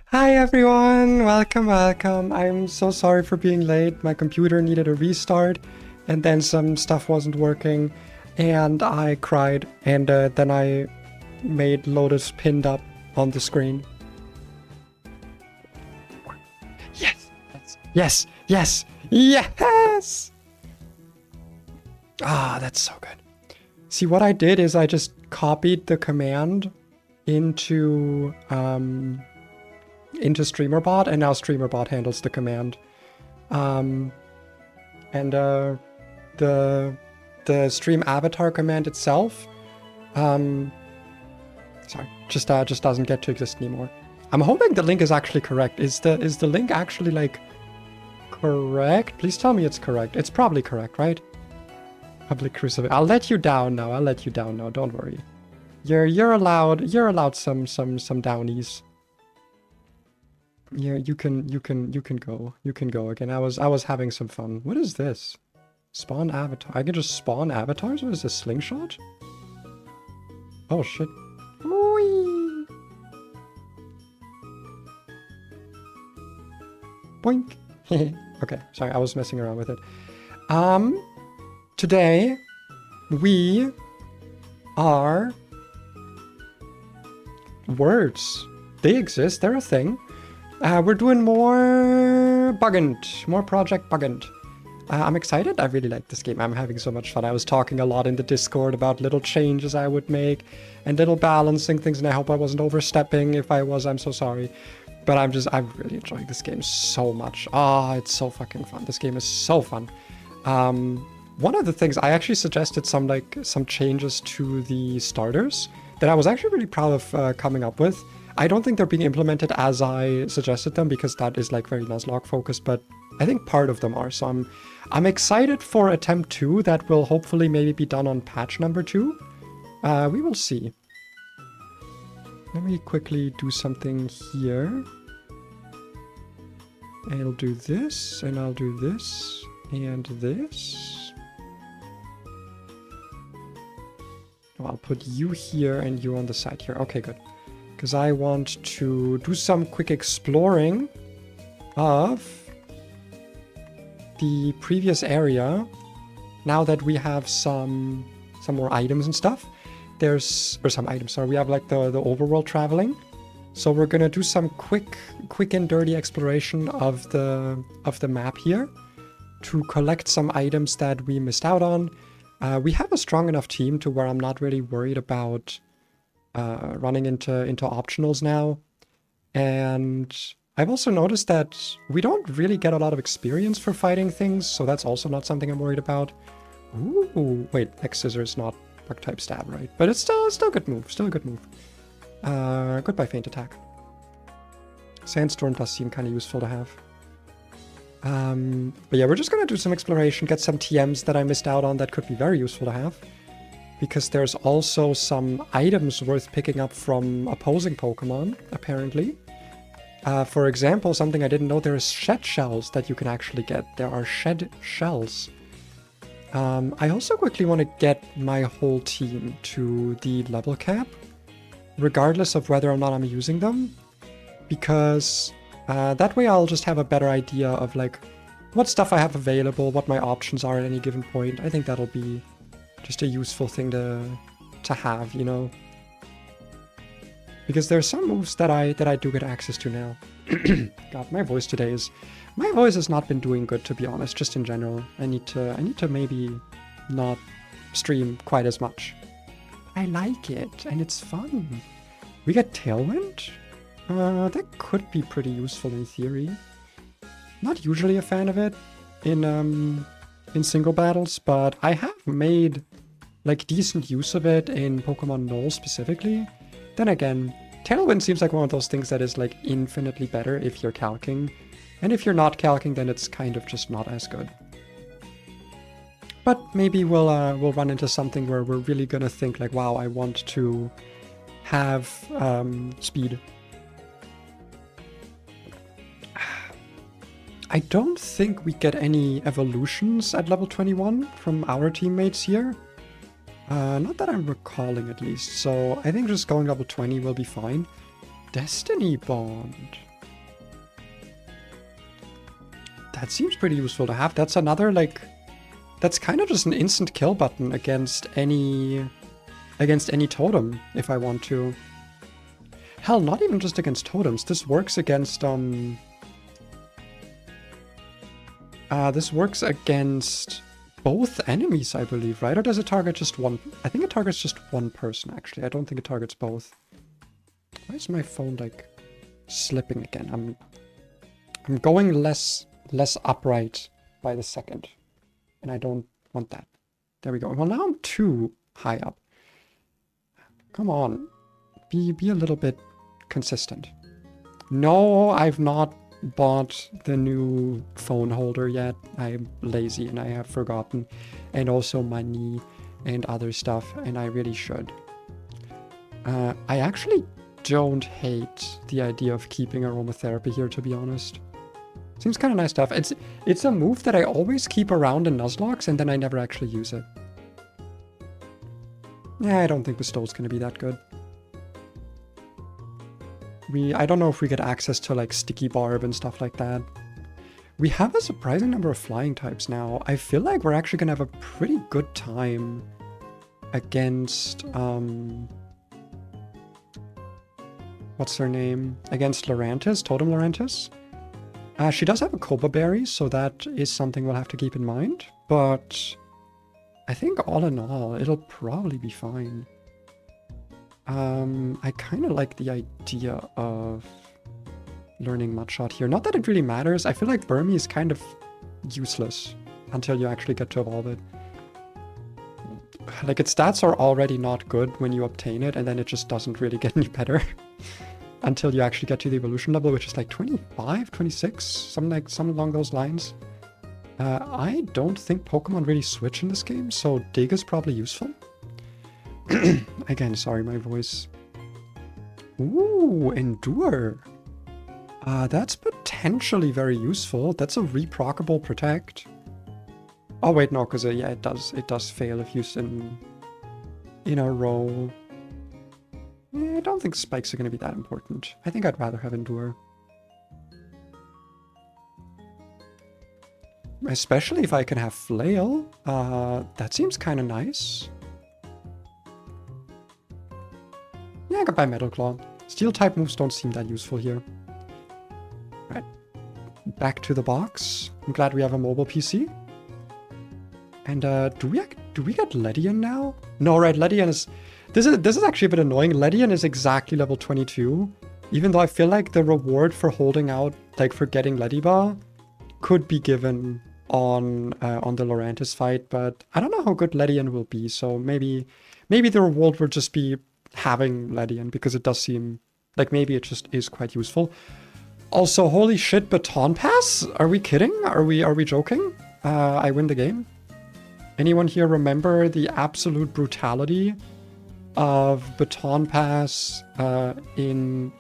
Hi everyone, welcome. I'm so sorry for being late. My computer needed a restart and then some stuff wasn't working and I cried and then I made Lotus pinned up on the screen. Yes! Yes! Yes! Yes! Ah, that's so good. See, what I did is I just copied the command into StreamerBot, and now StreamerBot handles the command. The stream avatar command itself, sorry, just doesn't get to exist anymore. I'm hoping the link is actually correct. Is the link actually like correct? Please tell me it's correct. It's probably correct, right? Public crucifix. I'll let you down now. Don't worry. You're allowed some downies. Yeah, you can go. You can go again. I was having some fun. What is this? Spawn avatar. I can just spawn avatars? What is this? Slingshot? Oh shit. Whee! Boink. Okay, sorry, I was messing around with it. Today we are words. They exist, they're a thing. We're doing more Bugn't, more Project Bugn't. I'm excited. I really like this game. I'm having so much fun. I was talking a lot in the Discord about little changes I would make and little balancing things, and I hope I wasn't overstepping. If I was, I'm so sorry. But I'm really enjoying this game so much. Ah, it's so fucking fun. This game is so fun. One of the things, I actually suggested some changes to the starters that I was actually really proud of coming up with. I don't think they're being implemented as I suggested them because that is like very Nuzlocke focused, but I think part of them are. So I'm excited for attempt 2 that will hopefully maybe be done on patch number 2. We will see. Let me quickly do something here. I'll do this, and I'll do this, and this. Oh, I'll put you here and you on the side here. Okay, good. Because I want to do some quick exploring of the previous area. Now that we have some more items and stuff. Or some items, sorry. We have like the overworld traveling. So we're gonna do some quick and dirty exploration of the map here to collect some items that we missed out on. We have a strong enough team to where I'm not really worried about running into optionals now. And I've also noticed that we don't really get a lot of experience for fighting things, so that's also not something I'm worried about. Ooh, wait, X scissor is not bug type stab, right? But it's still a good move, goodbye feint attack. Sandstorm does seem kind of useful to have. But yeah, we're just gonna do some exploration, get some TMs that I missed out on that could be very useful to have. Because there's also some items worth picking up from opposing Pokemon, apparently. For example, something I didn't know, there is shed shells that you can actually get. There are shed shells. I also quickly want to get my whole team to the level cap, regardless of whether or not I'm using them. Because that way I'll just have a better idea of like what stuff I have available, what my options are at any given point. I think that'll be just a useful thing to have, you know. Because there's some moves that I do get access to now. God, my voice has not been doing good, to be honest, just in general. I need to maybe not stream quite as much. I like it, and it's fun. We get Tailwind? That could be pretty useful in theory. Not usually a fan of it in single battles, but I have made like decent use of it in Pokemon Null specifically. Then again, Tailwind seems like one of those things that is like infinitely better if you're calcing. And if you're not calcing, then it's kind of just not as good. But maybe we'll run into something where we're really gonna think like, wow, I want to have speed. I don't think we get any evolutions at level 21 from our teammates here. Not that I'm recalling at least, so I think just going level 20 will be fine. Destiny Bond. That seems pretty useful to have. That's another, like... That's kind of just an instant kill button against any totem, if I want to. Hell, not even just against totems. This works against, this works against both enemies, I believe, right? Or does it target just one? I think it targets just one person, actually. I don't think it targets both. Why is my phone, like, slipping again? I'm going less upright by the second. And I don't want that. There we go. Well, now I'm too high up. Come on. Be a little bit consistent. No, I've not bought the new phone holder yet. I'm lazy and I have forgotten. And also money and other stuff. And I really should. I actually don't hate the idea of keeping aromatherapy here, to be honest. Seems kind of nice stuff. It's a move that I always keep around in Nuzlocks, and then I never actually use it. Yeah, I don't think bestow's gonna be that good. I don't know if we get access to, like, sticky barb and stuff like that. We have a surprising number of flying types now. I feel like we're actually gonna have a pretty good time against, what's her name? Against Lorantis, Totem Lorantis. She does have a Koba Berry, so that is something we'll have to keep in mind. But I think all in all, it'll probably be fine. I kind of like the idea of learning Mudshot here. Not that it really matters. I feel like Burmy is kind of useless until you actually get to evolve it. Like, its stats are already not good when you obtain it, and then it just doesn't really get any better. Until you actually get to the evolution level, which is like 25, 26, something along those lines. I don't think Pokemon really switch in this game, so Dig is probably useful. Again, sorry, my voice. Ooh, Endure. That's potentially very useful. That's a reproccable Protect. Oh wait, no, because yeah, it does fail if used in a row. I don't think spikes are going to be that important. I think I'd rather have Endure. Especially if I can have Flail. That seems kind of nice. Yeah, I could buy Metal Claw. Steel type moves don't seem that useful here. Right. Back to the box. I'm glad we have a mobile PC. And do we get Ledian now? No, right, Ledian is... This is actually a bit annoying. Ledian is exactly level 22. Even though I feel like the reward for holding out, like for getting Lediba, could be given on the Lorantis fight, but I don't know how good Ledian will be, so maybe the reward will just be having Ledian, because it does seem like maybe it just is quite useful. Also, holy shit, Baton Pass? Are we kidding? Are we joking? I win the game? Anyone here remember the absolute brutality of Baton Pass in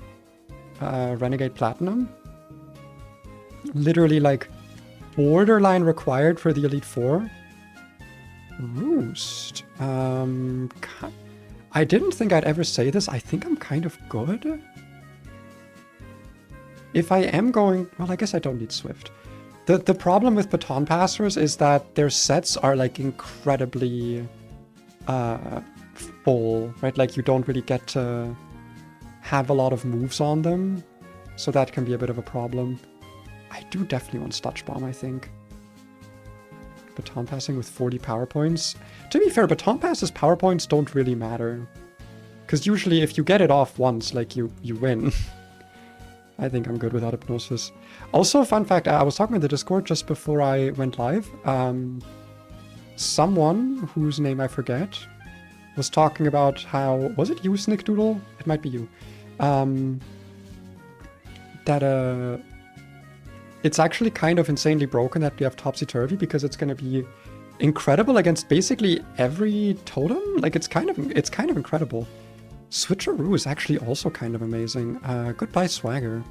Renegade Platinum? Literally, like, borderline required for the Elite Four. Roost. I didn't think I'd ever say this. I think I'm kind of good. If I am going... Well, I guess I don't need Swift. The problem with Baton Passers is that their sets are, like, incredibly full, right? Like, you don't really get to have a lot of moves on them, so that can be a bit of a problem. I do definitely want Stutch Bomb, I think. Baton Passing with 40 power points. To be fair, Baton Pass's power points don't really matter, because usually if you get it off once, like, you win. I think I'm good without Hypnosis. Also, fun fact, I was talking in the Discord just before I went live. Someone, whose name I forget, was talking about how... Was it you, Snickdoodle? It might be you. That it's actually kind of insanely broken that we have Topsy-Turvy, because it's going to be incredible against basically every totem. Like, it's kind of incredible. Switcheroo is actually also kind of amazing. Goodbye, Swagger.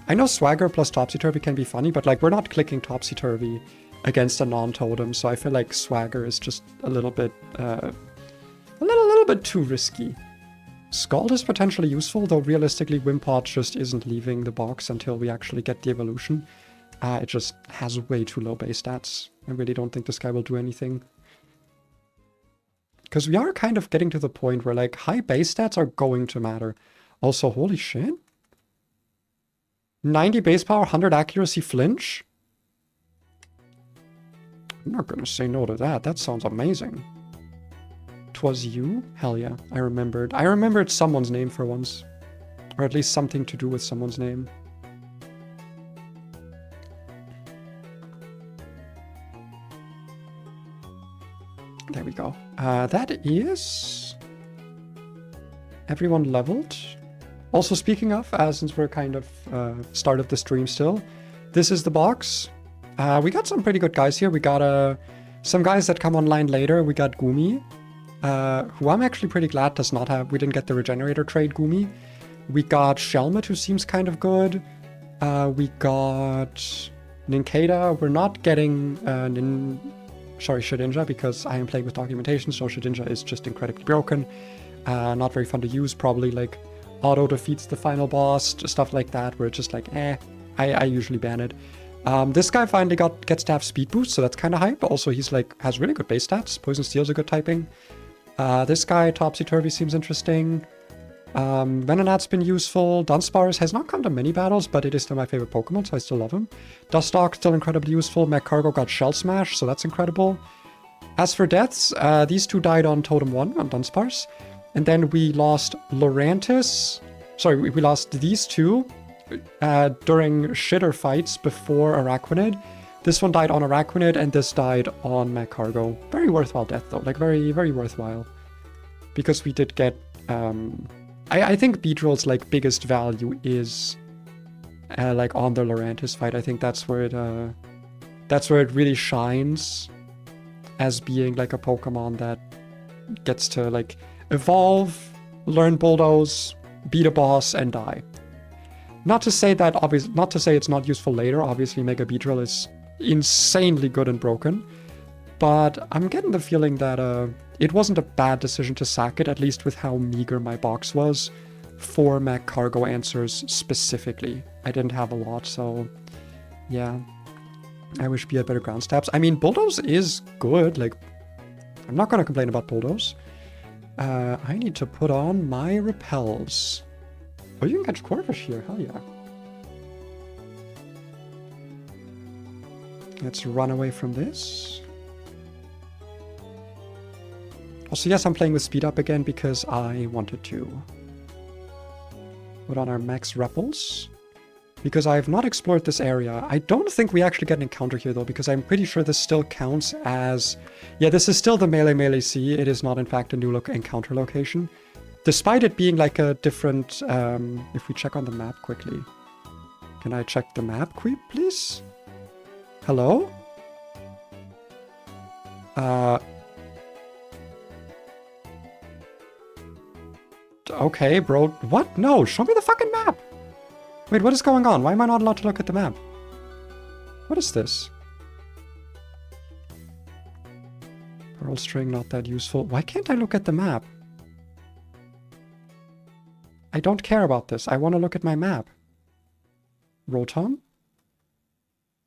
I know Swagger plus Topsy-Turvy can be funny, but, like, we're not clicking Topsy-Turvy against a non-totem, so I feel like Swagger is just a little bit too risky. Scald is potentially useful, though realistically Wimpod just isn't leaving the box until we actually get the evolution. It just has way too low base stats. I really don't think this guy will do anything. Because we are kind of getting to the point where, like, high base stats are going to matter. Also, holy shit. 90 base power, 100 accuracy flinch? I'm not gonna say no to that. That sounds amazing. 'Twas you? Hell yeah. I remembered. I remembered someone's name for once. Or at least something to do with someone's name. There we go. That is everyone leveled. Also, speaking of, since we're kind of start of the stream still, this is the box. We got some pretty good guys here. We got some guys that come online later. We got Gumi, who I'm actually pretty glad does not have. We didn't get the regenerator trade Gumi. We got Shelmet, who seems kind of good. We got Ninkada. We're not getting Shedinja, because I am playing with documentation, so Shedinja is just incredibly broken. Not very fun to use, probably like auto defeats the final boss, stuff like that, where it's just like, I usually ban it. This guy finally gets to have speed boost, so that's kind of hype. Also, he's like, has really good base stats. Poison Steel's a good typing. This guy, Topsy-Turvy, seems interesting. Venonat's been useful. Dunsparce has not come to many battles, but it is still my favorite Pokemon, so I still love him. Dustox, still incredibly useful. Magcargo got Shell Smash, so that's incredible. As for deaths, these two died on Totem 1, on Dunsparce. And then we lost Lurantis. Sorry, we lost these two during shitter fights before Araquanid. This one died on Araquanid, and this died on Magcargo. Very worthwhile death, though. Like, very, very worthwhile. Because we did get... I think Beedrill's, like, biggest value is, like, on the Lurantis fight. I think that's where it really shines as being, like, a Pokemon that gets to, like, evolve, learn Bulldoze, beat a boss, and die. Not to say it's not useful later. Obviously, Mega Beedrill is insanely good and broken. But I'm getting the feeling that it wasn't a bad decision to sack it, at least with how meager my box was for Magcargo answers specifically. I didn't have a lot, so yeah. I wish we had better ground stabs. I mean, Bulldoze is good. Like, I'm not going to complain about Bulldoze. I need to put on my repels. Oh, you can catch Corvish here. Hell yeah. Let's run away from this. Also, yes, I'm playing with speed up again because I wanted to. Put on our max repels. Because I have not explored this area. I don't think we actually get an encounter here, though, because I'm pretty sure this still counts as... Yeah, this is still the Melee Sea. It is not, in fact, a new encounter location. Despite it being like a different... if we check on the map quickly. Can I check the map, please? Hello? Okay, bro. What? No, show me the fucking map! Wait, what is going on? Why am I not allowed to look at the map? What is this? Pearl string, not that useful. Why can't I look at the map? I don't care about this. I want to look at my map. Rotom?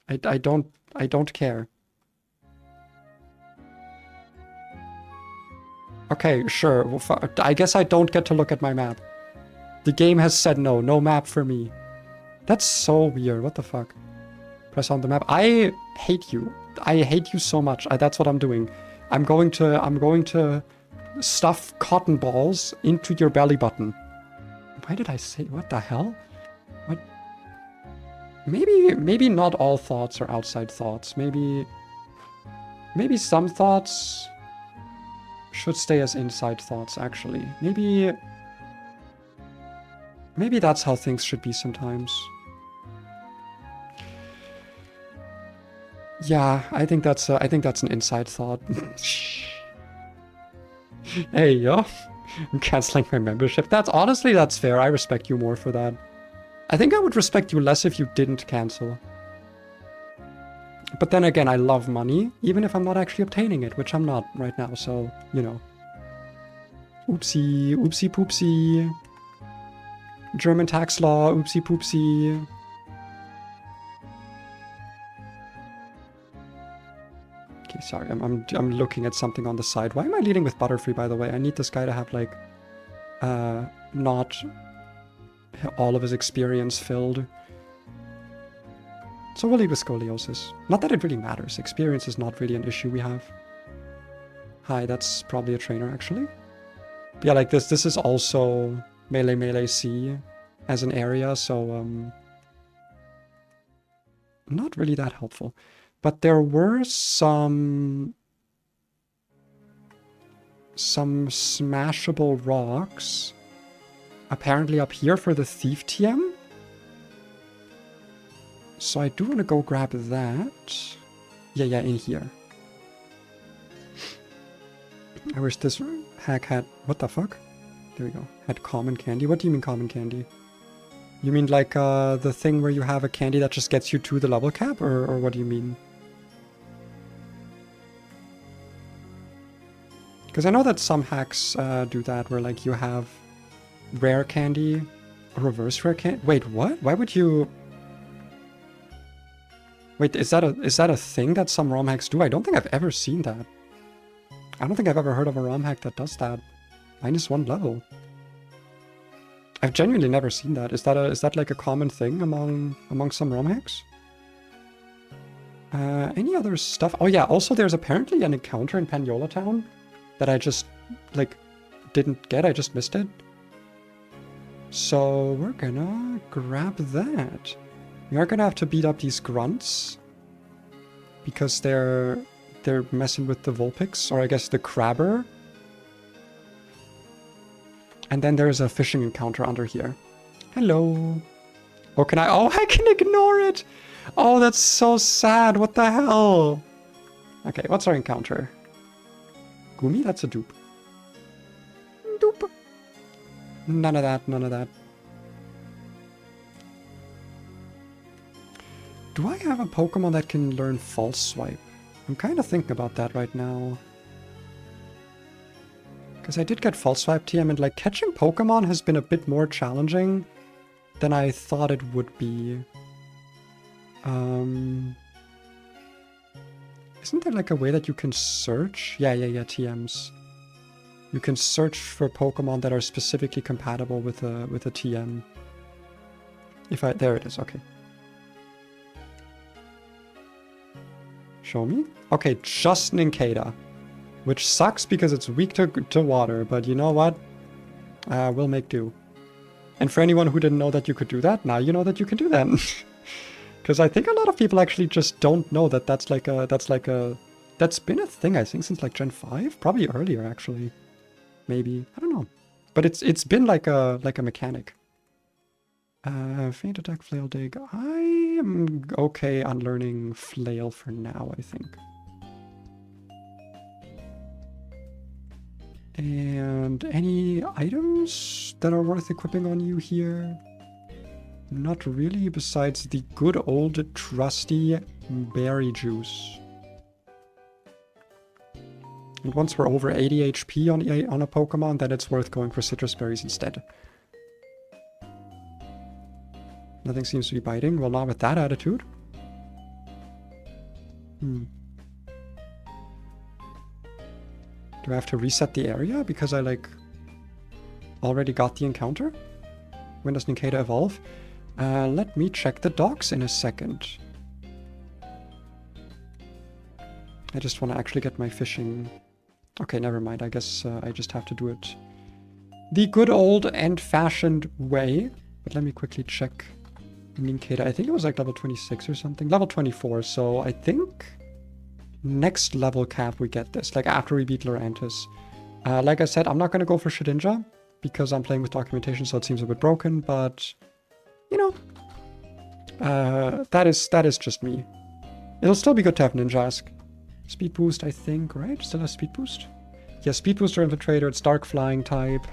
I don't care. Okay, sure. Well, I guess I don't get to look at my map. The game has said no. No map for me. That's so weird. What the fuck? Press on the map. I hate you. I hate you so much. That's what I'm doing. I'm going to stuff cotton balls into your belly button. Why did I say... What the hell? What? Maybe not all thoughts are outside thoughts. Maybe some thoughts should stay as inside thoughts, actually. Maybe that's how things should be sometimes. Yeah, I think that's an inside thought. Hey, yo. I'm canceling my membership. That's fair. I respect you more for that. I think I would respect you less if you didn't cancel. But then again, I love money, even if I'm not actually obtaining it, which I'm not right now, so, you know. Oopsie, oopsie poopsie. German tax law, oopsie poopsie. Okay, sorry, I'm looking at something on the side. Why am I leading with Butterfree, by the way? I need this guy to have, like, not all of his experience filled. So we'll lead with Scoliosis. Not that it really matters. Experience is not really an issue we have. Hi, that's probably a trainer, actually. But yeah, like this is also Melee C as an area, so not really that helpful. But there were some smashable rocks apparently up here for the Thief TM. So I do want to go grab that. Yeah, in here. I wish this hack had... What the fuck? There we go. Had common candy. What do you mean common candy? You mean like the thing where you have a candy that just gets you to the level cap? Or what do you mean? Because I know that some hacks do that, where like you have rare candy, or reverse rare candy. Wait, what? Why would you... Wait, is that a thing that some ROM hacks do? I don't think I've ever seen that. I don't think I've ever heard of a ROM hack that does that. -1 level. I've genuinely never seen that. Is that like a common thing among some ROM hacks? Any other stuff? Oh yeah, also there's apparently an encounter in Panyola Town that I just, like, didn't get. I just missed it. So we're gonna grab that. We are gonna have to beat up these grunts because they're messing with the Vulpix, or I guess the Crabber. And then there's a fishing encounter under here. Hello. Oh, can I? Oh, I can ignore it. Oh, that's so sad. What the hell? Okay, what's our encounter? Gumi? That's a dupe. Dupe. None of that, none of that. Do I have a Pokemon that can learn False Swipe? I'm kind of thinking about that right now. Because I did get False Swipe TM, and like catching Pokemon has been a bit more challenging than I thought it would be. Isn't there like a way that you can search? Yeah, TMs. You can search for Pokemon that are specifically compatible with a TM. There it is, okay. Show me? Okay, just Nincada. Which sucks because it's weak to water, but you know what? We'll make do. And for anyone who didn't know that you could do that, now you know that you can do that. Because I think a lot of people actually just don't know that that's been a thing, I think, since like Gen 5? Probably earlier, actually. Maybe. I don't know. But it's been like a mechanic. Faint attack, flail dig. I am okay on learning flail for now, I think. And any items that are worth equipping on you here? Not really, besides the good old trusty berry juice. And once we're over 80 HP on a Pokemon, then it's worth going for citrus berries instead. Nothing seems to be biting. Well, not with that attitude. Do I have to reset the area because I, like, already got the encounter? When does Nincada evolve? Let me check the docks in a second. I just want to actually get my fishing... Okay, never mind. I guess I just have to do it the good old and fashioned way. But let me quickly check Nincada. I think it was like level 26 or something. Level 24, so I think next level cap we get this, like after we beat Lurantis. Like I said, I'm not going to go for Shedinja because I'm playing with documentation, so it seems a bit broken, but you know, that is just me. It'll still be good to have Ninjask. Speed boost, I think, right? Still has speed boost? Yeah, speed booster infiltrator, it's dark flying type.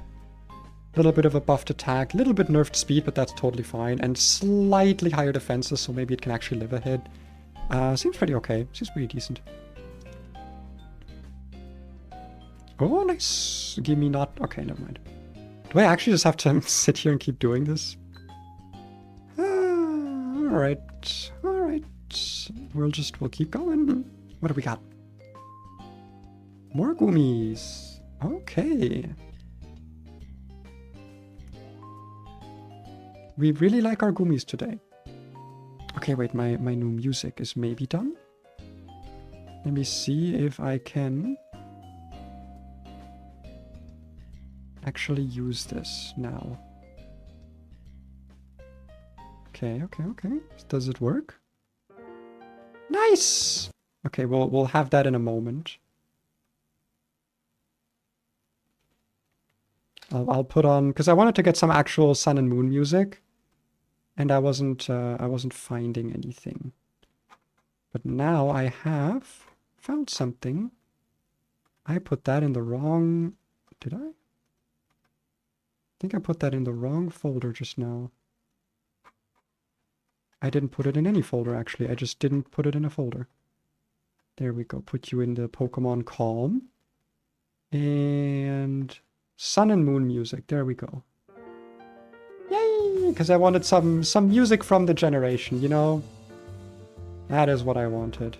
A little bit of a buffed attack, a little bit nerfed speed, but that's totally fine. And slightly higher defenses, so maybe it can actually live a hit. Seems pretty okay. Seems pretty decent. Oh, nice. Give me not... Okay, never mind. Do I actually just have to sit here and keep doing this? Alright. Alright. We'll keep going. What do we got? More Goomies. Okay. We really like our Goomies today. Okay, wait, my new music is maybe done. Let me see if I can actually use this now. Okay. Does it work? Nice! Okay, we'll have that in a moment. I'll put on, because I wanted to get some actual sun and moon music, and I wasn't finding anything. But now I have found something. I put that in the wrong... Did I? I think I put that in the wrong folder just now. I didn't put it in any folder, actually. I just didn't put it in a folder. There we go. Put you in the Pokemon Calm. And sun and moon music. There we go. Yay! Because I wanted some music from the generation, you know? That is what I wanted.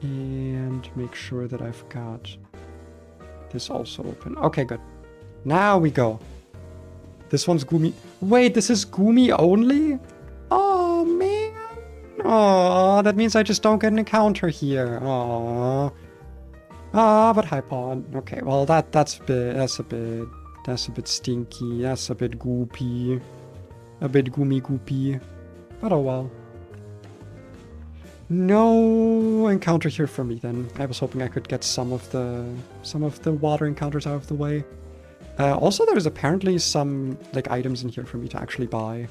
And make sure that I've got this also open. Okay, good. Now we go. This one's Goomy. Wait, this is Goomy only? Oh, man. Oh, that means I just don't get an encounter here. Oh. Ah, but Hypon. Okay, well that's a bit stinky. That's a bit goopy. A bit goopy. But oh well. No encounter here for me then. I was hoping I could get some of the water encounters out of the way. Also, there's apparently some like items in here for me to actually buy.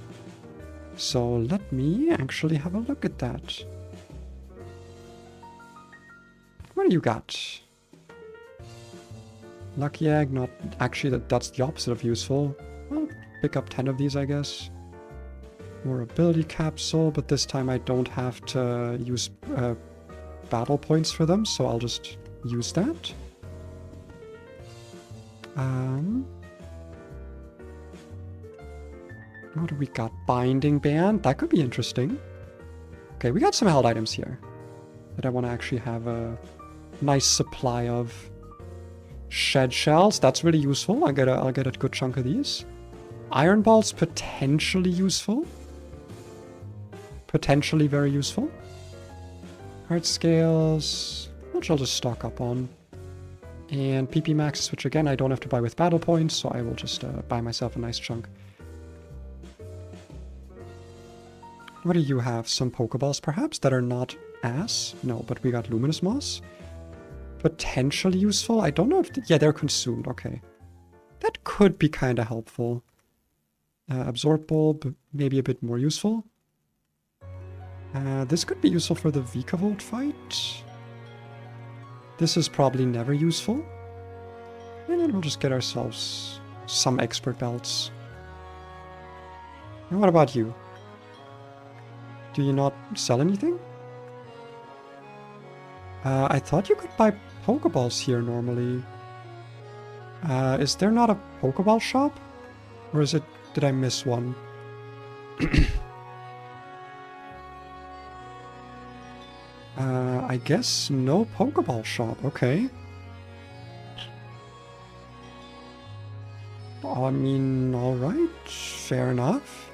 So let me actually have a look at that. What do you got? Lucky egg, not actually, that's the opposite of useful. I'll pick up 10 of these, I guess. More ability capsule, but this time I don't have to use battle points for them, so I'll just use that. What do we got? Binding band. That could be interesting. Okay, we got some held items here that I want to actually have a nice supply of. Shed shells. That's really useful. I'll get a good chunk of these. Iron balls, potentially useful. Potentially very useful. Heart scales, which I'll just stock up on. And PP maxes, which again I don't have to buy with battle points, so I will just buy myself a nice chunk. What do you have? Some Pokeballs perhaps that are not ass? No, but we got Luminous Moss. Potentially useful. I don't know if... yeah, they're consumed. Okay. That could be kind of helpful. Absorb Bulb, maybe a bit more useful. This could be useful for the Vikavolt fight. This is probably never useful. And then we'll just get ourselves some expert belts. And what about you? Do you not sell anything? I thought you could buy Pokeballs here normally. Is there not a Pokeball shop? Or is it... did I miss one? I guess no Pokeball shop. Okay. I mean, alright. Fair enough.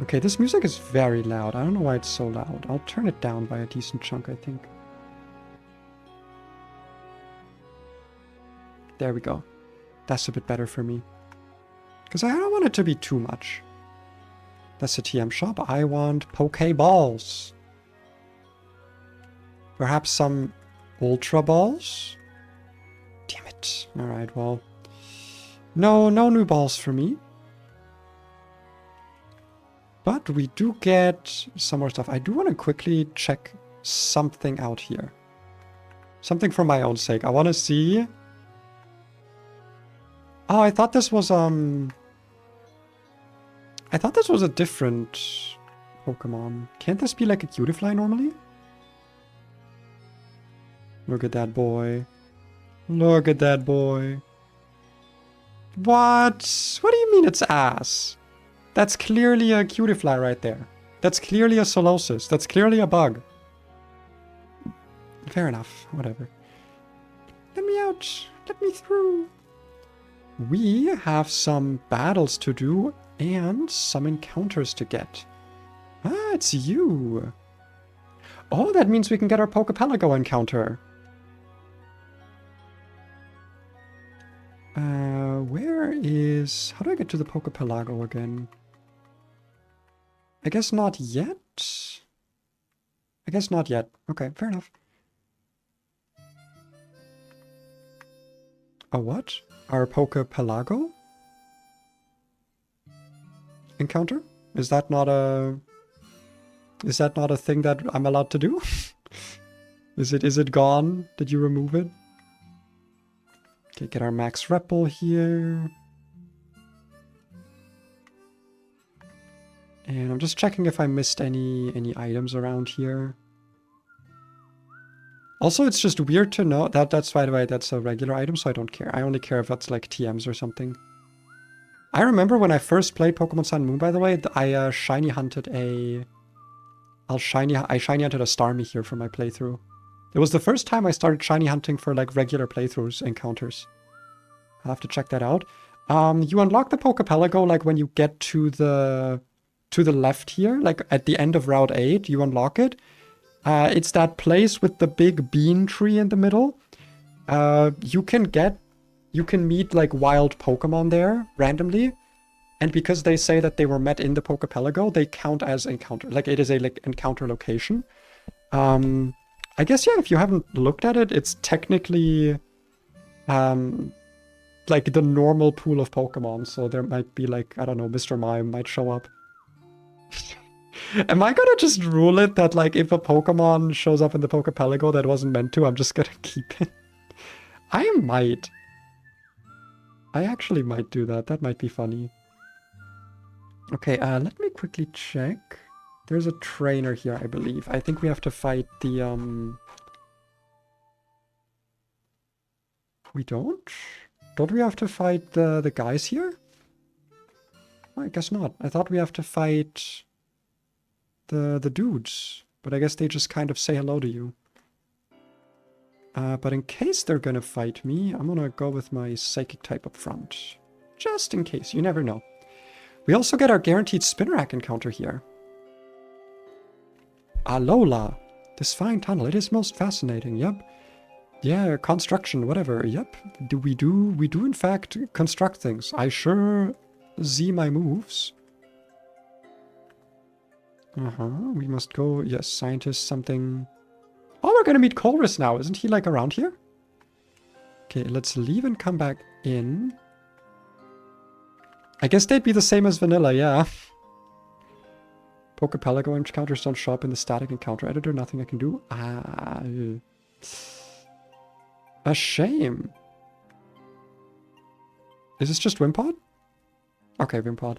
Okay, this music is very loud. I don't know why it's so loud. I'll turn it down by a decent chunk, I think. There we go. That's a bit better for me. Because I don't want it to be too much. That's the TM shop. I want Pokeballs. Perhaps some Ultra Balls? Damn it. Alright, well. No new balls for me. But we do get some more stuff. I do want to quickly check something out here. Something for my own sake. I want to see... oh, I thought this was, I thought this was a different Pokemon. Can't this be like a Cutiefly normally? Look at that boy. Look at that boy. What? What do you mean it's ass? That's clearly a Cutiefly right there. That's clearly a solosis. That's clearly a bug. Fair enough. Whatever. Let me out. Let me through. We have some battles to do and some encounters to get. Ah, it's you. Oh, that means we can get our Pokepelago encounter. Where is... How do I get to the Pokepelago again? I guess not yet? I guess not yet. Okay, fair enough. A what? Our Pokepelago encounter? Is that not a... Is that not a thing that I'm allowed to do? Is it gone? Did you remove it? Okay, get our max repel here. And I'm just checking if I missed any items around here. Also, it's just weird to know that that's, by the way, that's a regular item, so I don't care. I only care if that's like TMs or something. I remember when I first played Pokemon Sun and Moon, by the way, I shiny hunted a... I shiny hunted a Starmie here for my playthrough. It was the first time I started shiny hunting for like regular playthroughs, encounters. I'll have to check that out. You unlock the Pokepelago like when you get to the left here, like at the end of Route 8, you unlock it. It's that place with the big bean tree in the middle. You can meet like wild Pokemon there randomly. And because they say that they were met in the Pokepelago, they count as encounter. Like it is a like encounter location. I guess, yeah, if you haven't looked at it, it's technically like the normal pool of Pokemon. So there might be like, I don't know, Mr. Mime might show up. Am I gonna just rule it that like if a Pokemon shows up in the Pokepelago that wasn't meant to, I'm just gonna keep it? I might. I actually might do that. That might be funny. Okay, let me quickly check. There's a trainer here, I believe. I think we have to fight the, We don't? Don't we have to fight the guys here? Oh, I guess not. I thought we have to fight the dudes. But I guess they just kind of say hello to you. But in case they're gonna fight me, I'm gonna go with my Psychic type up front. Just in case, you never know. We also get our guaranteed Spinarak encounter here. Alola. This fine tunnel, it is most fascinating, yep. Yeah, construction, whatever, yep. We do in fact construct things. I sure see my moves. We must go, yes, scientist, something. Oh, we're gonna meet Colress now, isn't he like around here? Okay, let's leave and come back in. I guess they'd be the same as vanilla, yeah. Pokepelago encounters don't show up in the static encounter editor. Nothing I can do. A shame. Is this just Wimpod? Okay, Wimpod.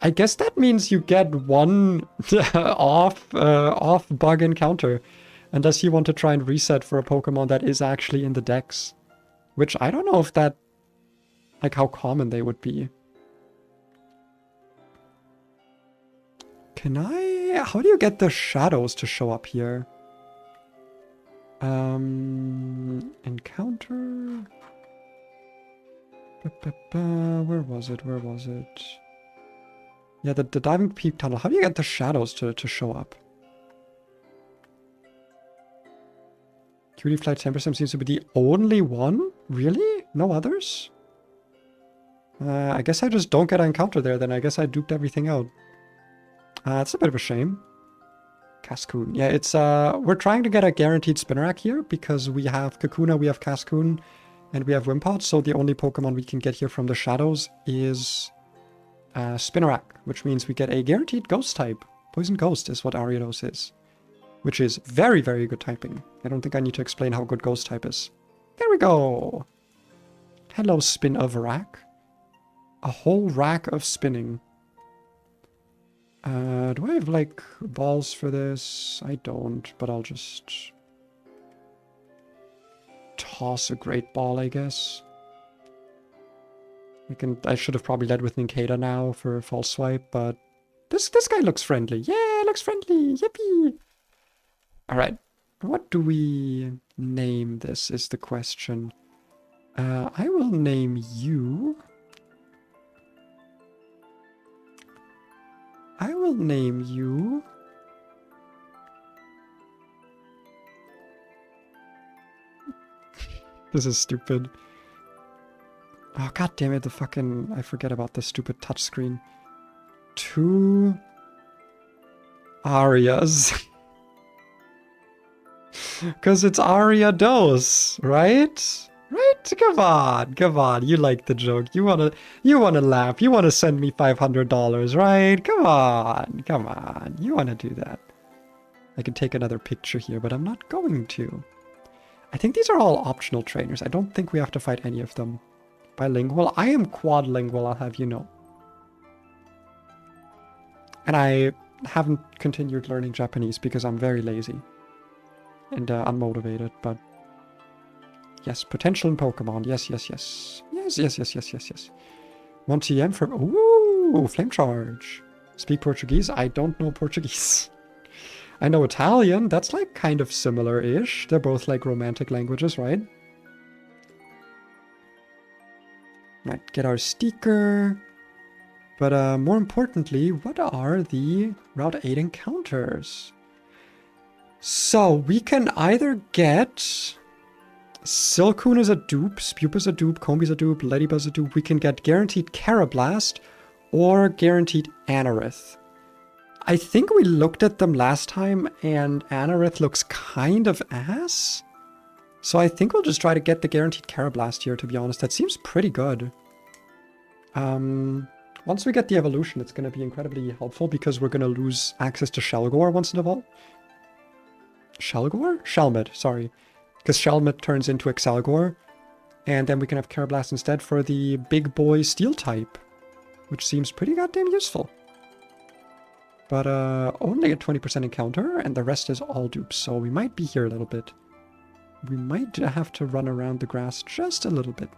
I guess that means you get one off bug encounter. Unless you want to try and reset for a Pokemon that is actually in the dex. Which I don't know if that... like how common they would be. Can I... How do you get the shadows to show up here? Encounter... Where was it? Where was it? Yeah, the Diving Peak Tunnel. How do you get the shadows to show up? Cutie Flight 10% seems to be the only one? Really? No others? I guess I just don't get an encounter there, then I guess I duped everything out. It's a bit of a shame. Cascoon. Yeah, it's, we're trying to get a guaranteed Spinarak here, because we have Kakuna, we have Cascoon, and we have Wimpod, so the only Pokemon we can get here from the shadows is Spinarak, which means we get a guaranteed Ghost type. Poison Ghost is what Ariados is. Which is very, very good typing. I don't think I need to explain how good Ghost type is. There we go! Hello, Spin of Rack. A whole rack of spinning. Do I have, like, balls for this? I don't, but I'll just... toss a Great Ball, I guess. I should have probably led with Nincada now for a False Swipe, but... This guy looks friendly. Yeah, looks Linux friendly. Yippee. All right. What do we name this is the question. I will name you. I will name you. This is stupid. Oh, god damn it, I forget about the stupid touchscreen. 2 arias. Because it's Aria Dos, right? Right? Come on. You like the joke. You wanna laugh. You wanna send me $500, right? Come on. You wanna do that. I can take another picture here, but I'm not going to. I think these are all optional trainers. I don't think we have to fight any of them. Bilingual? I am quadlingual, I'll have you know. And I haven't continued learning Japanese because I'm very lazy. And unmotivated, but... Yes, potential in Pokemon. Yes. Yes. Montiem for... Ooh, Flame Charge. Speak Portuguese? I don't know Portuguese. I know Italian. That's like kind of similar-ish. They're both like romantic languages, right? Might get our sticker. But more importantly, what are the Route 8 encounters? So we can either get Silcoon is a dupe, Spupe is a dupe, Comby's a dupe, Ladybuzz a dupe. We can get guaranteed Carablast or guaranteed Anorith. I think we looked at them last time and Anorith looks kind of ass. So I think we'll just try to get the guaranteed Carablast here, to be honest. That seems pretty good. Once we get the evolution, it's going to be incredibly helpful because we're going to lose access to Shelgore once in a while. Shelgore? Shelmet, sorry. Because Shelmet turns into Excelgor. And then we can have Carablast instead for the big boy Steel type. Which seems pretty goddamn useful. But only a 20% encounter, and the rest is all dupes. So we might be here a little bit. We might have to run around the grass just a little bit.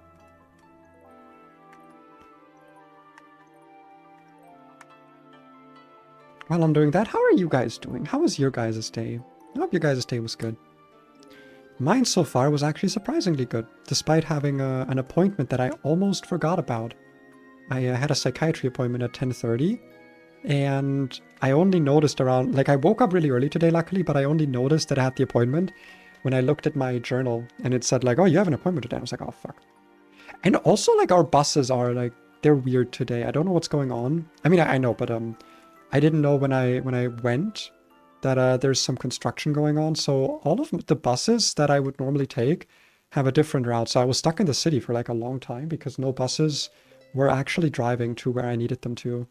While I'm doing that, how are you guys doing? How was your guys' day? I hope your guys' day was good. Mine so far was actually surprisingly good, despite having an appointment that I almost forgot about. I had a psychiatry appointment at 10:30, and I only noticed around, like I woke up really early today luckily, but I only noticed that I had the appointment when I looked at my journal, and it said like, oh, you have an appointment today. I was like, oh, fuck. And also like our buses are like, they're weird today. I don't know what's going on. I mean, I know, but I didn't know when I went that there's some construction going on. So all of the buses that I would normally take have a different route. So I was stuck in the city for like a long time because no buses were actually driving to where I needed them to.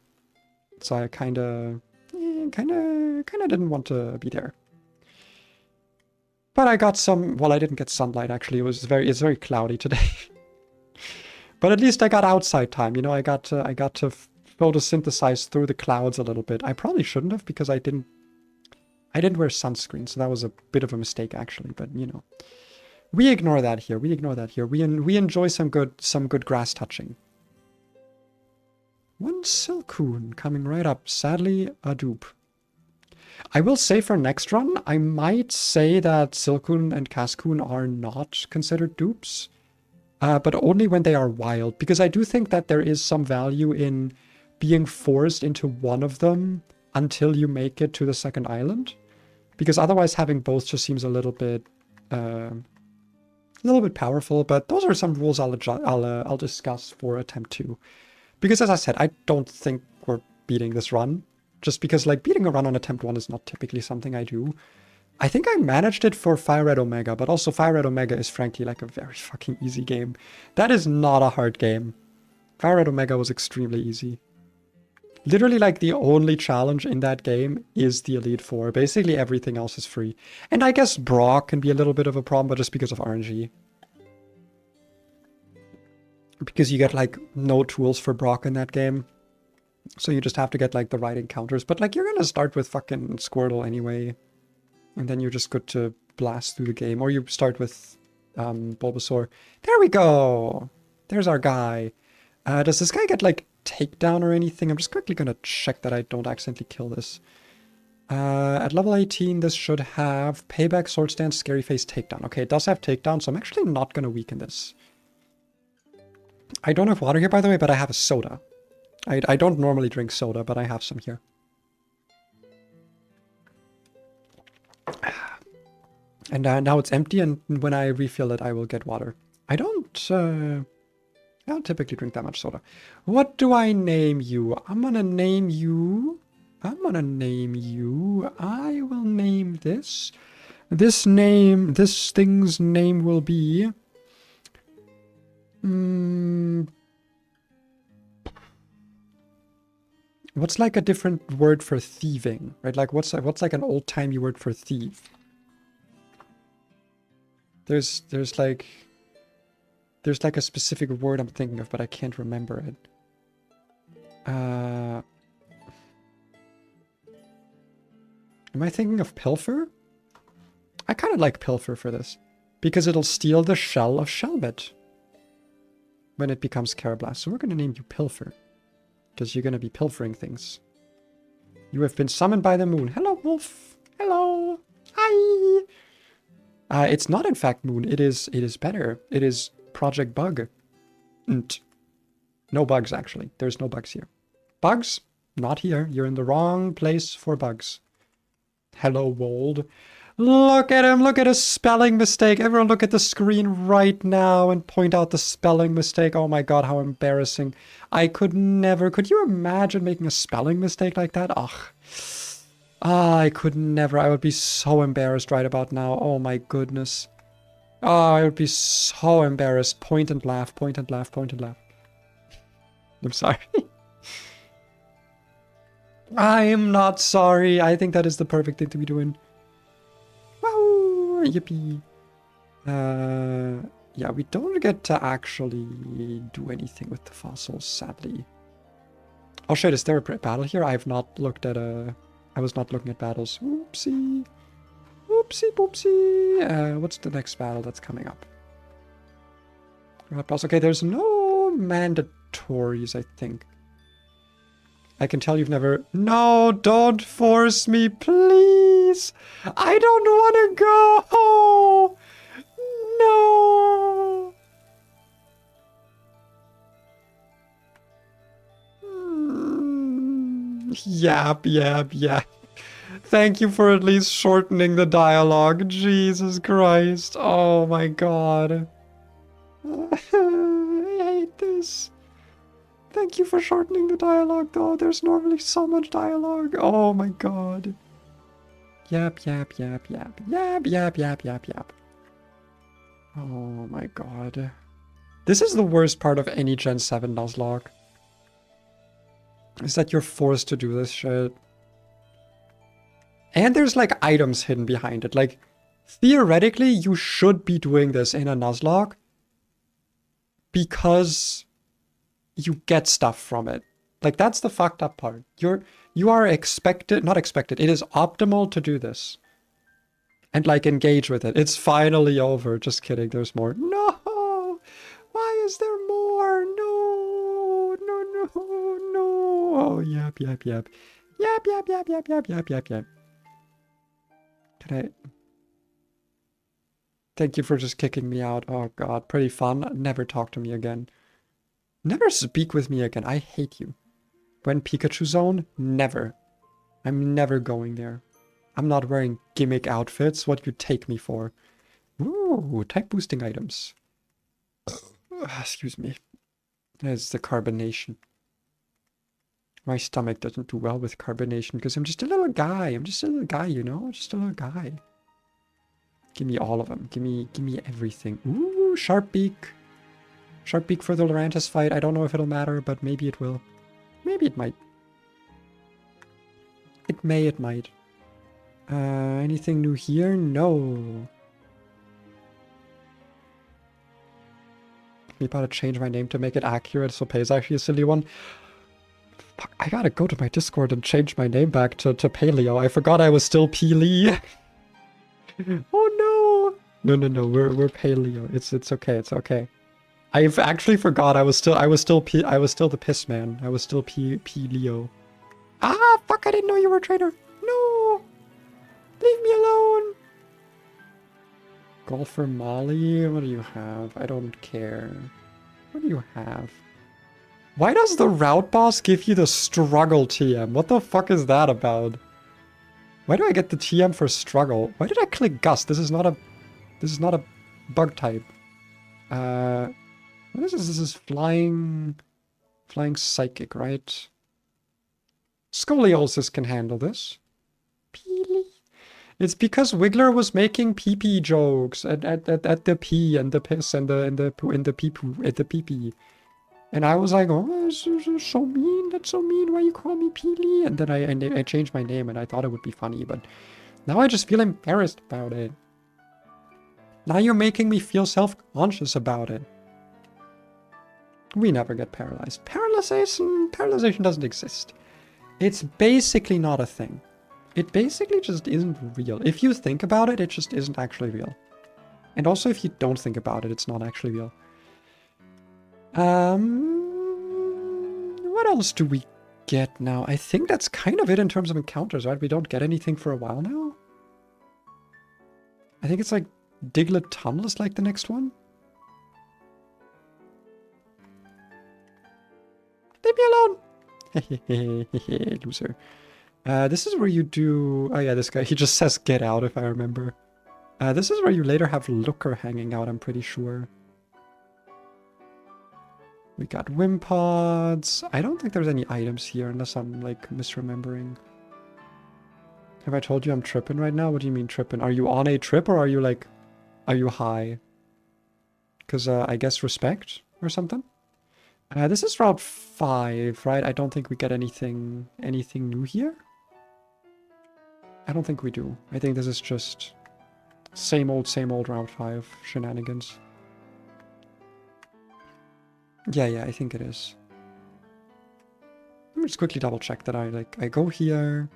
So I kind of didn't want to be there. But I got some, well, I didn't get sunlight actually. It's very cloudy today. But at least I got outside time, you know, I got to photosynthesize through the clouds a little bit. I probably shouldn't have because I didn't wear sunscreen, so that was a bit of a mistake actually, but you know. We ignore that here. We enjoy some good grass touching. One Silcoon coming right up. Sadly, a dupe. I will say for next run, I might say that Silcoon and Cascoon are not considered dupes. But only when they are wild, because I do think that there is some value in being forced into one of them until you make it to the second island. Because otherwise having both just seems a little bit powerful, but those are some rules I'll discuss for attempt 2. Because as I said, I don't think we're beating this run. Just because like beating a run on attempt 1 is not typically something I do. I think I managed it for Fire Red Omega, but also Fire Red Omega is frankly like a very fucking easy game. That is not a hard game. Fire Red Omega was extremely easy. Literally like the only challenge in that game is the Elite Four. Basically everything else is free. And I guess Brock can be a little bit of a problem, but just because of RNG. Because you get like no tools for Brock in that game. So you just have to get like the right encounters. But like you're gonna start with fucking Squirtle anyway. And then you're just good to blast through the game. Or you start with Bulbasaur. There we go! There's our guy. Does this guy get like takedown or anything? I'm just quickly gonna check that I don't accidentally kill this. At level 18, this should have payback, sword stance, scary face, takedown. Okay, it does have takedown, so I'm actually not going to weaken this. I don't have water here, by the way, but I have a soda. I don't normally drink soda, but I have some here. And now it's empty, and when I refill it, I will get water. I don't typically drink that much soda. What do I name you? I'm gonna name you... I will name this. This thing's name will be... what's like a different word for thieving, right? Like what's like an old-timey word for thief? There's like a specific word I'm thinking of, but I can't remember it. Am I thinking of pilfer? I kind of like pilfer for this, because it'll steal the shell of Shelbit when it becomes Carablast. So we're going to name you Pilfer, because you're going to be pilfering things. You have been summoned by the moon. Hello, wolf. Hello. Hi. It's not, in fact, moon. It is better. It is Project Bug. No bugs, actually. There's no bugs here. Bugs? Not here. You're in the wrong place for bugs. Hello, Wold. Look at him. Look at his spelling mistake. Everyone look at the screen right now and point out the spelling mistake. Oh my god, how embarrassing. I could never... Could you imagine making a spelling mistake like that? Ugh. I could never. I would be so embarrassed right about now. Oh my goodness. Oh, I would be so embarrassed. Point and laugh, point and laugh, point and laugh. I'm sorry. I am not sorry. I think that is the perfect thing to be doing. Wow, yippee. Yeah, we don't get to actually do anything with the fossils, sadly. Oh shit, is there a battle here? I have not looked at I was not looking at battles. Oopsie. Oopsie poopsie. What's the next battle that's coming up? Okay, there's no mandatories, I think. I can tell you've never... No, don't force me, please! I don't want to go! No! Yap. Thank you for at least shortening the dialogue. Jesus Christ. Oh my god. I hate this. Thank you for shortening the dialogue, though. There's normally so much dialogue. Oh my god. Yap. Oh my god. This is the worst part of any Gen 7 Nuzlocke. Is that you're forced to do this shit. And there's like items hidden behind it. Like, theoretically, you should be doing this in a Nuzlocke because you get stuff from it. Like, that's the fucked up part. You are expected, not expected, it is optimal to do this. And like engage with it. It's finally over. Just kidding, there's more. No! Why is there more? No! Oh, yap. Yap. Can I... Thank you for just kicking me out. Oh god, pretty fun. Never talk to me again. Never speak with me again. I hate you. When Pikachu Zone? Never. I'm never going there. I'm not wearing gimmick outfits. What you take me for? Ooh, type boosting items. Excuse me. There's the carbonation. My stomach doesn't do well with carbonation because I'm just a little guy. I'm just a little guy, you know? Just a little guy. Give me all of them. Give me everything. Ooh, sharp beak. Sharp beak for the Lurantis fight. I don't know if it'll matter, but maybe it will. Maybe it might. It might. Anything new here? No. I'm about to change my name to make it accurate, so Pei is actually a silly one. Fuck, I gotta go to my Discord and change my name back to Paleo. I forgot I was still P-Lee. Oh no! No, we're Paleo. It's okay, it's okay. I've actually forgot I was still the piss man. I was still P Leo. Ah, fuck, I didn't know you were a traitor. No! Leave me alone! Golfer Molly, what do you have? I don't care. What do you have? Why does the route boss give you the struggle TM? What the fuck is that about? Why do I get the TM for struggle? Why did I click Gust? This is not a bug type. What is this? This is flying psychic, right? Scoliosis can handle this. Peely. It's because Wiggler was making pee-pee jokes at the pee and the piss and the pee-poo at the pee-pee. And I was like, oh, that's so mean. That's so mean. Why you call me Peely? And then I changed my name and I thought it would be funny, but now I just feel embarrassed about it. Now you're making me feel self-conscious about it. We never get paralyzed. Paralyzation doesn't exist. It's basically not a thing. It basically just isn't real. If you think about it, it just isn't actually real. And also if you don't think about it, it's not actually real. What else do we get now? I think that's kind of it in terms of encounters, right? We don't get anything for a while now. I think it's like Diglett Tunnel like the next one. Leave me alone! Loser. This is where you do... Oh yeah, this guy, he just says get out if I remember. This is where you later have Looker hanging out, I'm pretty sure. We got Wimpods. I don't think there's any items here unless I'm like misremembering. Have I told you I'm tripping right now? What do you mean tripping? Are you on a trip or are you like... Are you high? Because I guess respect or something? This is Route 5, right? I don't think we get anything new here. I don't think we do. I think this is just same old Route 5 shenanigans. Yeah, I think it is. Let me just quickly double check that I go here.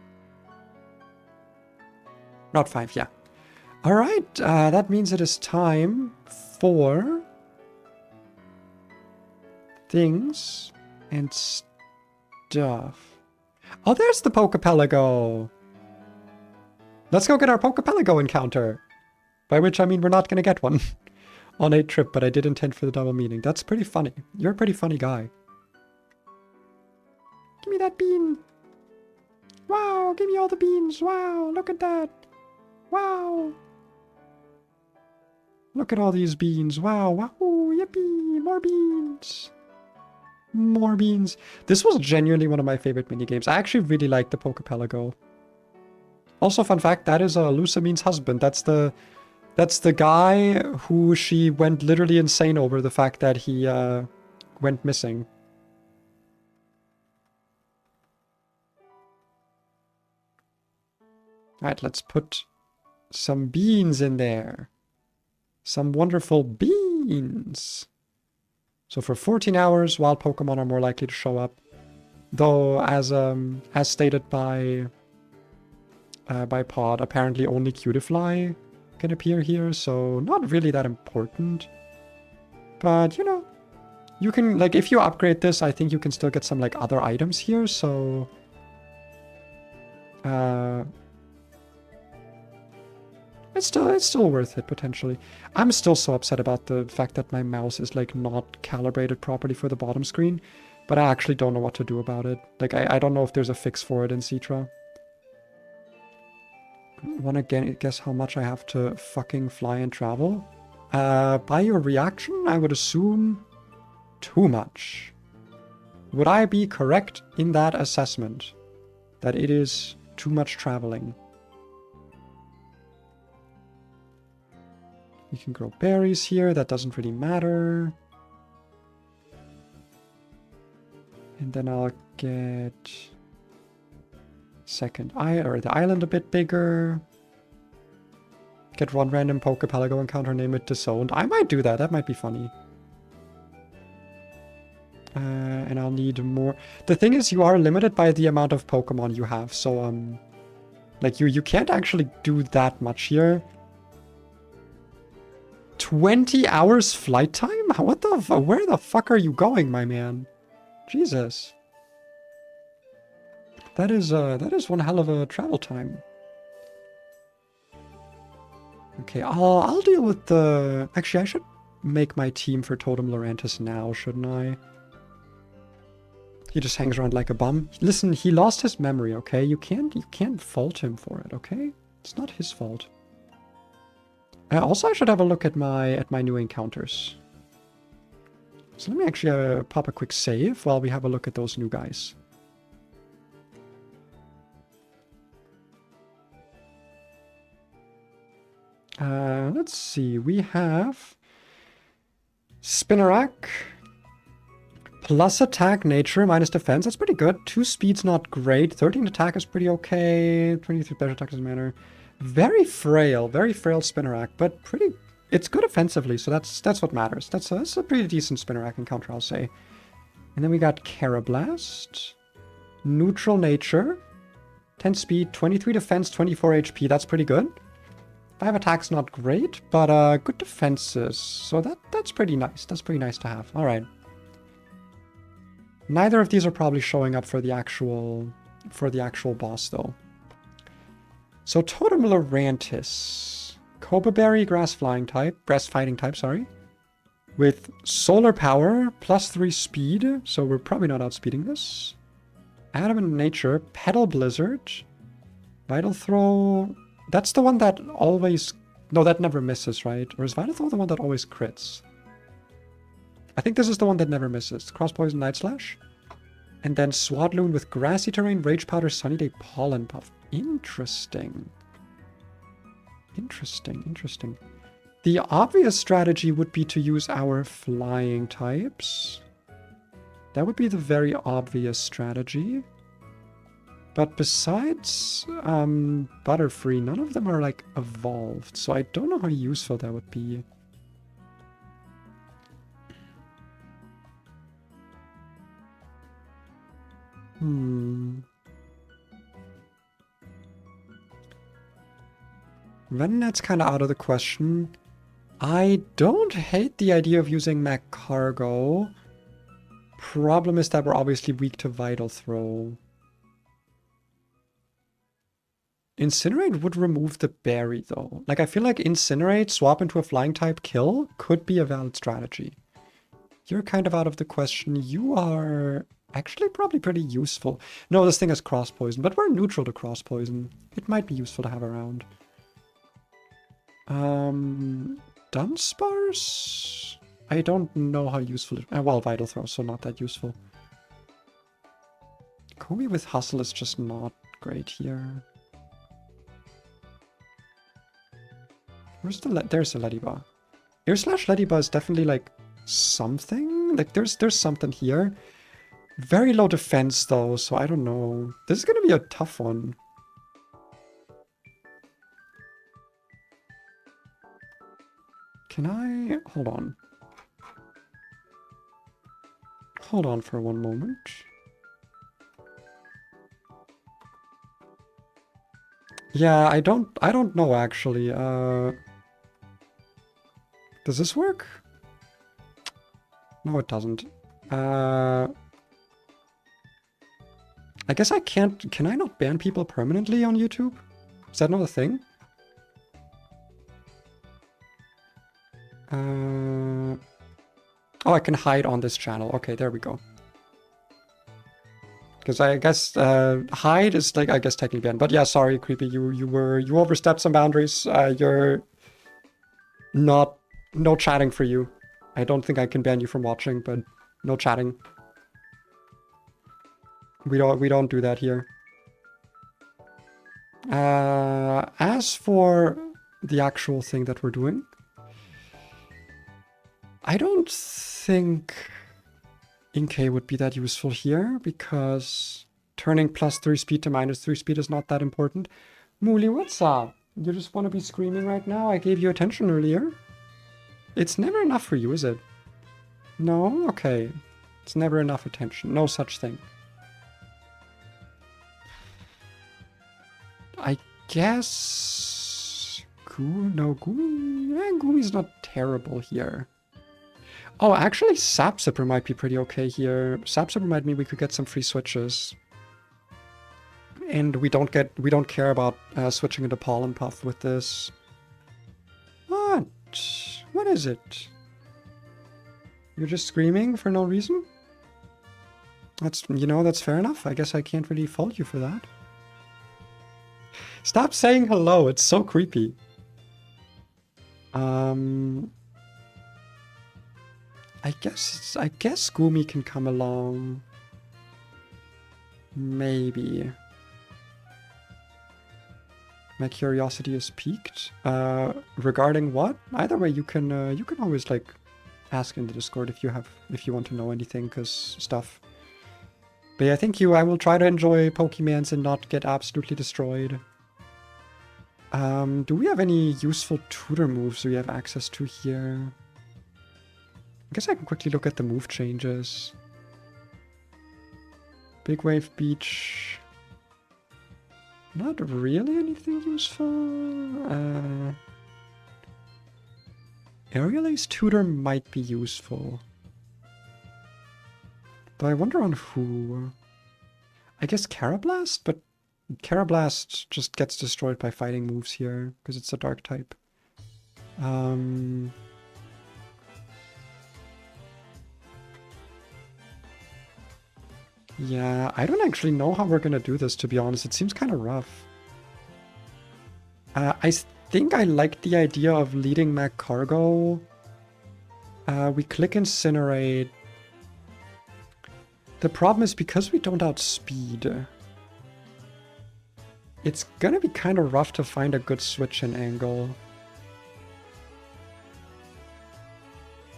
Route 5, yeah. Alright, that means it is time for things and stuff. Oh, there's the Pokepelago! Let's go get our Pokepelago encounter! By which I mean we're not gonna get one on a trip, but I did intend for the double meaning. That's pretty funny. You're a pretty funny guy. Give me that bean! Wow, give me all the beans! Wow, look at that! Wow! Look at all these beans! Wow, wow, yippee! More beans! More beans. This was genuinely one of my favorite minigames. I actually really like the Pokepelago. Also, fun fact, that is Lucamine's husband. That's the guy who she went literally insane over the fact that he went missing. Alright, let's put some beans in there. Some wonderful beans. So for 14 hours, wild Pokemon are more likely to show up. Though, as stated by Pod, apparently only Cutifly can appear here, so not really that important. But, you know, you can, like, if you upgrade this, I think you can still get some, like, other items here, so... It's still worth it, potentially. I'm still so upset about the fact that my mouse is, like, not calibrated properly for the bottom screen. But I actually don't know what to do about it. Like, I don't know if there's a fix for it in Citra. Wanna guess how much I have to fucking fly and travel? By your reaction, I would assume too much. Would I be correct in that assessment? That it is too much traveling? You can grow berries here, that doesn't really matter. And then I'll get the island a bit bigger. Get one random Pokepelago encounter, name it Disowned. I might do that, that might be funny. And I'll need more. The thing is, you are limited by the amount of Pokemon you have, so like you can't actually do that much here. 20 hours flight time? What the where the fuck are you going, my man? Jesus. That is one hell of a travel time. Okay, I'll deal with the... Actually, I should make my team for Totem Lorantis now, shouldn't I? He just hangs around like a bum. Listen, he lost his memory, okay? You can't fault him for it, okay? It's not his fault. Also, I should have a look at my new encounters. So let me actually pop a quick save while we have a look at those new guys. Let's see. We have Spinnerack. Plus attack, nature, minus defense. That's pretty good. 2 speed's not great. 13 attack is pretty okay. 23 special attack doesn't matter. Very frail Spinnerack, but pretty... It's good offensively, so that's what matters. That's a pretty decent Spinnerack encounter, I'll say. And then we got Carablast. Neutral nature. 10 speed, 23 defense, 24 HP. That's pretty good. 5 attacks not great, but good defenses. So that's pretty nice. That's pretty nice to have. Alright. Neither of these are probably showing up for the actual boss though. So Totem Lorantis, Cobra Berry, Grass Fighting type, sorry, with Solar Power, plus 3 speed. So we're probably not outspeeding this. Adamant Nature, Petal Blizzard, Vital Throw. That's the one that always... No, that never misses, right? Or is Vital Throw the one that always crits? I think this is the one that never misses. Cross Poison, Night Slash. And then Swadloon with Grassy Terrain, Rage Powder, Sunny Day, Pollen Puff. Interesting. Interesting. The obvious strategy would be to use our flying types. That would be the very obvious strategy. But besides Butterfree, none of them are like evolved. So I don't know how useful that would be. Then that's kind of out of the question. I don't hate the idea of using Mac Cargo. Problem is that we're obviously weak to Vital Throw. Incinerate would remove the berry though. Like I feel like Incinerate, swap into a flying type, kill could be a valid strategy. You're kind of out of the question. You are... actually probably pretty useful. No, this thing has cross poison, but we're neutral to cross poison. It might be useful to have around. Dunsparce? I don't know how useful it... well, Vital Throw, so not that useful. Kobe with Hustle is just not great here. Where's the... there's the Ladybug. Air Slash Ladybug is definitely like something. Like there's something here. Very low defense though, so I don't know. This is gonna be a tough one. Can I... hold on. Hold on for one moment. Yeah, I don't know actually. Does this work? No, it doesn't. I guess I can't... can I not ban people permanently on YouTube? Is that not a thing? Oh, I can hide on this channel. Okay, there we go. Because I guess hide is like, I guess technically ban. But yeah, sorry, Creepy, you overstepped some boundaries. You're not... no chatting for you. I don't think I can ban you from watching, but no chatting. We don't do that here. As for the actual thing that we're doing, I don't think Inkay would be that useful here, because turning +3 speed to -3 speed is not that important. Mooley, what's up? You just want to be screaming right now? I gave you attention earlier. It's never enough for you, is it? No? Okay. It's never enough attention. No such thing. I guess... Gumi's not terrible here. Oh, actually Sapsipper might be pretty okay here. Sapsipper might mean we could get some free switches. And we don't care about switching into Pollen Puff with this. it? What is it? You're just screaming for no reason? That's, you know, that's fair enough. I guess I can't really fault you for that. Stop saying hello, it's so creepy. I guess Goomy can come along. Maybe. My curiosity is piqued. Regarding what? Either way, you can always like ask in the Discord if you want to know anything, cause stuff. But yeah, thank you. I will try to enjoy Pokemans and not get absolutely destroyed. Do we have any useful tutor moves we have access to here? I guess I can quickly look at the move changes. Big Wave Beach. Not really anything useful. Aerial Ace Tutor might be useful. But I wonder on who. I guess Carablast, but Carablast just gets destroyed by fighting moves here, because it's a dark type. Yeah, I don't actually know how we're gonna do this, to be honest. It seems kind of rough. I think I like the idea of leading Mac Cargo. We click Incinerate. The problem is because we don't outspeed, it's gonna be kind of rough to find a good switch-in angle.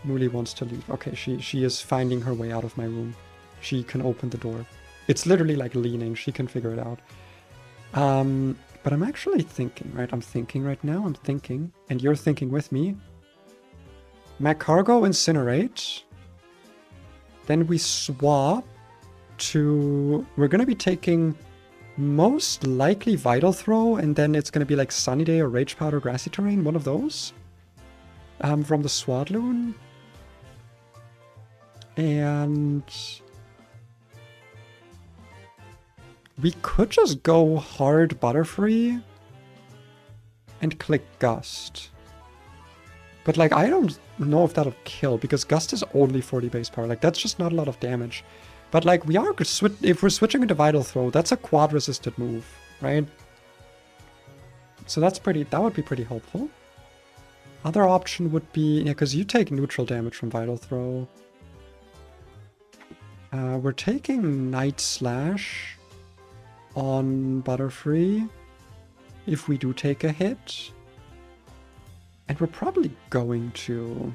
Mooley wants to leave. Okay, she is finding her way out of my room. She can open the door. It's literally like leaning. She can figure it out. But I'm actually thinking, right? I'm thinking right now. I'm thinking. And you're thinking with me. Mac Cargo Incinerate. Then we swap to... We're going to be taking most likely Vital Throw. And then it's going to be like Sunny Day or Rage Powder Grassy Terrain. One of those. From the Swadloon. And... we could just go hard Butterfree and click Gust. But like, I don't know if that'll kill, because Gust is only 40 base power. Like, that's just not a lot of damage. But like, we are if we're switching into Vital Throw, that's a quad resisted move, right? So that's that would be pretty helpful. Other option would be, yeah, because you take neutral damage from Vital Throw. We're taking Night Slash on Butterfree if we do take a hit. And we're probably going to...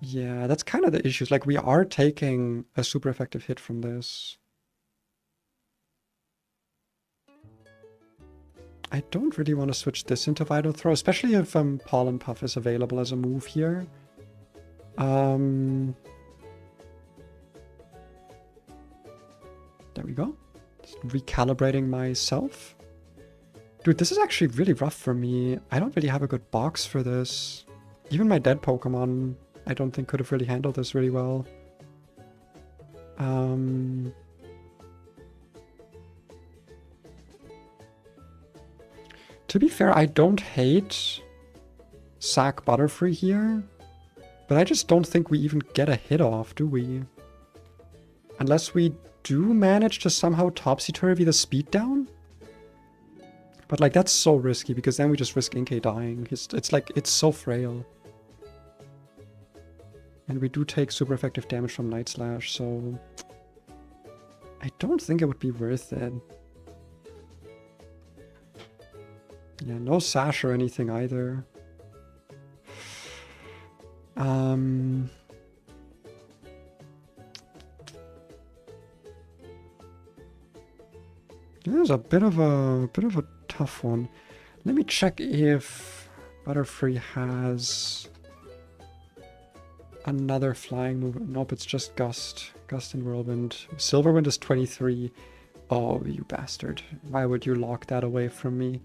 yeah, that's kind of the issue. Like, we are taking a super effective hit from this. I don't really want to switch this into Vital Throw, especially if Pollen Puff is available as a move here. There we go. Just recalibrating myself. Dude, this is actually really rough for me. I don't really have a good box for this. Even my dead Pokemon, I don't think could have really handled this really well. To be fair, I don't hate Sack Butterfree here. But I just don't think we even get a hit off, do we? Unless we do manage to somehow topsy-turvy the speed down. But like, that's so risky, because then we just risk Inkay dying. It's like, it's so frail. And we do take super effective damage from Night Slash, so... I don't think it would be worth it. Yeah, no Sash or anything either. This is a bit of a tough one. Let me check if Butterfree has another flying move. Nope, it's just Gust. Gust and Whirlwind. Silverwind is 23. Oh, you bastard. Why would you lock that away from me?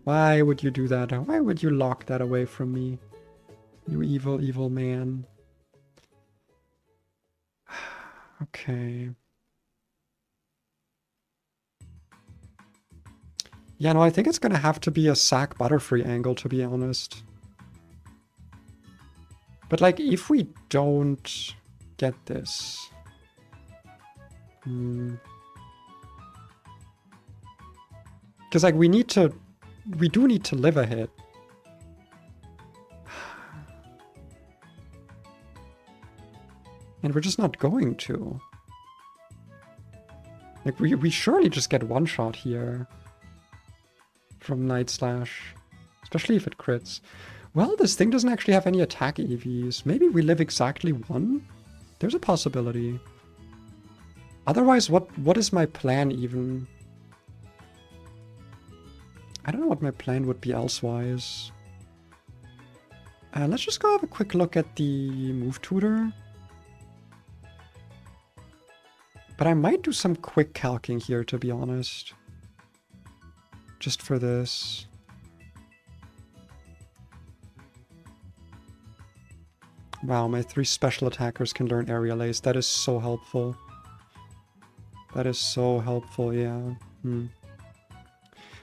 Why would you do that? Why would you lock that away from me? You evil, evil man. Yeah, no, I think it's gonna have to be a sack Butterfree angle, to be honest. But, like, if we don't get this... Because, like, we do need to live a hit. And we're just not going to. Like, we surely just get one shot here. From Night Slash. Especially if it crits. Well, this thing doesn't actually have any attack EVs. Maybe we live exactly one? There's a possibility. Otherwise, what is my plan even? I don't know what my plan would be elsewise. Let's just go have a quick look at the move tutor. But I might do some quick calcing here, to be honest. Just for this. Wow, my 3 special attackers can learn Aerial Ace. That is so helpful. That is so helpful, yeah.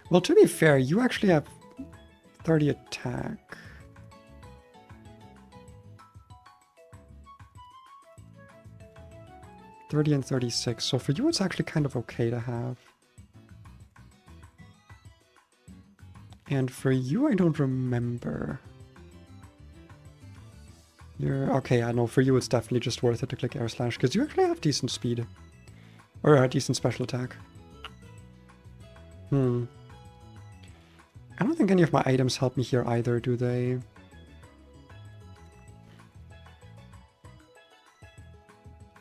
Well, to be fair, you actually have 30 attack. $30 and 36. So for you, it's actually kind of okay to have. And for you, I don't remember. You're okay. I know for you, it's definitely just worth it to click Air Slash because you actually have decent speed or a decent special attack. I don't think any of my items help me here either, do they?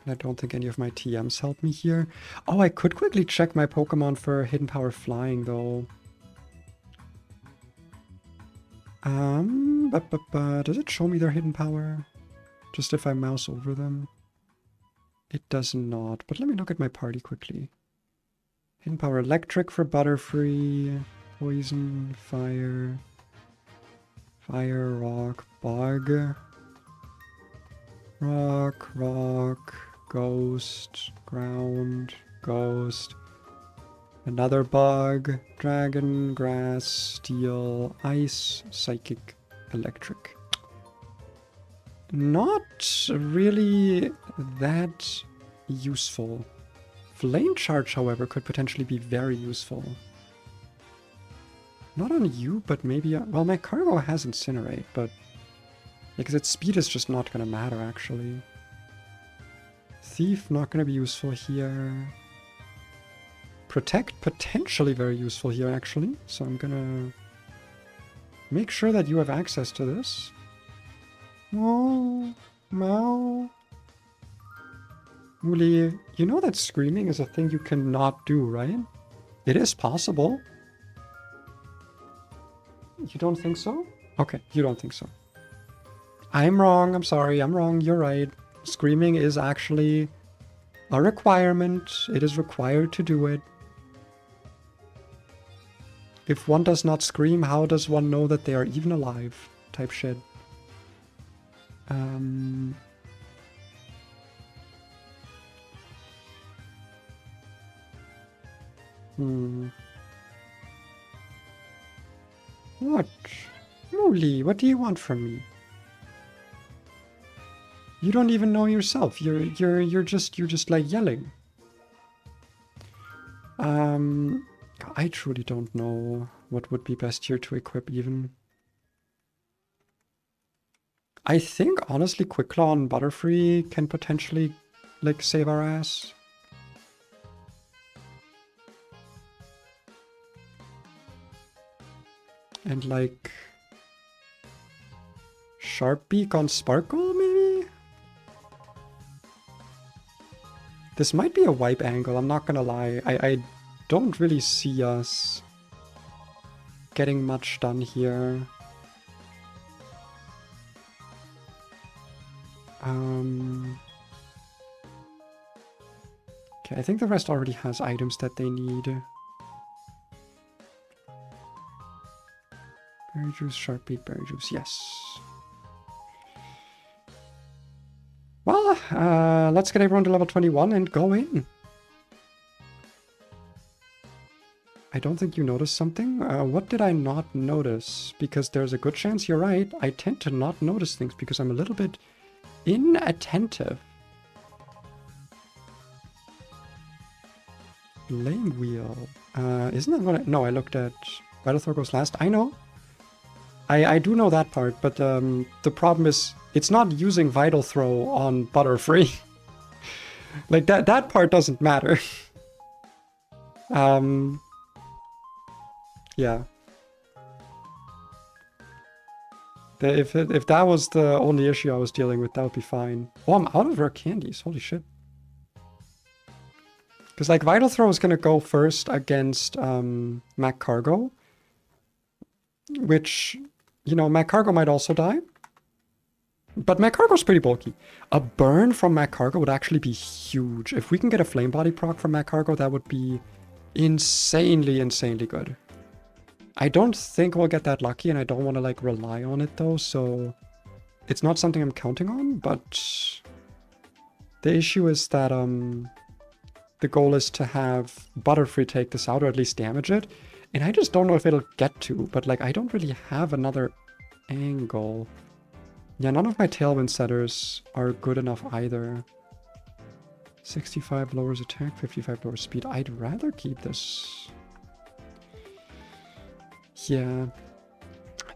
I don't think any of my TMs help me here. Oh, I could quickly check my Pokemon for Hidden Power Flying, though. Does it show me their hidden power? Just if I mouse over them? It does not, but let me look at my party quickly. Hidden power Electric for Butterfree, Poison, Fire, Rock, Bug, Rock, Ghost, Ground, Ghost, another Bug, Dragon, Grass, Steel, Ice, Psychic, Electric. Not really that useful. Flame Charge, however, could potentially be very useful. Not on you, but maybe... well, my Cargo has Incinerate, but... because its speed is just not going to matter, actually. Thief, not going to be useful here. Protect, potentially very useful here, actually. So I'm going to make sure that you have access to this. Oh, Mao. Muli, you know that screaming is a thing you cannot do, right? It is possible. You don't think so? Okay, you don't think so. I'm wrong, I'm sorry, I'm wrong, you're right. Screaming is actually a requirement. It is required to do it. If one does not scream, how does one know that they are even alive? Type shit. What? Muli, what do you want from me? You don't even know yourself. You're just like yelling. I truly don't know what would be best here to equip even. I think honestly Quick Claw on Butterfree can potentially like save our ass. And like Sharp Beak on Sparkle maybe? This might be a wipe angle, I'm not gonna lie. I don't really see us getting much done here. Okay, I think the rest already has items that they need. Berry Juice, Sharp Beak, Berry Juice, yes. Well, let's get everyone to level 21 and go in. I don't think you noticed something. What did I not notice? Because there's a good chance you're right. I tend to not notice things because I'm a little bit inattentive. Lane wheel. Isn't that what I... No, I looked at... Vital Throw goes last. I know. I do know that part, but the problem is it's not using Vital Throw on Butterfree. Like, that part doesn't matter. Yeah. If that was the only issue I was dealing with, that would be fine. Oh, I'm out of rare candies. Holy shit. Because, like, Vital Throw is going to go first against Mac Cargo. Which, you know, Mac Cargo might also die. But Mac Cargo's pretty bulky. A burn from Mac Cargo would actually be huge. If we can get a Flame Body proc from Mac Cargo, that would be insanely, insanely good. I don't think we'll get that lucky, and I don't want to, like, rely on it, though, so... It's not something I'm counting on, but... The issue is that, the goal is to have Butterfree take this out, or at least damage it. And I just don't know if it'll get to, but, like, I don't really have another angle. Yeah, none of my Tailwind setters are good enough either. 65 lowers attack, 55 lowers speed. I'd rather keep this... Yeah.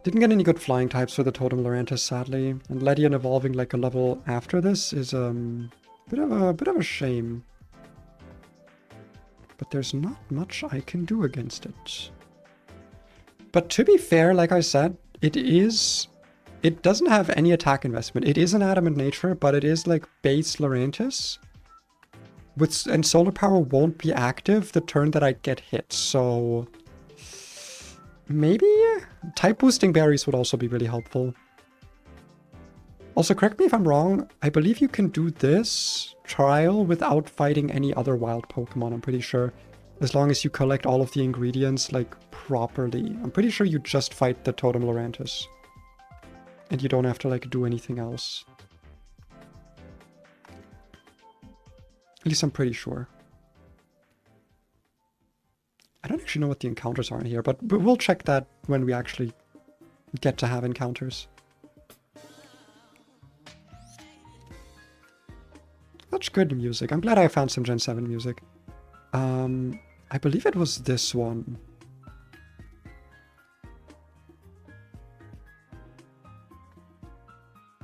Didn't get any good flying types for the Totem Lurantis, sadly. And Ledian evolving like a level after this is bit of a shame. But there's not much I can do against it. But to be fair, like I said, it doesn't have any attack investment. It is an adamant nature, but it is like base Lurantis. And Solar Power won't be active the turn that I get hit, so... Maybe type boosting berries would also be really helpful. Also, correct me if I'm wrong, I believe you can do this trial without fighting any other wild Pokemon, I'm pretty sure. As long as you collect all of the ingredients, like, properly. I'm pretty sure you just fight the Totem Lurantis. And you don't have to, like, do anything else. At least I'm pretty sure. I don't actually know what the encounters are in here, but we'll check that when we actually get to have encounters. Such good music. I'm glad I found some Gen 7 music. I believe it was this one.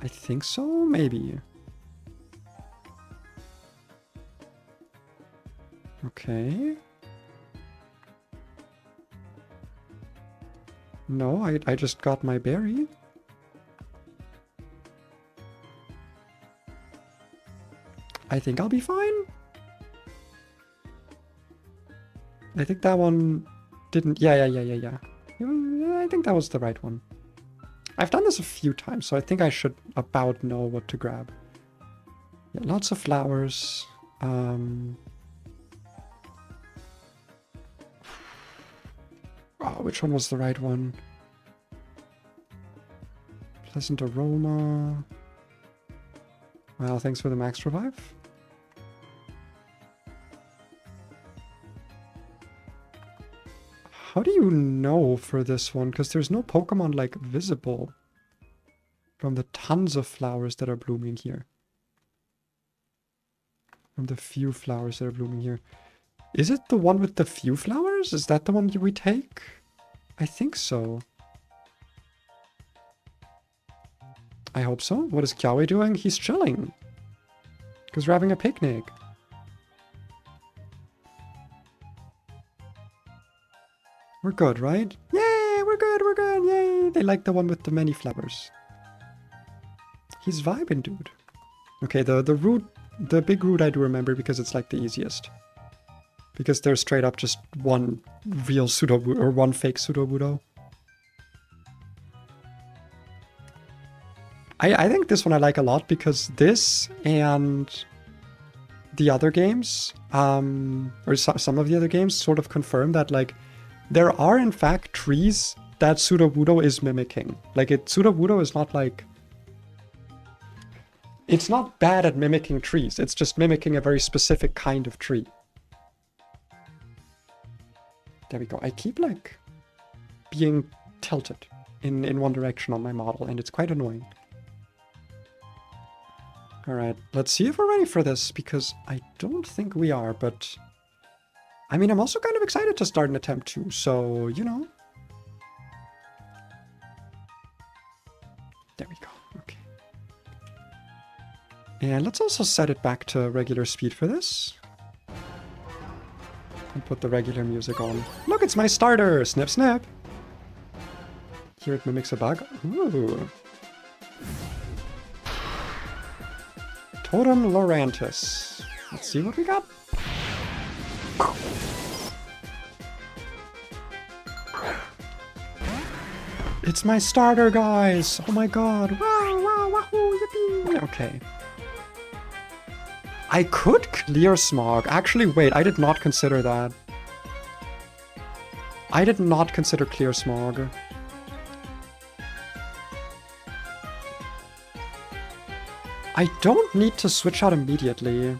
I think so, maybe. Okay. No, I just got my berry. I think I'll be fine. I think that one didn't... Yeah. I think that was the right one. I've done this a few times, so I think I should about know what to grab. Yeah, lots of flowers. Oh, which one was the right one? Pleasant aroma. Well, thanks for the max revive. How do you know for this one? Because there's no Pokemon, like, visible from the tons of flowers that are blooming here. From the few flowers that are blooming here. Is it the one with the few flowers? Is that the one we take? I think so. I hope so. What is Kiawe doing? He's chilling. Because we're having a picnic. We're good, right? Yay, we're good, yay! They like the one with the many flowers. He's vibing, dude. Okay, the route, the big route I do remember because it's like the easiest. Because there's straight up just one real Pseudo-Budo, or one fake Pseudo-Budo. I think this one I like a lot because this and the other games, or some of the other games sort of confirm that, like, there are in fact trees that Pseudo-Budo is mimicking. Like, Pseudo-Budo is not like... It's not bad at mimicking trees, it's just mimicking a very specific kind of tree. There we go. I keep, like, being tilted in one direction on my model, and it's quite annoying. Alright, let's see if we're ready for this, because I don't think we are, but... I mean, I'm also kind of excited to start an attempt too, so, you know. There we go, okay. And let's also set it back to regular speed for this. And put the regular music on. Look, it's my starter! Snip, snip! Here it mimics a bug. Ooh. Totem Lorantis. Let's see what we got. It's my starter, guys! Oh my god! Wow, wow, wahoo, yippee! Okay. I could clear smog. Actually, wait, I did not consider that. I did not consider clear smog. I don't need to switch out immediately.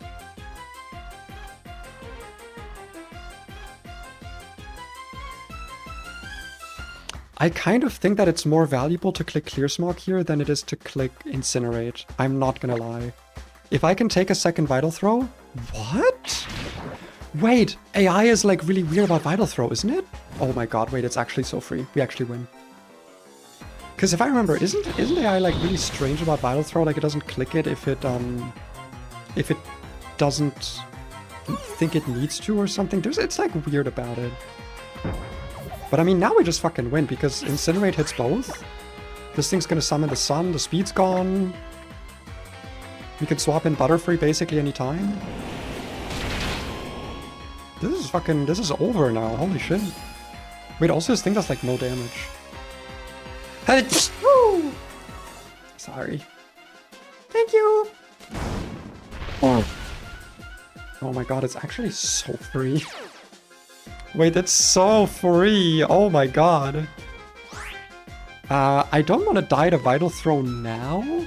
I kind of think that it's more valuable to click Clear Smog here than it is to click Incinerate. I'm not gonna lie. If I can take a second Vital Throw... What? Wait, AI is like really weird about Vital Throw, isn't it? Oh my god, wait, it's actually so free. We actually win. Because if I remember, isn't AI like really strange about Vital Throw? Like it doesn't click it if it doesn't think it needs to or something. It's like weird about it. But I mean, now we just fucking win because Incinerate hits both. This thing's gonna summon the sun, the speed's gone. We can swap in Butterfree basically anytime. This is over now, holy shit. Wait, also this thing does like no damage. Sorry. Thank you! Oh my god, it's actually so free. Wait, it's so free! Oh my god. I don't want to die to Vital Throw now.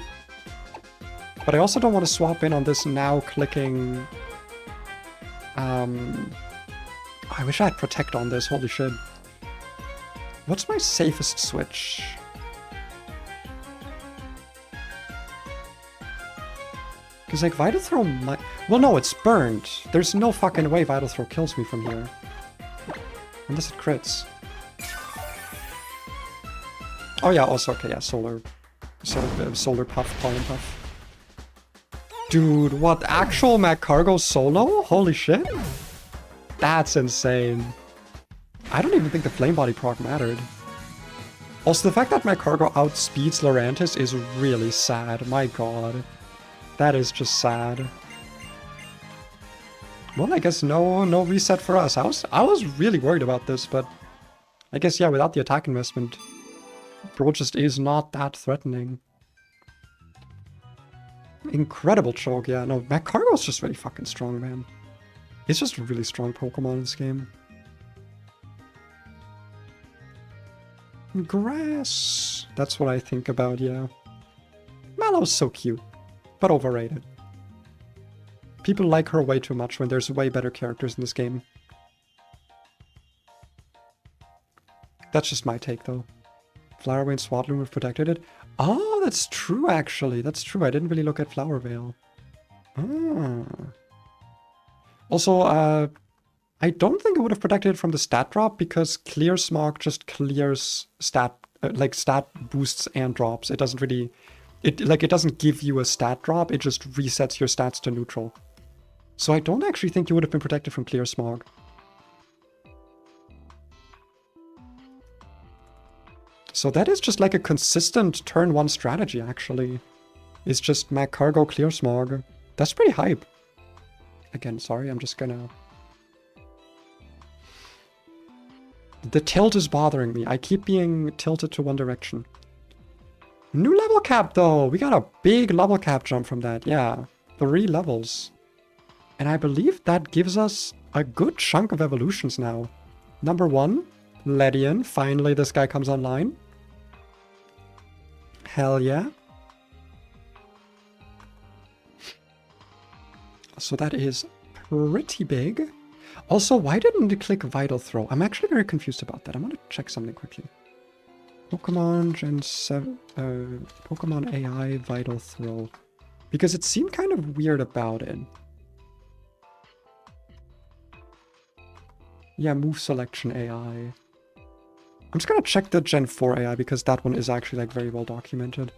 But I also don't want to swap in on this now clicking... I wish I had Protect on this, holy shit. What's my safest switch? Because like Vital Throw might... Well no, it's burned. There's no fucking way Vital Throw kills me from here. Unless it crits. Oh yeah, also, okay, yeah, Solar Puff, Pollen Puff. Dude, what? Actual Mac Cargo solo? Holy shit. That's insane. I don't even think the Flame Body proc mattered. Also, the fact that Mac Cargo outspeeds Lorantis is really sad. My god. That is just sad. Well, I guess no reset for us. I was really worried about this, but I guess, yeah, without the attack investment, bro just is not that threatening. Incredible choke, yeah. No, Mac Cargo's just really fucking strong, man. It's just a really strong Pokemon in this game. Grass. That's what I think about, yeah. Mallow's so cute, but overrated. People like her way too much when there's way better characters in this game. That's just my take, though. Flower Veil and Swadloon have protected it. Oh, that's true, actually. That's true. I didn't really look at Flower Veil. Ah. Also, I don't think it would have protected it from the stat drop because Clear Smog just clears stat boosts and drops. It doesn't really... It doesn't give you a stat drop. It just resets your stats to neutral. So I don't actually think you would have been protected from Clear Smog. So that is just like a consistent turn 1 strategy, actually. It's just Mac Cargo, Clear Smog. That's pretty hype. Again, sorry, I'm just gonna... The tilt is bothering me. I keep being tilted to one direction. New level cap, though! We got a big level cap jump from that, yeah. 3 levels. And I believe that gives us a good chunk of evolutions now. Number 1, Ledian. Finally, this guy comes online. Hell yeah. So that is pretty big. Also, why didn't it click Vital Throw? I'm actually very confused about that. I'm gonna check something quickly. Pokemon Gen 7, Pokemon AI Vital Throw. Because it seemed kind of weird about it. Yeah, move selection AI. I'm just gonna check the Gen 4 AI because that one is actually like very well documented.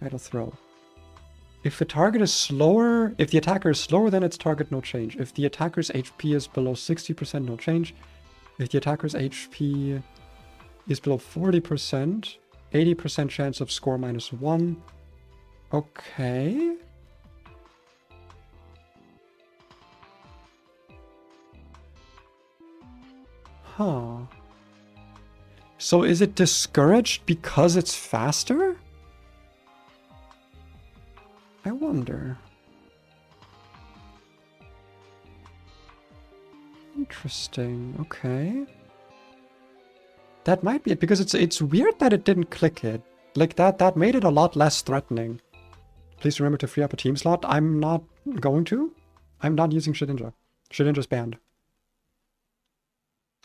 Vital Throw. If the target is slower, if the attacker is slower than its target, no change. If the attacker's HP is below 60%, no change. If the attacker's HP is below 40%, 80% chance of score -1. Okay. Huh. So is it discouraged because it's faster? I wonder. Interesting. Okay. That might be it, because it's weird that it didn't click it. Like that made it a lot less threatening. Please remember to free up a team slot. I'm not going to. I'm not using Shedinja. Shedinja's banned.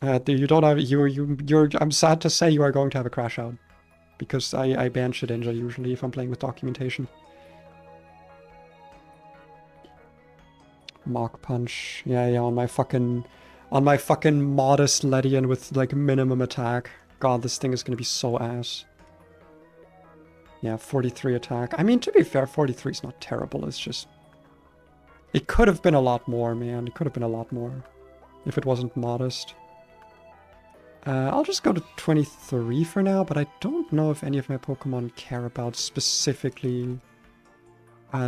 You don't have you're. I'm sad to say you are going to have a crash out, because I ban Shedinja usually if I'm playing with documentation. Mach Punch. Yeah, on my fucking modest Ledian with like minimum attack. God, this thing is gonna be so ass. Yeah, 43 attack. I mean, to be fair, 43 is not terrible. It's just... It could have been a lot more, man. It could have been a lot more. If it wasn't modest. I'll just go to 23 for now, but I don't know if any of my Pokemon care about specifically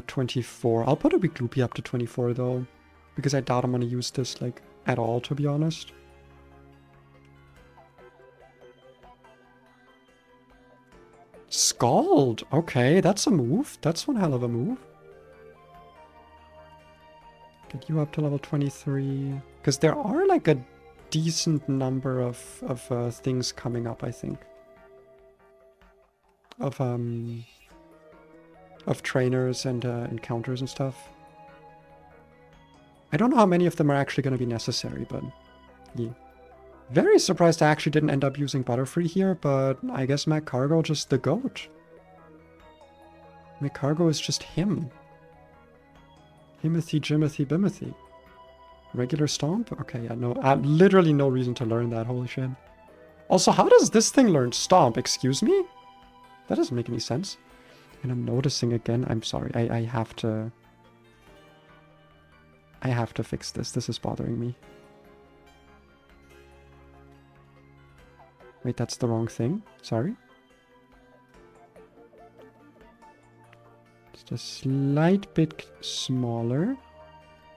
24. I'll put a Wiglupi up to 24 though, because I doubt I'm gonna use this like at all, to be honest. Scald! Okay, that's a move. That's one hell of a move. Get you up to level 23. Because there are like a decent number of things coming up, I think. Of trainers and encounters and stuff. I don't know how many of them are actually going to be necessary, but yeah. Very surprised I actually didn't end up using Butterfree here, but I guess Magcargo just the GOAT. Magcargo is just him. Himothy, Jimothy, Bimothy. Regular Stomp? Okay, yeah, no, literally no reason to learn that, holy shit. Also, how does this thing learn Stomp? Excuse me? That doesn't make any sense. And I'm noticing again, I'm sorry, I have to fix this. This is bothering me. Wait, that's the wrong thing. Sorry. Just a slight bit smaller.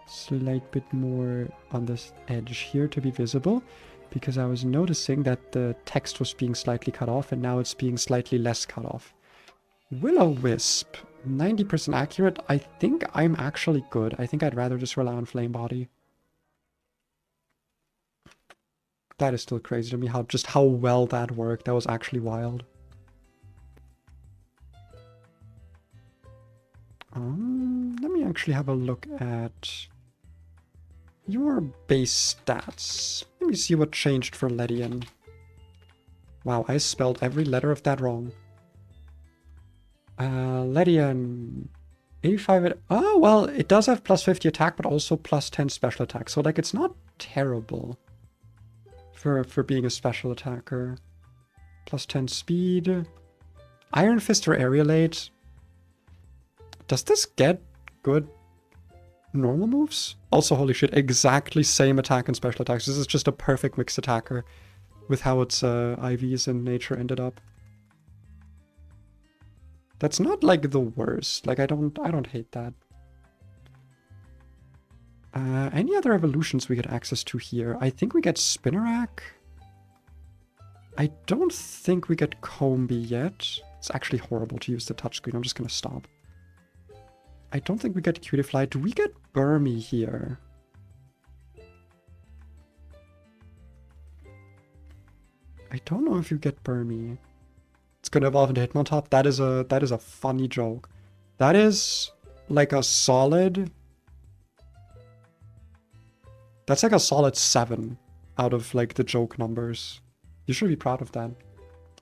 Slight bit more on this edge here to be visible. Because I was noticing that the text was being slightly cut off and now it's being slightly less cut off. Will-O-Wisp. 90% accurate. I think I'm actually good. I think I'd rather just rely on Flame Body. That is still crazy to me, how well that worked. That was actually wild. Let me actually have a look at your base stats. Let me see what changed for Ledian. Wow, I spelled every letter of that wrong. Ledian... 85... Oh, well, it does have plus 50 attack, but also plus 10 special attack. So, like, it's not terrible. For being a special attacker. Plus 10 speed. Iron Fist or Aerialate. Does this get good normal moves? Also, holy shit, exactly same attack and special attacks. This is just a perfect mixed attacker with how its IVs and nature ended up. That's not like the worst. Like I don't hate that. Any other evolutions we get access to here? I think we get Spinarak. I don't think we get Combee yet. It's actually horrible to use the touchscreen. I'm just gonna stop. I don't think we get Cutiefly. Do we get Burmy here? I don't know if you get Burmy. It's gonna evolve into Hitmontop. That is a funny joke. That is like a solid That's like a solid 7 out of like the joke numbers. You should be proud of that.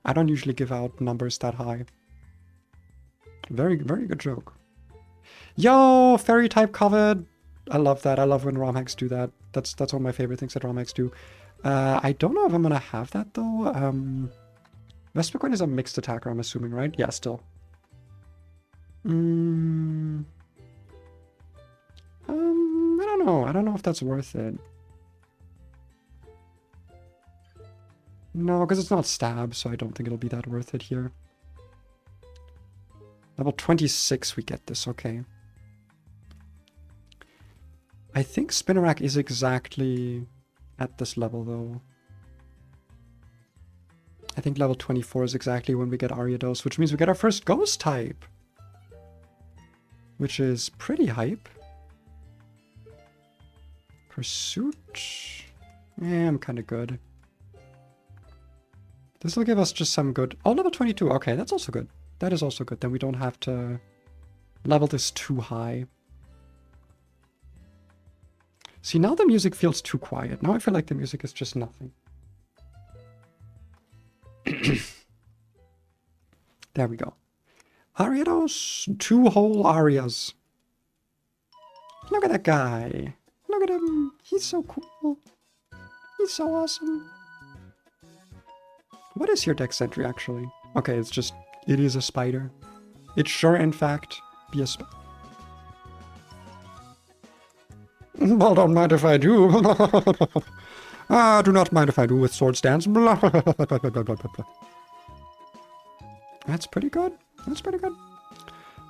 I don't usually give out numbers that high. Very, very good joke. Yo, fairy type covered. I love that. I love when ROM hacks do that. That's one of my favorite things that ROM hacks do. I don't know if I'm gonna have that though. Vespercoin is a mixed attacker, I'm assuming, right? Yeah, still. I don't know. I don't know if that's worth it. No, because it's not stab, so I don't think it'll be that worth it here. Level 26 we get this, okay. I think Spinnerack is exactly at this level, though. I think level 24 is exactly when we get Ariados, which means we get our first ghost type. Which is pretty hype. Pursuit? Yeah, I'm kind of good. This will give us just some good... Oh, level 22. Okay, that's also good. That is also good. Then we don't have to level this too high. See, now the music feels too quiet. Now I feel like the music is just nothing. There we go. Ariados. 2 whole arias. Look at that guy. Look at him. He's so cool. He's so awesome. What is your dex entry, actually? Okay, it's just... It is a spider. It sure, in fact, be a spider. Well, don't mind if I do. Do not mind if I do with swords dance. That's pretty good. That's pretty good.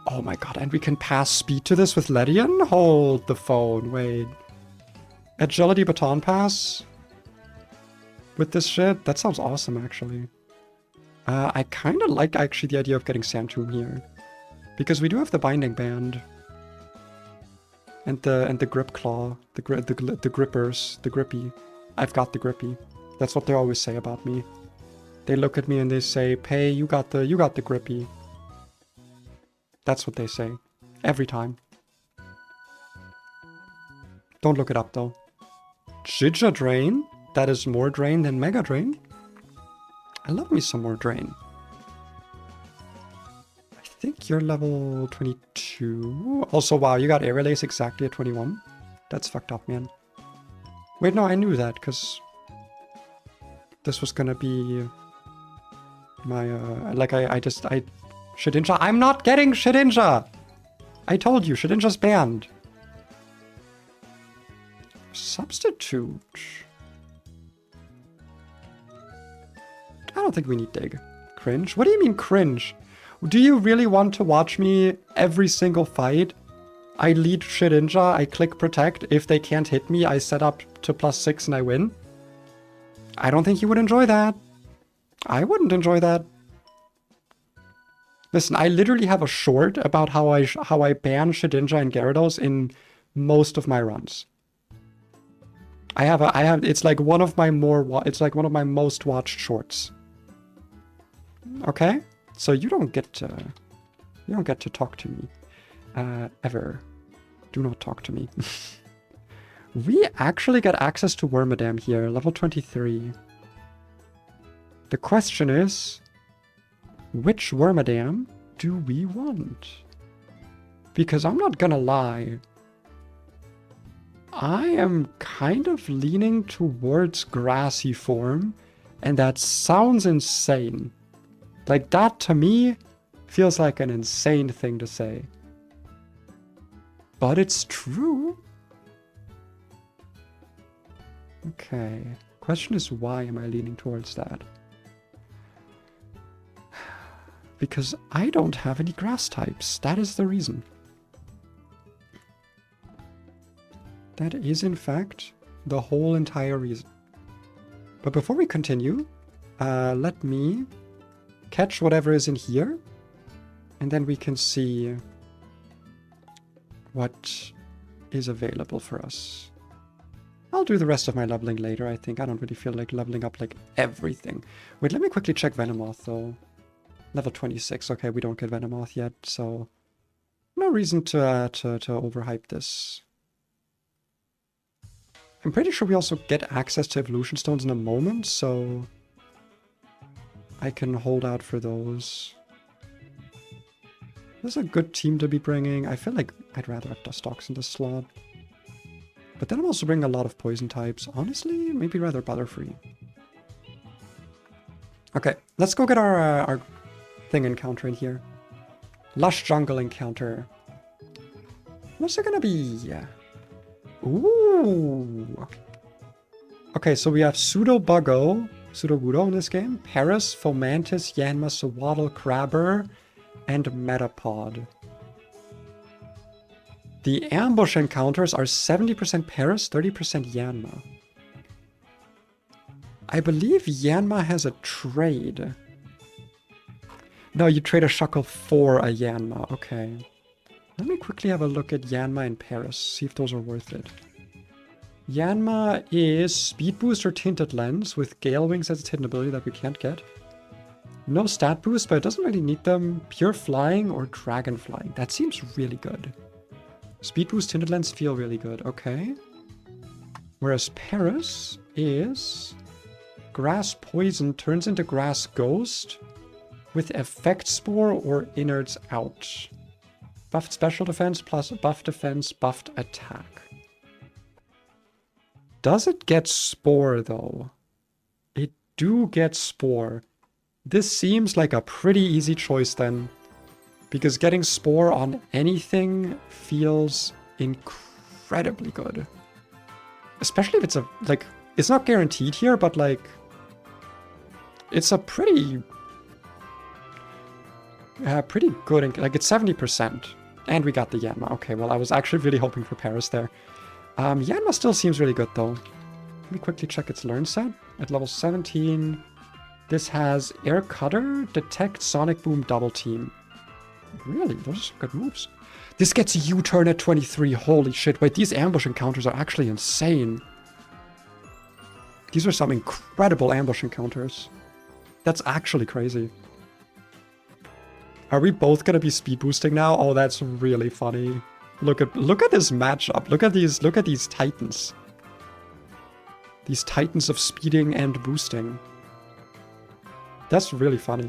Oh my god, and we can pass speed to this with Ledian? Hold the phone, wait. Agility baton pass? With this shit? That sounds awesome, actually. I kind of like, actually, the idea of getting Sandtomb here. Because we do have the Binding Band. And the Grip Claw. The Grippers. The Grippy. I've got the Grippy. That's what they always say about me. They look at me and they say, Pei, you got the Grippy. That's what they say. Every time. Don't look it up, though. Jija Drain? That is more Drain than Mega Drain? I love me some more Drain. I think you're level 22. Also, wow, you got Air Relays exactly at 21. That's fucked up, man. Wait, no, I knew that, because this was gonna be my, Shedinja. I'm not getting Shedinja! I told you, Shedinja's banned. Substitute. I don't think we need Dig. Cringe? What do you mean cringe? Do you really want to watch me every single fight? I lead Shedinja, I click protect. If they can't hit me, I set up to +6 and I win? I don't think you would enjoy that. I wouldn't enjoy that. Listen, I literally have a short about how I ban Shedinja and Gyarados in most of my runs. It's like one of my most watched shorts. Okay? So you don't get to talk to me. Ever. Do not talk to me. We actually get access to Wormadam here, level 23. The question is, which Wormadam do we want? Because I'm not gonna lie, I am kind of leaning towards grassy form, and that sounds insane. Like, that to me feels like an insane thing to say. But it's true. Okay. Question is, why am I leaning towards that? Because I don't have any grass types. That is the reason. That is, in fact, the whole entire reason. But before we continue, let me catch whatever is in here, and then we can see what is available for us. I'll do the rest of my leveling later, I think. I don't really feel like leveling up like everything. Wait, let me quickly check Venomoth, though. Level 26. Okay, we don't get Venomoth yet, so no reason to overhype this. I'm pretty sure we also get access to evolution stones in a moment, so I can hold out for those. This is a good team to be bringing. I feel like I'd rather have Dustox in this slot. But then I'm also bringing a lot of poison types. Honestly, maybe rather Butterfree. Okay, let's go get our thing encounter in here. Lush Jungle encounter. What's it gonna be? Ooh. Okay, so we have Pseudo-Buggo, Pseudo-Budo in this game. Paris, Fomantis, Yanma, Sawaddle, Crabber, and Metapod. The ambush encounters are 70% Paris, 30% Yanma. I believe Yanma has a trade. No, you trade a Shuckle for a Yanma. Okay. Let me quickly have a look at Yanma and Paris, see if those are worth it. Yanma is Speed Boost or Tinted Lens with Gale Wings as its hidden ability that we can't get. No stat boost, but it doesn't really need them. Pure Flying or Dragon Flying. That seems really good. Speed Boost, Tinted Lens feel really good. Okay. Whereas Paris is Grass Poison turns into Grass Ghost with Effect Spore or Innards Out. Buffed Special Defense plus buffed Defense, buffed Attack. Does it get Spore though? It do get Spore. This seems like a pretty easy choice then. Because getting Spore on anything feels incredibly good. Especially if it's a, like, it's not guaranteed here, but like, it's a pretty good, like it's 70%. And we got the Yanma. Okay, well, I was actually really hoping for Paris there. Yanma still seems really good though. Let me quickly check its learn set. At level 17, this has Air Cutter, Detect, Sonic Boom, Double Team. Really? Those are some good moves. This gets a U-turn at 23. Holy shit. Wait, these ambush encounters are actually insane. These are some incredible ambush encounters. That's actually crazy. Are we both gonna be speed boosting now? Oh, that's really funny. Look at this matchup. Look at these titans. These titans of speeding and boosting. That's really funny.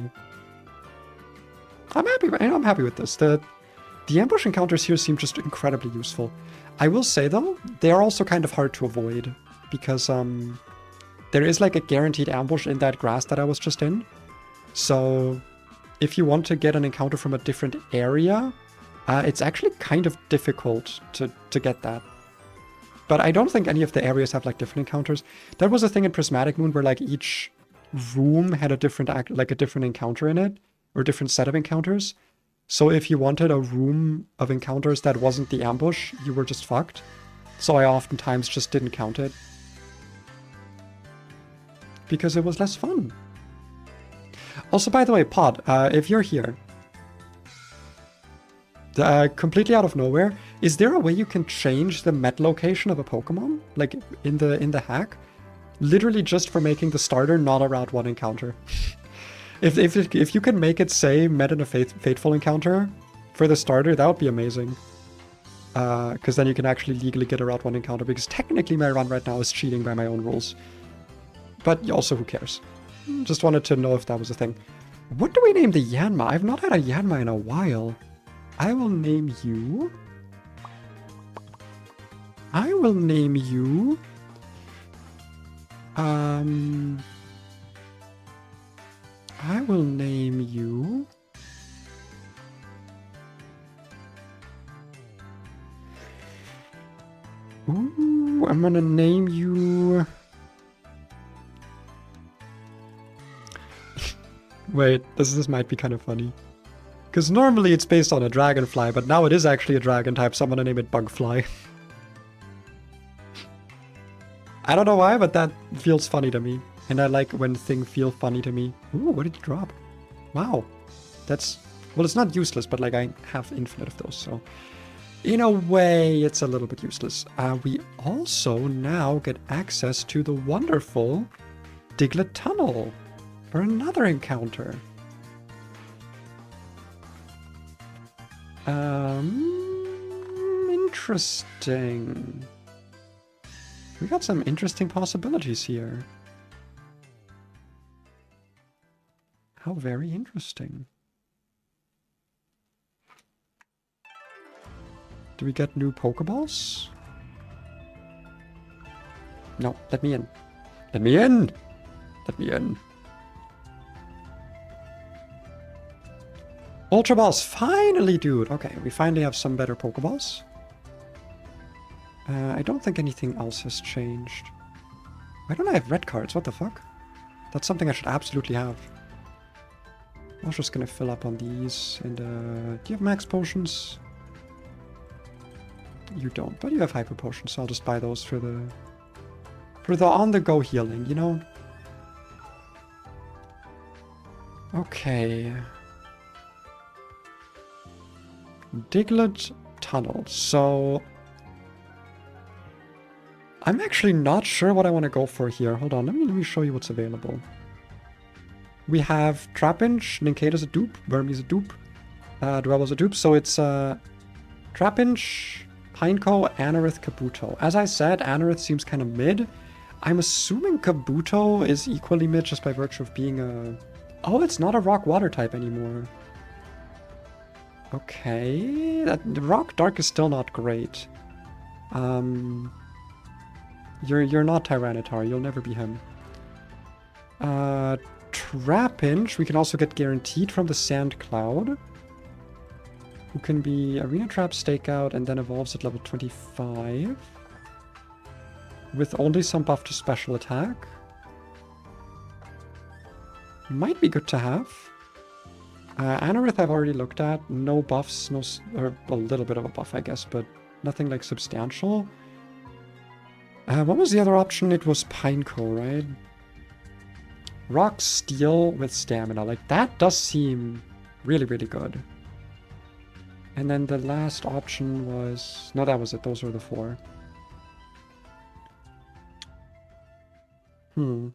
I'm happy with this. The ambush encounters here seem just incredibly useful. I will say though, they're also kind of hard to avoid because there is like a guaranteed ambush in that grass that I was just in. So if you want to get an encounter from a different area, it's actually kind of difficult to get that. But I don't think any of the areas have like different encounters. There was a thing in Prismatic Moon where like each room had a different encounter in it, or a different set of encounters. So if you wanted a room of encounters that wasn't the ambush, you were just fucked. So I oftentimes just didn't count it. Because it was less fun. Also, by the way, Pod, if you're here, completely out of nowhere, is there a way you can change the met location of a Pokemon? Like in the hack? Literally just for making the starter not a Route 1 encounter. If you can make it say met in a Fateful encounter for the starter, that would be amazing. Because then you can actually legally get a Route 1 encounter, because technically my run right now is cheating by my own rules. But also, who cares? Just wanted to know if that was a thing. What do we name the Yanma? I've not had a Yanma in a while. I will name you... I will name you... Ooh, I'm gonna name you... Wait, this might be kind of funny. Because normally it's based on a dragonfly, but now it is actually a dragon type, so I'm gonna name it Bugfly. I don't know why, but that feels funny to me. And I like when things feel funny to me. Ooh, what did you drop? Wow. That's... Well, it's not useless, but like I have infinite of those, so... In a way, it's a little bit useless. We also now get access to the wonderful Diglett Tunnel for another encounter. Interesting. We got some interesting possibilities here. How very interesting. Do we get new Pokeballs? No, let me in. Let me in! Let me in. Ultra Balls! Finally, dude! Okay, we finally have some better Pokeballs. I don't think anything else has changed. Why don't I have red cards? What the fuck? That's something I should absolutely have. I was just gonna fill up on these. And, do you have max potions? You don't, but you have hyper potions, so I'll just buy those for the on-the-go healing, you know? Okay. Diglett Tunnel. So I'm actually not sure what I want to go for here. Hold on, let me show you what's available. We have Trapinch, Nincada's a dupe, Burmese a dupe, Dwell's a dupe, so it's Trapinch, Pineco, Anorith, Kabuto. As I said, Anorith seems kind of mid. I'm assuming Kabuto is equally mid just by virtue of being a... Oh, it's not a rock-water type anymore. Okay, the rock dark is still not great. You're not Tyranitar, you'll never be him. Trapinch, we can also get guaranteed from the Sand Cloud. Who can be Arena Trap, Stakeout, and then evolves at level 25. With only some buff to special attack. Might be good to have. Anorith I've already looked at. No buffs, or a little bit of a buff I guess, but nothing like substantial. What was the other option? It was Pineco, right? Rock Steel with Stamina. Like, that does seem really, really good. And then the last option was... No, that was it. Those were the four. I don't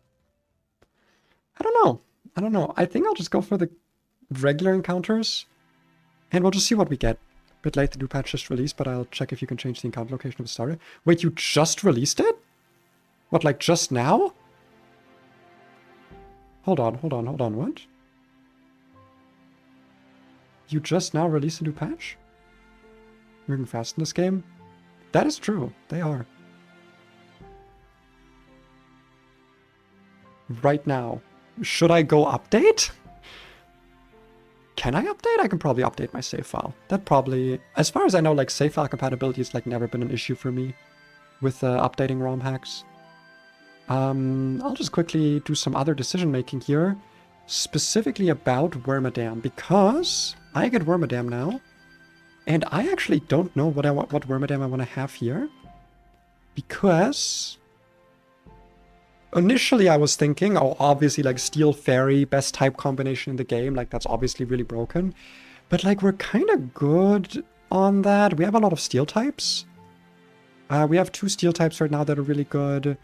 know. I don't know. I think I'll just go for the regular encounters. And we'll just see what we get. A bit late, the new patch just released, but I'll check if you can change the encounter location of the starter. Wait, you just released it? What, like just now? Hold on, what? You just now released a new patch? Moving fast in this game? That is true, they are. Right now. Should I go update? Can I update? I can probably update my save file. That probably... As far as I know, like, save file compatibility has, like, never been an issue for me with updating ROM hacks. I'll just quickly do some other decision-making here, specifically about Wormadam, because I get Wormadam now, and I actually don't know what Wormadam I want to have here, because... Initially, I was thinking, oh, obviously, like, Steel Fairy, best type combination in the game. Like, that's obviously really broken. But, like, we're kind of good on that. We have a lot of Steel types. We have 2 Steel types right now that are really good.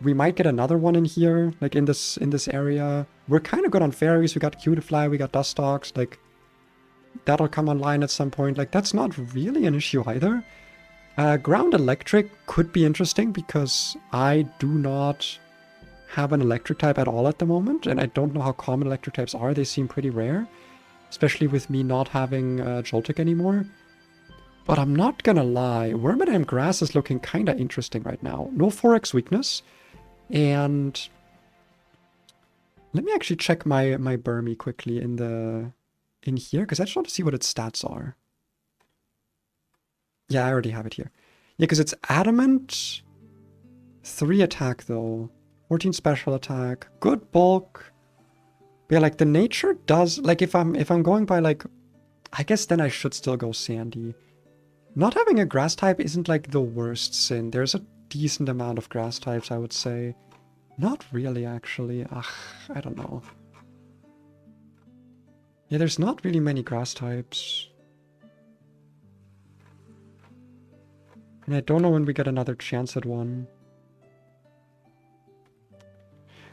We might get another one in here, like, in this area. We're kind of good on Fairies. We got Cutiefly, we got Dustox. Like, that'll come online at some point. Like, that's not really an issue either. Ground Electric could be interesting because I do not... have an electric type at all at the moment, and I don't know how common electric types are. They seem pretty rare, especially with me not having Joltik anymore. But I'm not gonna lie, Wormadam Grass is looking kind of interesting right now. No Forex weakness, and let me actually check my Burmy quickly in here, because I just want to see what its stats are. Yeah, I already have it here. Yeah, because it's Adamant, 3 attack though. 14 special attack, good bulk. But yeah, like the nature does, like if I'm going by like, I guess then I should still go Sandy. Not having a grass type isn't like the worst sin. There's a decent amount of grass types, I would say. Not really, actually. Ugh, I don't know. Yeah, there's not really many grass types. And I don't know when we get another chance at one.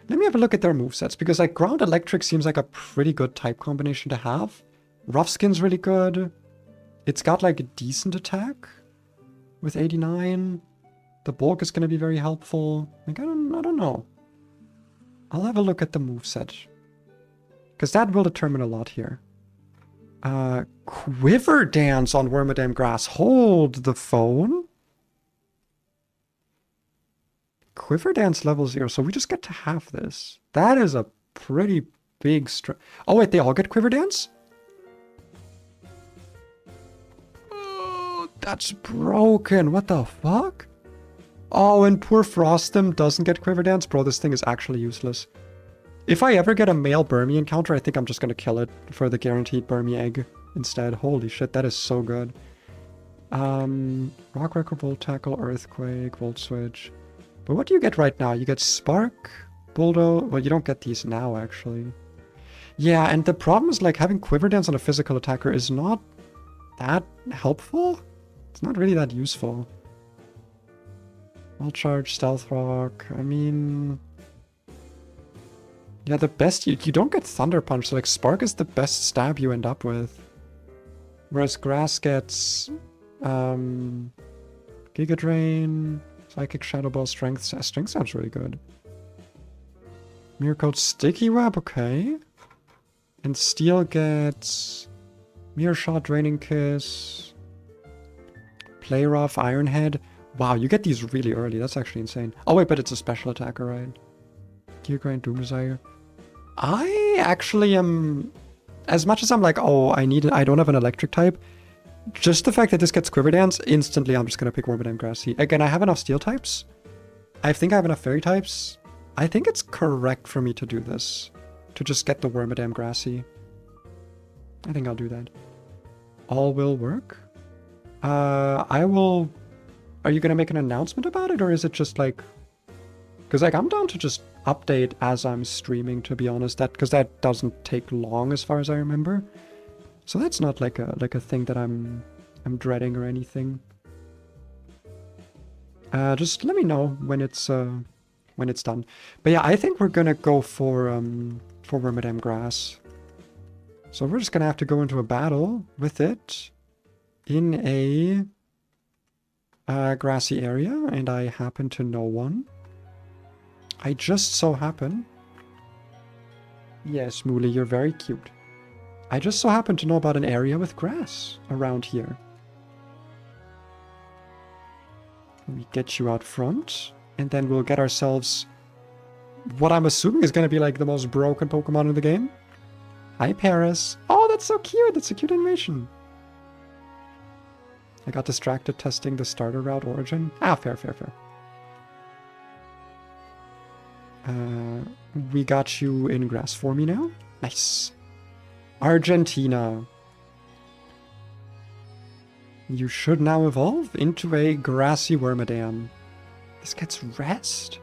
Let me have a look at their movesets, because like Ground Electric seems like a pretty good type combination to have. Rough Skin's really good. It's got like a decent attack with 89. The bulk is going to be very helpful. Like, I don't know. I'll have a look at the moveset. Because that will determine a lot here. Quiver Dance on Wormadam Grass. Hold the phone. Quiver Dance level 0, so we just get to half this. That is a pretty big oh wait, they all get Quiver Dance? Oh, that's broken. What the fuck? Oh, and poor Frostum doesn't get Quiver Dance? Bro, this thing is actually useless. If I ever get a male Burmy encounter, I think I'm just gonna kill it for the guaranteed Burmy egg instead. Holy shit, that is so good. Rock Wrecker, Volt Tackle, Earthquake, Volt Switch. But what do you get right now? You get Spark, Bulldoze. Well, you don't get these now, actually. Yeah, and the problem is, like, having Quiver Dance on a physical attacker is not that helpful. It's not really that useful. All Charge, Stealth Rock. I mean... yeah, the best... You don't get Thunder Punch, so, like, Spark is the best stab you end up with. Whereas Grass gets... Giga Drain... Psychic Shadow Ball, Strength. Strength sounds really good. Mirror Coat, Sticky Web, okay. And Steel gets Mirror Shot, Draining Kiss, Play Rough, Iron Head. Wow, you get these really early. That's actually insane. Oh wait, but it's a special attacker, right? Gear Grind, Doom Desire. I actually am... as much as I'm like, oh, I don't have an electric type. Just the fact that this gets Quiver Dance, instantly I'm just going to pick Wormadam Grassy. Again, I have enough Steel types. I think I have enough Fairy types. I think it's correct for me to do this. To just get the Wormadam Grassy. I think I'll do that. All will work? I will... Are you going to make an announcement about it? Or is it just like... Because like, I'm down to just update as I'm streaming, to be honest. Because that doesn't take long as far as I remember. So that's not like a thing that I'm dreading or anything. Just let me know when it's done. But yeah, I think we're gonna go for Wormadam Grass. So we're just gonna have to go into a battle with it in a grassy area, and I happen to know one. I just so happen. Yes, Mooley, you're very cute. I just so happen to know about an area with grass around here. We get you out front, and then we'll get ourselves what I'm assuming is going to be like the most broken Pokemon in the game. Hi, Paris. Oh, that's so cute. That's a cute animation. I got distracted testing the starter route origin. Ah, fair. We got you in grass for me now. Nice. Argentina. You should now evolve into a grassy Wormadam. This gets rest?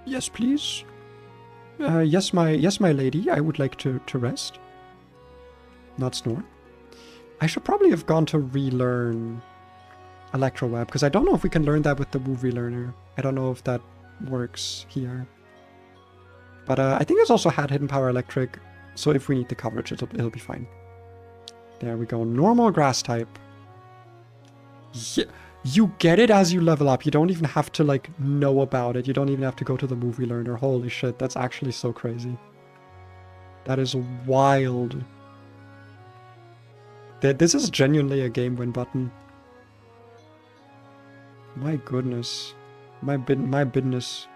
Yes, please. Yes, my lady. I would like to rest. Not snore. I should probably have gone to relearn Electro Web, because I don't know if we can learn that with the Move Relearner. I don't know if that works here. But I think it's also had Hidden Power Electric, so if we need the coverage, it'll be fine. There we go. Normal grass type. Yeah, you get it as you level up. You don't even have to, like, know about it. You don't even have to go to the movie learner. Holy shit, that's actually so crazy. That is wild. This is genuinely a game win button. My goodness. My business.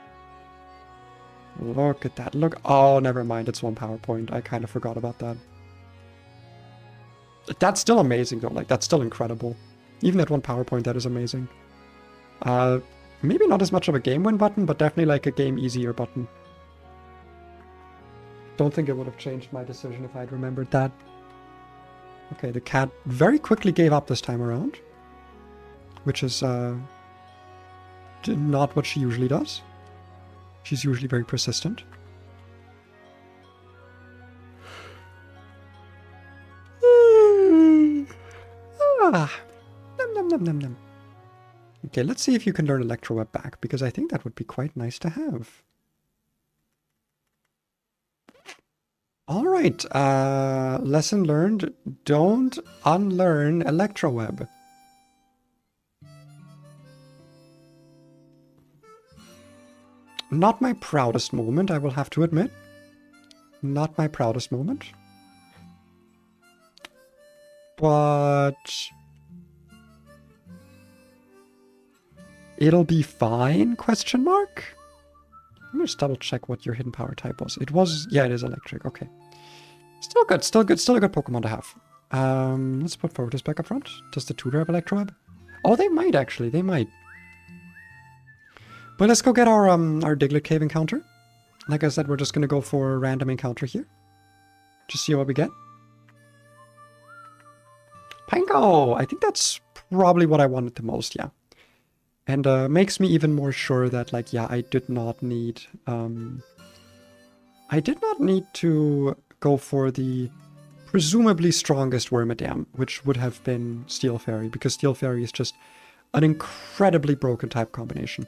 Look at that. Look. Oh, never mind. It's one PowerPoint. I kind of forgot about that. That's still amazing, though. Like, that's still incredible. Even at one PowerPoint, that is amazing. Maybe not as much of a game win button, but definitely like a game easier button. Don't think it would have changed my decision if I'd remembered that. Okay, the cat very quickly gave up this time around. Which is not what she usually does. She's usually very persistent. Nom. Okay, let's see if you can learn Electro Web back, because I think that would be quite nice to have. Alright, lesson learned. Don't unlearn Electro Web. Not my proudest moment, I will have to admit. Not my proudest moment. But it'll be fine, question mark? Let me just double check what your hidden power type was. It was, yeah, it is electric, okay. Still good, still good, still a good Pokemon to have. Let's put Fortis back up front. Does the tutor have Electro Web? Oh, they might actually, they might. But let's go get our Diglett Cave encounter. Like I said, we're just gonna go for a random encounter here. Just see what we get. Pango! I think that's probably what I wanted the most, yeah. And makes me even more sure that, like, yeah, I did not need to go for the presumably strongest Wormadam, which would have been Steel Fairy, because Steel Fairy is just an incredibly broken type combination.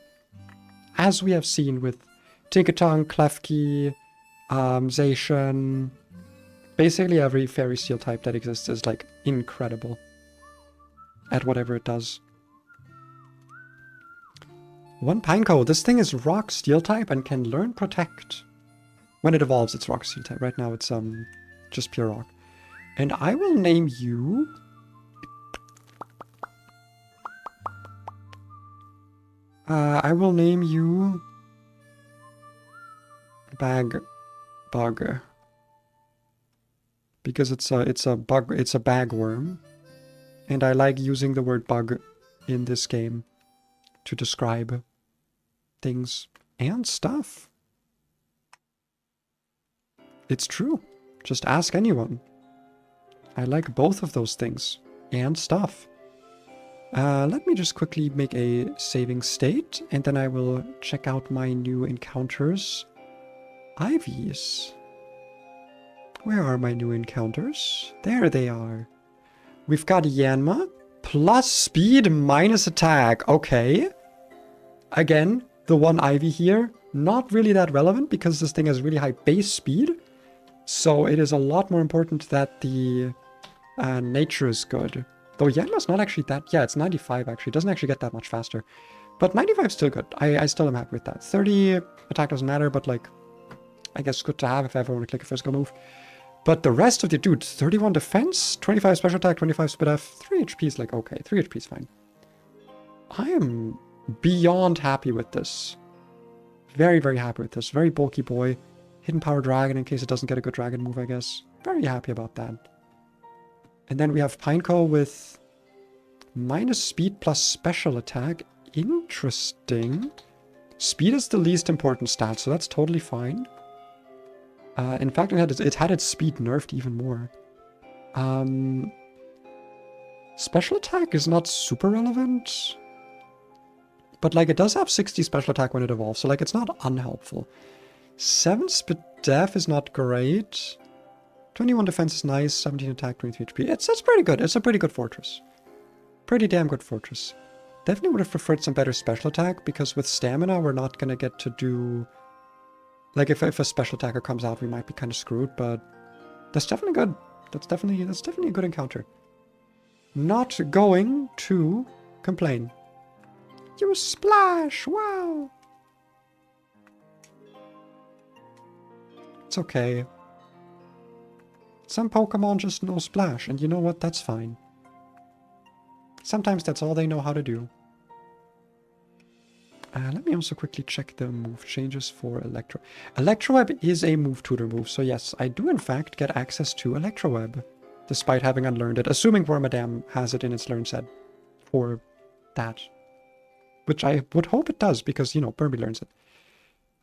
As we have seen with Tinkaton, Klefki, Zacian, basically every Fairy Steel type that exists is, like, incredible at whatever it does. One Pineco. This thing is Rock Steel type and can learn Protect. When it evolves, it's Rock Steel type. Right now, it's just pure Rock. And I will name you... I will name you... Bug. Because it's a bagworm. And I like using the word bug in this game to describe things and stuff. It's true. Just ask anyone. I like both of those things and stuff. Let me just quickly make a saving state, and then I will check out my new encounters. Ivies. Where are my new encounters? There they are. We've got Yanma, plus speed minus attack. Okay. Again, the one Ivy here, not really that relevant because this thing has really high base speed. So it is a lot more important that the nature is good. Though Yanma's not actually that... Yeah, it's 95 actually. It doesn't actually get that much faster. But 95 is still good. I still am happy with that. 30 attack doesn't matter, but like... I guess good to have if I ever want to click a physical move. But the rest of the... Dude, 31 defense, 25 special attack, 25 speed F, 3 HP is like, okay. 3 HP is fine. I am beyond happy with this. Very, very happy with this. Very bulky boy. Hidden power dragon in case it doesn't get a good dragon move, I guess. Very happy about that. And then we have Pineco with minus speed plus special attack. Interesting. Speed is the least important stat, so that's totally fine. In fact, it had its speed nerfed even more. Special attack is not super relevant. But, like, it does have 60 special attack when it evolves, so, like, it's not unhelpful. 7 speed def is not great. 21 defense is nice, 17 attack, 23 HP. It's pretty good. It's a pretty good fortress. Pretty damn good fortress. Definitely would have preferred some better special attack, because with stamina, we're not going to get to do... Like, if a special attacker comes out, we might be kind of screwed, but that's definitely good. That's definitely a good encounter. Not going to complain. You splash! Wow! It's okay. Some Pokemon just know splash, and you know what? That's fine. Sometimes that's all they know how to do. Let me also quickly check the move changes for Electro. Electroweb is a move tutor move, so yes, I do in fact get access to Electroweb, despite having unlearned it, assuming Wormadam has it in its learn set for that. Which I would hope it does, because, you know, Burby learns it.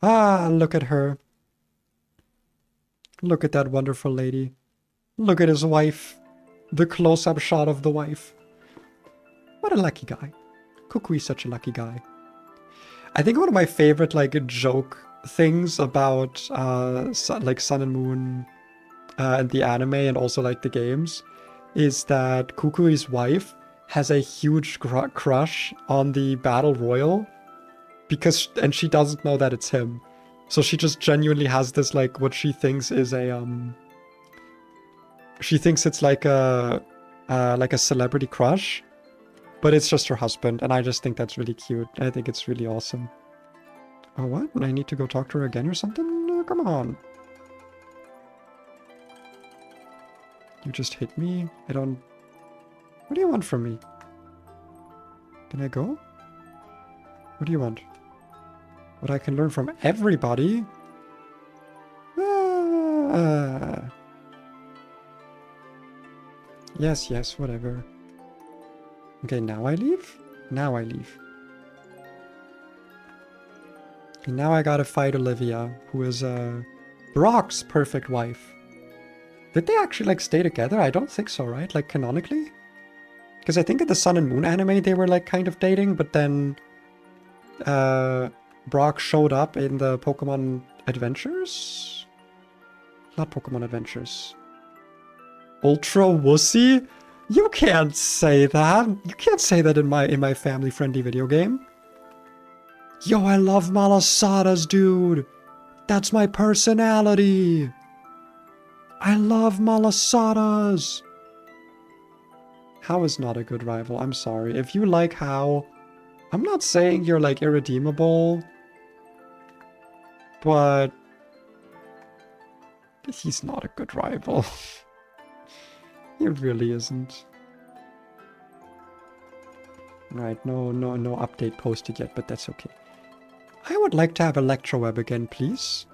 Ah, look at her. Look at that wonderful lady. Look at his wife. The close-up shot of the wife. What a lucky guy. Kukui's such a lucky guy. I think one of my favorite, like, joke things about, Sun and Moon and the anime and also, like, the games is that Kukui's wife has a huge crush on the Battle Royal and she doesn't know that it's him. So she just genuinely has this, like, what she thinks is a, she thinks it's like a celebrity crush. But it's just her husband, and I just think that's really cute. I think it's really awesome. Oh, what? I need to go talk to her again or something? Come on. You just hit me? I don't... What do you want from me? Can I go? What do you want? What I can learn from everybody? Yes, yes, whatever. Okay, now I leave? Now I leave. And now I gotta fight Olivia, who is Brock's perfect wife. Did they actually like stay together? I don't think so, right? Like canonically? Because I think in the Sun and Moon anime they were like kind of dating, but then Brock showed up in the Pokemon Adventures? Not Pokemon Adventures. Ultra Wussy? You can't say that. You can't say that in my family-friendly video game. Yo, I love Malasadas, dude. That's my personality. I love Malasadas. How is not a good rival? I'm sorry. If you like How, I'm not saying you're like irredeemable, but he's not a good rival. He really isn't. Right, no update posted yet, but that's okay. I would like to have Electroweb again, please.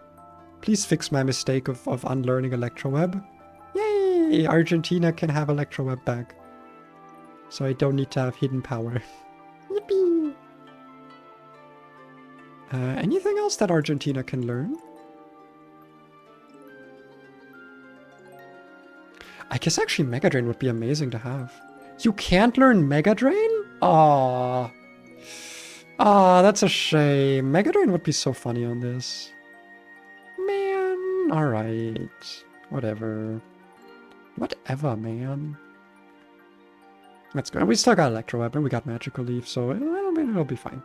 Please fix my mistake of unlearning Electroweb. Yay! Argentina can have Electroweb back. So I don't need to have Hidden Power. Yippee! Anything else that Argentina can learn? I guess actually Mega Drain would be amazing to have. You can't learn Mega Drain? Aww. Ah, that's a shame. Mega Drain would be so funny on this. Man, alright. Whatever. Whatever, man. Let's go. We still got Electro Weapon, we got Magical Leaf, so it'll be fine.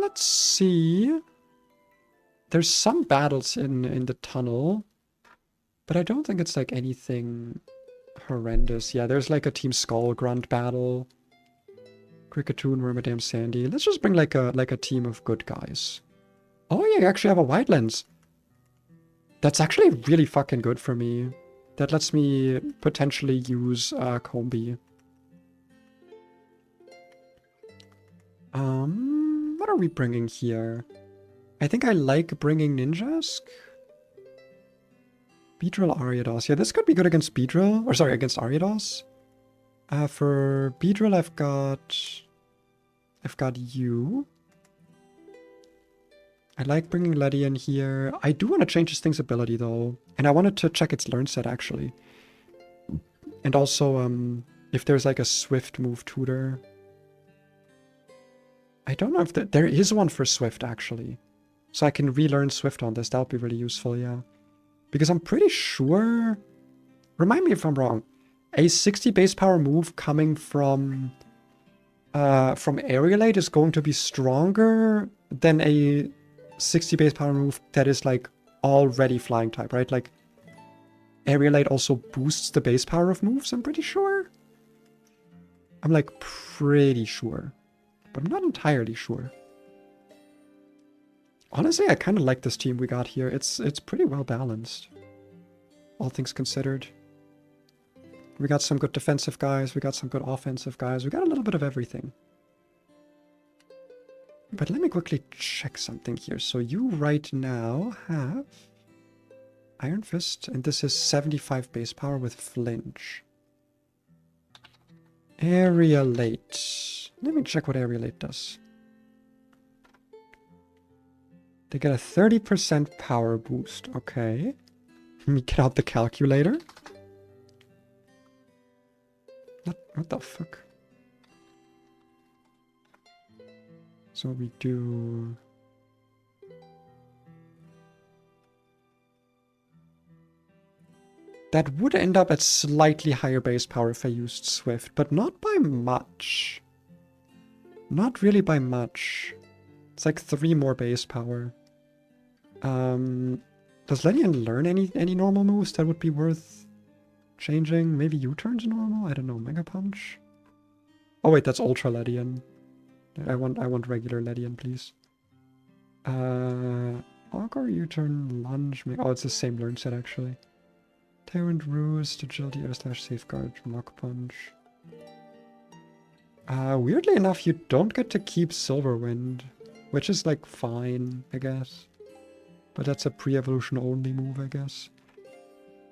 Let's see. There's some battles in the tunnel, but I don't think it's like anything horrendous. Yeah, there's like a Team Skull Grunt battle. Cricketoon, Wormadam, Sandy. Let's just bring like a team of good guys. Oh yeah, you actually have a White Lens. That's actually really fucking good for me. That lets me potentially use Combi. What are we bringing here? I think I like bringing Ninjask. Beedrill, Ariados. Yeah, this could be good against Beedrill. Or sorry, against Ariados. For Beedrill, I've got you. I like bringing Letty in here. I do want to change this thing's ability, though. And I wanted to check its learn set, actually. And also, if there's like a Swift move tutor. I don't know if there is one for Swift, actually. So I can relearn Swift on this. That would be really useful, yeah. Because I'm pretty sure... Remind me if I'm wrong. A 60 base power move coming from Aerialate is going to be stronger than a 60 base power move that is like already flying type, right? Like Aerialate also boosts the base power of moves, I'm pretty sure. I'm like pretty sure, but I'm not entirely sure. Honestly, I kind of like this team we got here. It's pretty well balanced, all things considered. We got some good defensive guys, we got some good offensive guys, we got a little bit of everything. But let me quickly check something here. So you right now have Iron Fist, and this is 75 base power with Flinch. Aerialate. Let me check what Aerialate does. They get a 30% power boost. Okay. Let me get out the calculator. What the fuck? So we do... That would end up at slightly higher base power if I used Swift, but not by much. Not really by much. It's like 3 more base power. Does Ledian learn any normal moves that would be worth changing? Maybe U-turn to normal? I don't know. Mega Punch? Oh wait, that's Ultra Ledian. I want regular Ledian, please. Encore, U-turn, lunge. Oh, it's the same learn set actually. Tyrant, Roost, Agility, Air Slash, Safeguard, Mach Punch. Weirdly enough, you don't get to keep Silverwind, which is like fine, I guess. But that's a pre-evolution only move, I guess.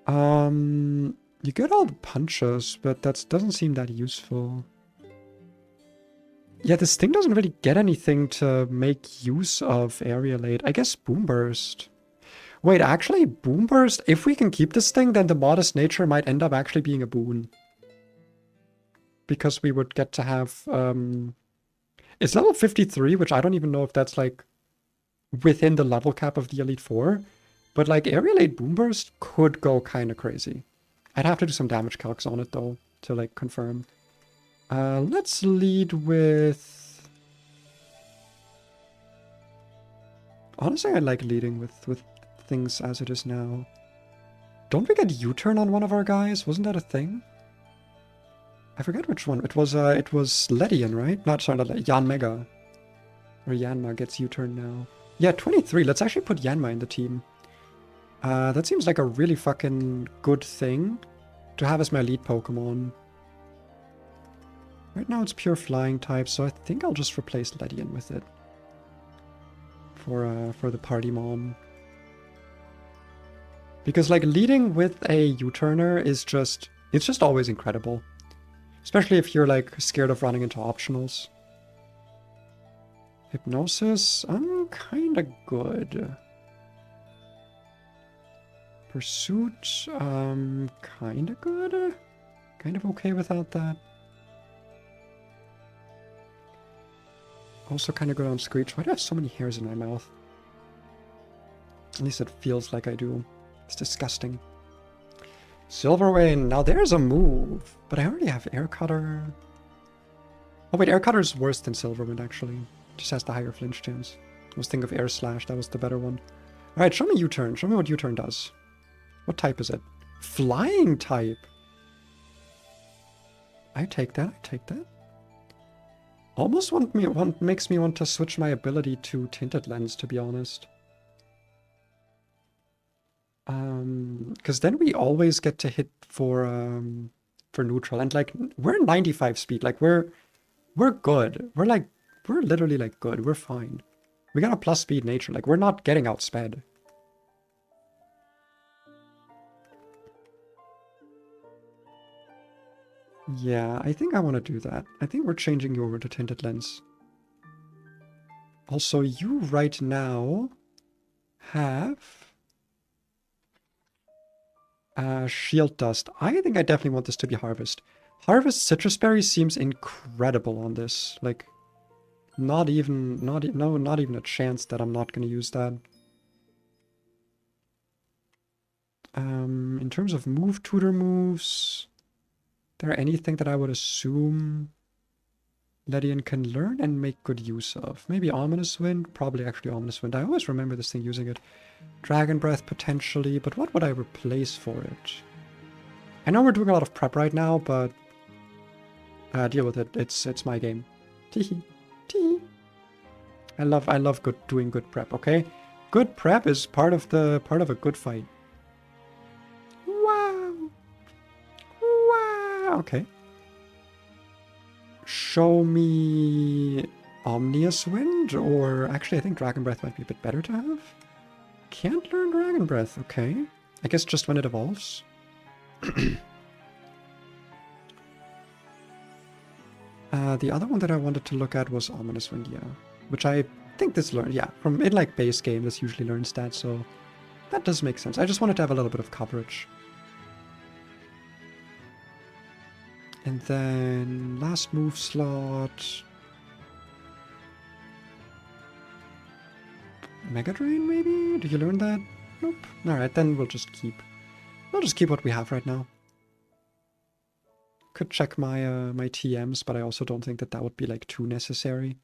You get all the punches, but that doesn't seem that useful. Yeah, this thing doesn't really get anything to make use of Aerialate. I guess Boom Burst. Wait, actually, Boom Burst, if we can keep this thing, then the Modest Nature might end up actually being a boon. Because we would get to have... it's level 53, which I don't even know if that's, like, within the level cap of the Elite Four. But, like, Aerialate Boom Burst could go kind of crazy. I'd have to do some damage calcs on it, though, to, like, confirm. Let's lead with... Honestly, I like leading with things as it is now. Don't we get U-turn on one of our guys? Wasn't that a thing? I forget which one. It was Ledian, right? Not, sorry, not Yanmega. Or Yanma gets U-turn now. Yeah, 23. Let's actually put Yanma in the team. That seems like a really fucking good thing to have as my lead Pokemon. Right now it's pure flying type, so I think I'll just replace Ledian with it. For the party mom. Because like leading with a U-turner is just, it's just always incredible. Especially if you're like scared of running into optionals. Hypnosis, I'm kinda good. Pursuit, kinda good. Kind of okay without that. Also kind of good on Screech. Why do I have so many hairs in my mouth? At least it feels like I do. It's disgusting. Silverwind. Now there's a move. But I already have Air Cutter. Oh wait, Air Cutter is worse than Silverwind actually. Just has the higher flinch chance. I was thinking of Air Slash. That was the better one. Alright, show me U-turn. Show me what U-turn does. What type is it? Flying type. I take that. I take that. Almost makes me want to switch my ability to Tinted Lens, to be honest. Because then we always get to hit for neutral, and like we're 95 speed, like we're good. We're literally like good. We're fine. We got a plus speed nature, like we're not getting outsped. Yeah, I think I want to do that. I think we're changing you over to Tinted Lens. Also, you right now have Shield Dust. I think I definitely want this to be Harvest. Harvest Citrus Berry seems incredible on this. Like, not even a chance that I'm not going to use that. In terms of move tutor moves... there anything that I would assume Ledian can learn and make good use of? Maybe Ominous Wind? Probably actually Ominous Wind. I always remember this thing using it. Dragon Breath potentially, but what would I replace for it? I know we're doing a lot of prep right now, but deal with it. It's my game. Teehee. Teehee. I love doing good prep, okay? Good prep is part of a good fight. Okay. Show me Omnious Wind, or actually I think Dragon Breath might be a bit better to have. Can't learn Dragon Breath, okay. I guess just when it evolves. The other one that I wanted to look at was Ominous Wind, yeah. Which I think this learned, yeah. From in like base game, this usually learns that, so that does make sense. I just wanted to have a little bit of coverage. And then last move slot. Mega Drain maybe? Do you learn that? Nope. Alright, then we'll just keep what we have right now. Could check my my TMs, but I also don't think that would be like too necessary.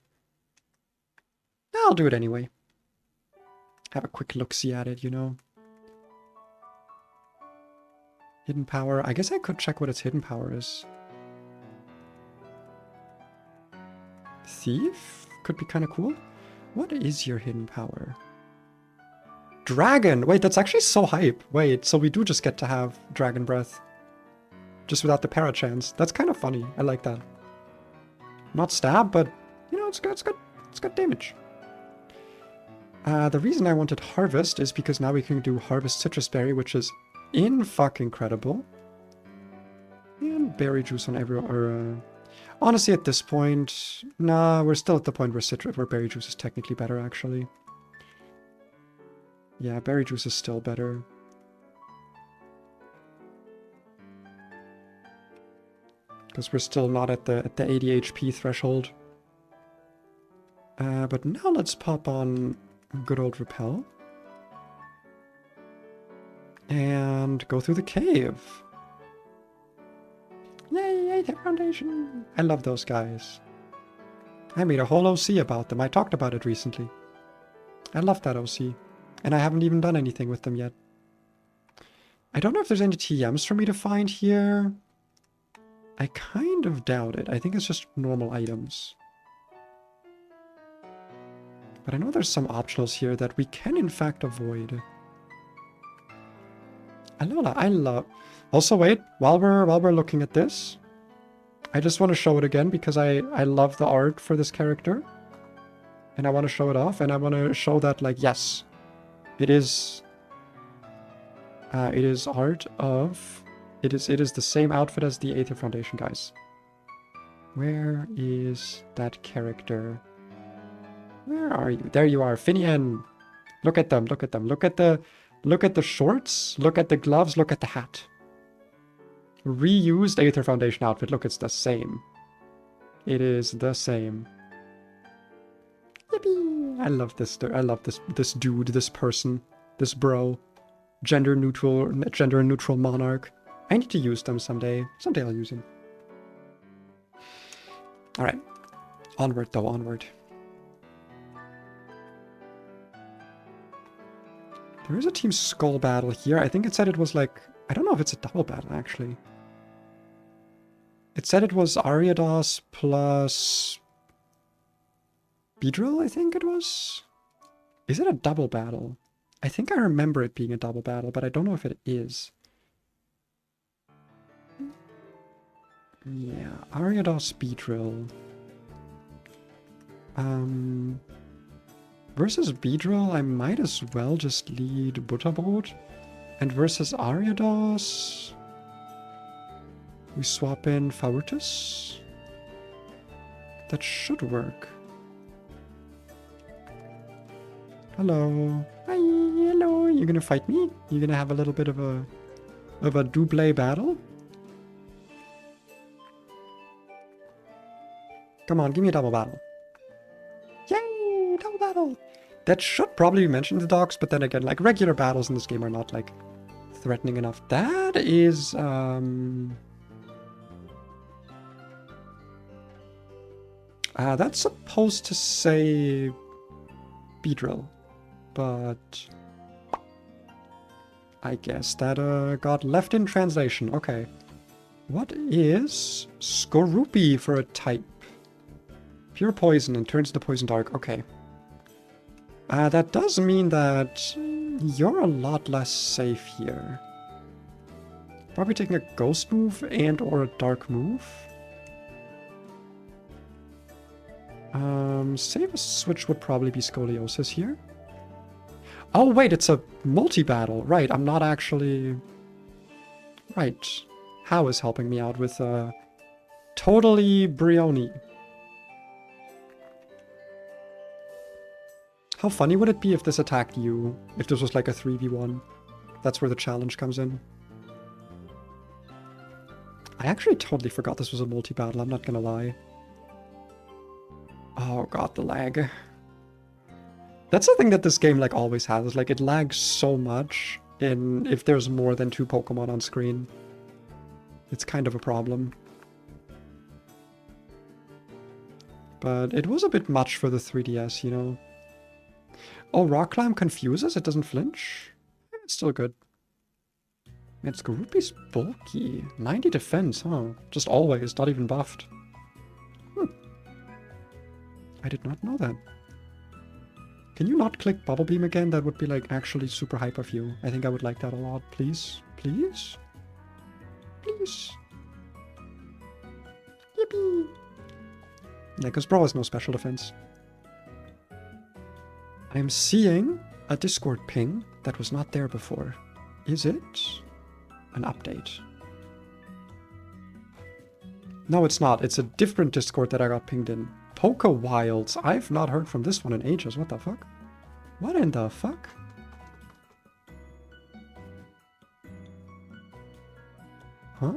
I'll do it anyway. Have a quick look-see at it, you know. Hidden power. I guess I could check what its hidden power is. Thief? Could be kind of cool. What is your hidden power? Dragon! Wait, that's actually so hype. Wait, so we do just get to have Dragon Breath. Just without the para chance. That's kind of funny. I like that. Not stab, but, you know, it's good. It's good. It's good damage. The reason I wanted Harvest is because now we can do Harvest Citrus Berry, which is in-fucking-credible. And Berry Juice on every... honestly, at this point... Nah, we're still at the point where Berry Juice is technically better, actually. Yeah, Berry Juice is still better. Because we're still not at the 80 HP threshold. But now let's pop on good old Repel. And go through the cave. Yay, Aether Foundation! I love those guys. I made a whole OC about them. I talked about it recently. I love that OC. And I haven't even done anything with them yet. I don't know if there's any TMs for me to find here. I kind of doubt it. I think it's just normal items. But I know there's some optionals here that we can in fact avoid. I love... Also wait, while we're looking at this, I just want to show it again because I love the art for this character. And I want to show it off, and I want to show that, like, yes, it is art of... It is the same outfit as the Aether Foundation guys. Where is that character? Where are you? There you are, Finian. Look at them, look at them. Look at the shorts, look at the gloves, look at the hat. Reused Aether Foundation outfit. Look, it's the same. It is the same. Yippee! I love this dude, this person, this bro. Gender neutral monarch. I need to use them someday. Someday I'll use them. Alright. Onward though, onward. There is a Team Skull battle here. I think it said it was like... I don't know if it's a double battle, actually. It said it was Ariados plus... Beedrill, I think it was? Is it a double battle? I think I remember it being a double battle, but I don't know if it is. Yeah, Ariados Beedrill. Versus Beedrill, I might as well just lead Butterboard. And versus Ariados, we swap in Faurtus. That should work. Hello. Hi, hello. You gonna fight me? You gonna have a little bit of a double battle? Come on, give me a double battle. Yay, double battle! That should probably be mentioned in the docs, but then again, like, regular battles in this game are not, like, threatening enough. That is, that's supposed to say Beedrill, but I guess that, got left in translation. Okay. What is Skorupi for a type? Pure poison and turns into poison dark. Okay. That does mean that you're a lot less safe here. Probably taking a ghost move and or a dark move. Save a switch would probably be scoliosis here. Oh wait, it's a multi-battle. Right, I'm not actually... Right. How is helping me out with totally Brioni. How funny would it be if this attacked you? If this was like a 3v1? That's where the challenge comes in. I actually totally forgot this was a multi-battle, I'm not gonna lie. Oh god, the lag. That's the thing that this game like always has, like it lags so much if there's more than 2 Pokemon on screen. It's kind of a problem. But it was a bit much for the 3DS, you know. Oh, Rock Climb confuses? It doesn't flinch? It's still good. Man, Skorupi's bulky. 90 defense, huh? Just always, not even buffed. I did not know that. Can you not click bubble beam again? That would be like actually super hype of you. I think I would like that a lot. Please? Please? Please? Yippee! Yeah, because bro has no special defense. I'm seeing a Discord ping that was not there before. Is it an update? No, it's not. It's a different Discord that I got pinged in. Poke Wilds. I've not heard from this one in ages. What the fuck? What in the fuck? Huh?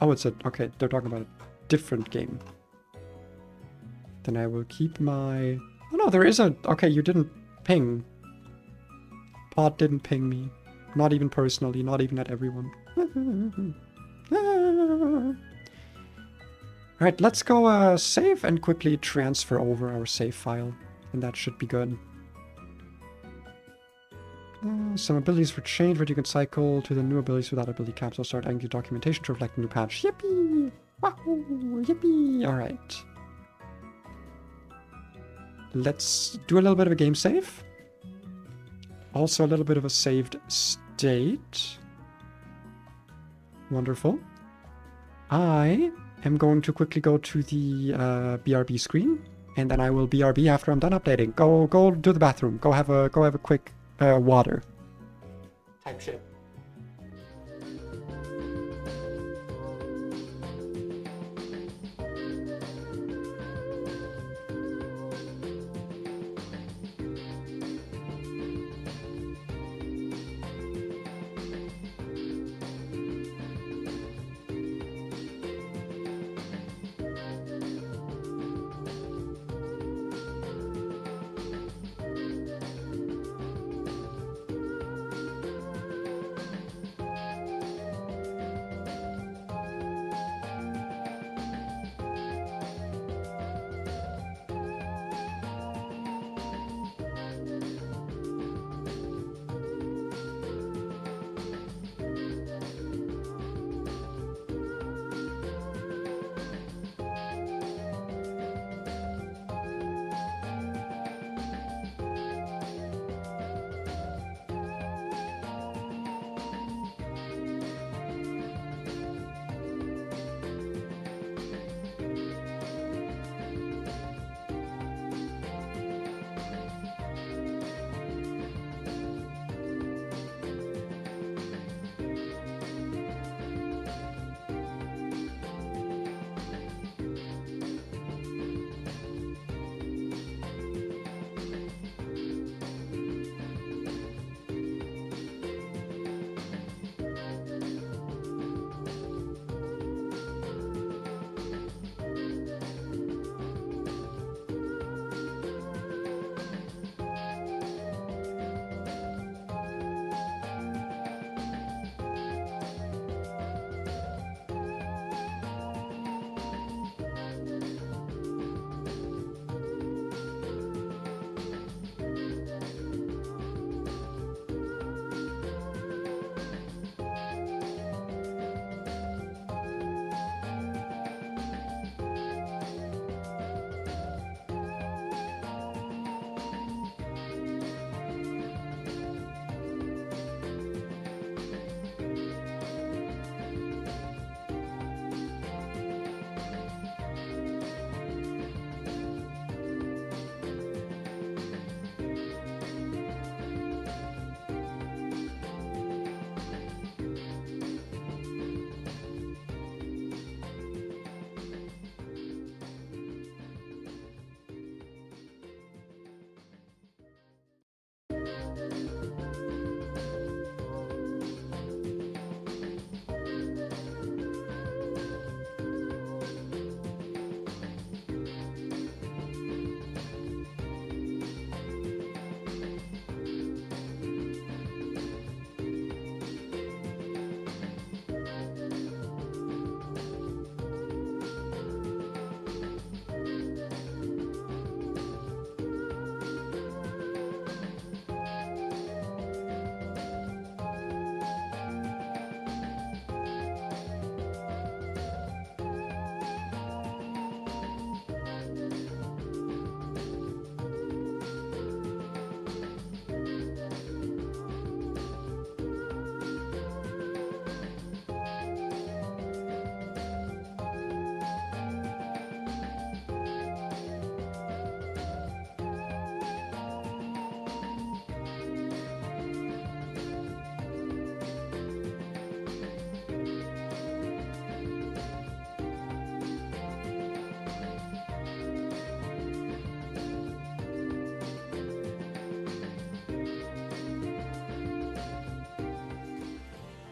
Oh, it's a... Okay, they're talking about a different game. Then I will keep my... Oh no, there is a... Okay, you didn't ping. Pod didn't ping me. Not even personally, not even at everyone. Alright, let's go save and quickly transfer over our save file. And that should be good. Some abilities were changed, but you can cycle to the new abilities without ability caps. I'll start adding your documentation to reflect the new patch. Yippee! Wahoo! Yippee! Alright. Let's do a little bit of a game save. Also a little bit of a saved state. Wonderful. I am going to quickly go to the BRB screen, and then I will BRB after I'm done updating. Go to the bathroom. Go have a quick water. Type shit.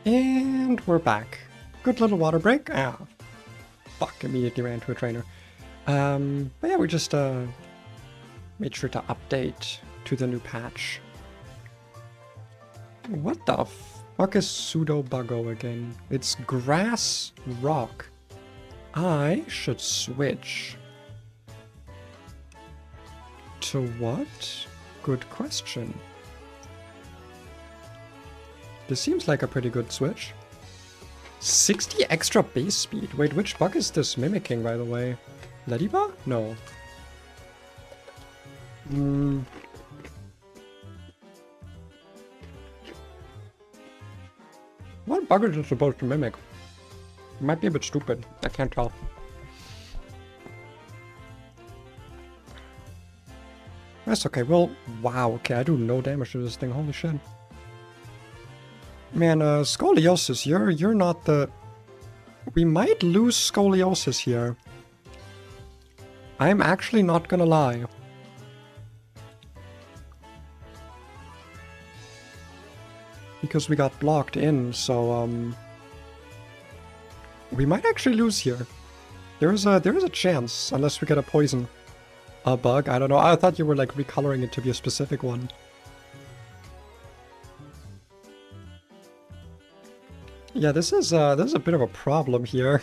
And we're back. Good little water break. Ah, fuck, immediately ran to a trainer. But yeah, we just made sure to update to the new patch. What the fuck is pseudo buggo again? It's grass rock. I should switch. To what? Good question. This seems like a pretty good switch. 60 extra base speed. Wait, which bug is this mimicking, by the way? Ladybug? No. What bug is it supposed to mimic? It might be a bit stupid. I can't tell. That's okay. Well, wow. Okay, I do no damage to this thing. Holy shit. Man, scoliosis, you're not the... We might lose scoliosis here. I'm actually not gonna lie. Because we got blocked in, so, we might actually lose here. There is a chance, unless we get a poison. A bug? I don't know. I thought you were, like, recoloring it to be a specific one. Yeah, this is a bit of a problem here.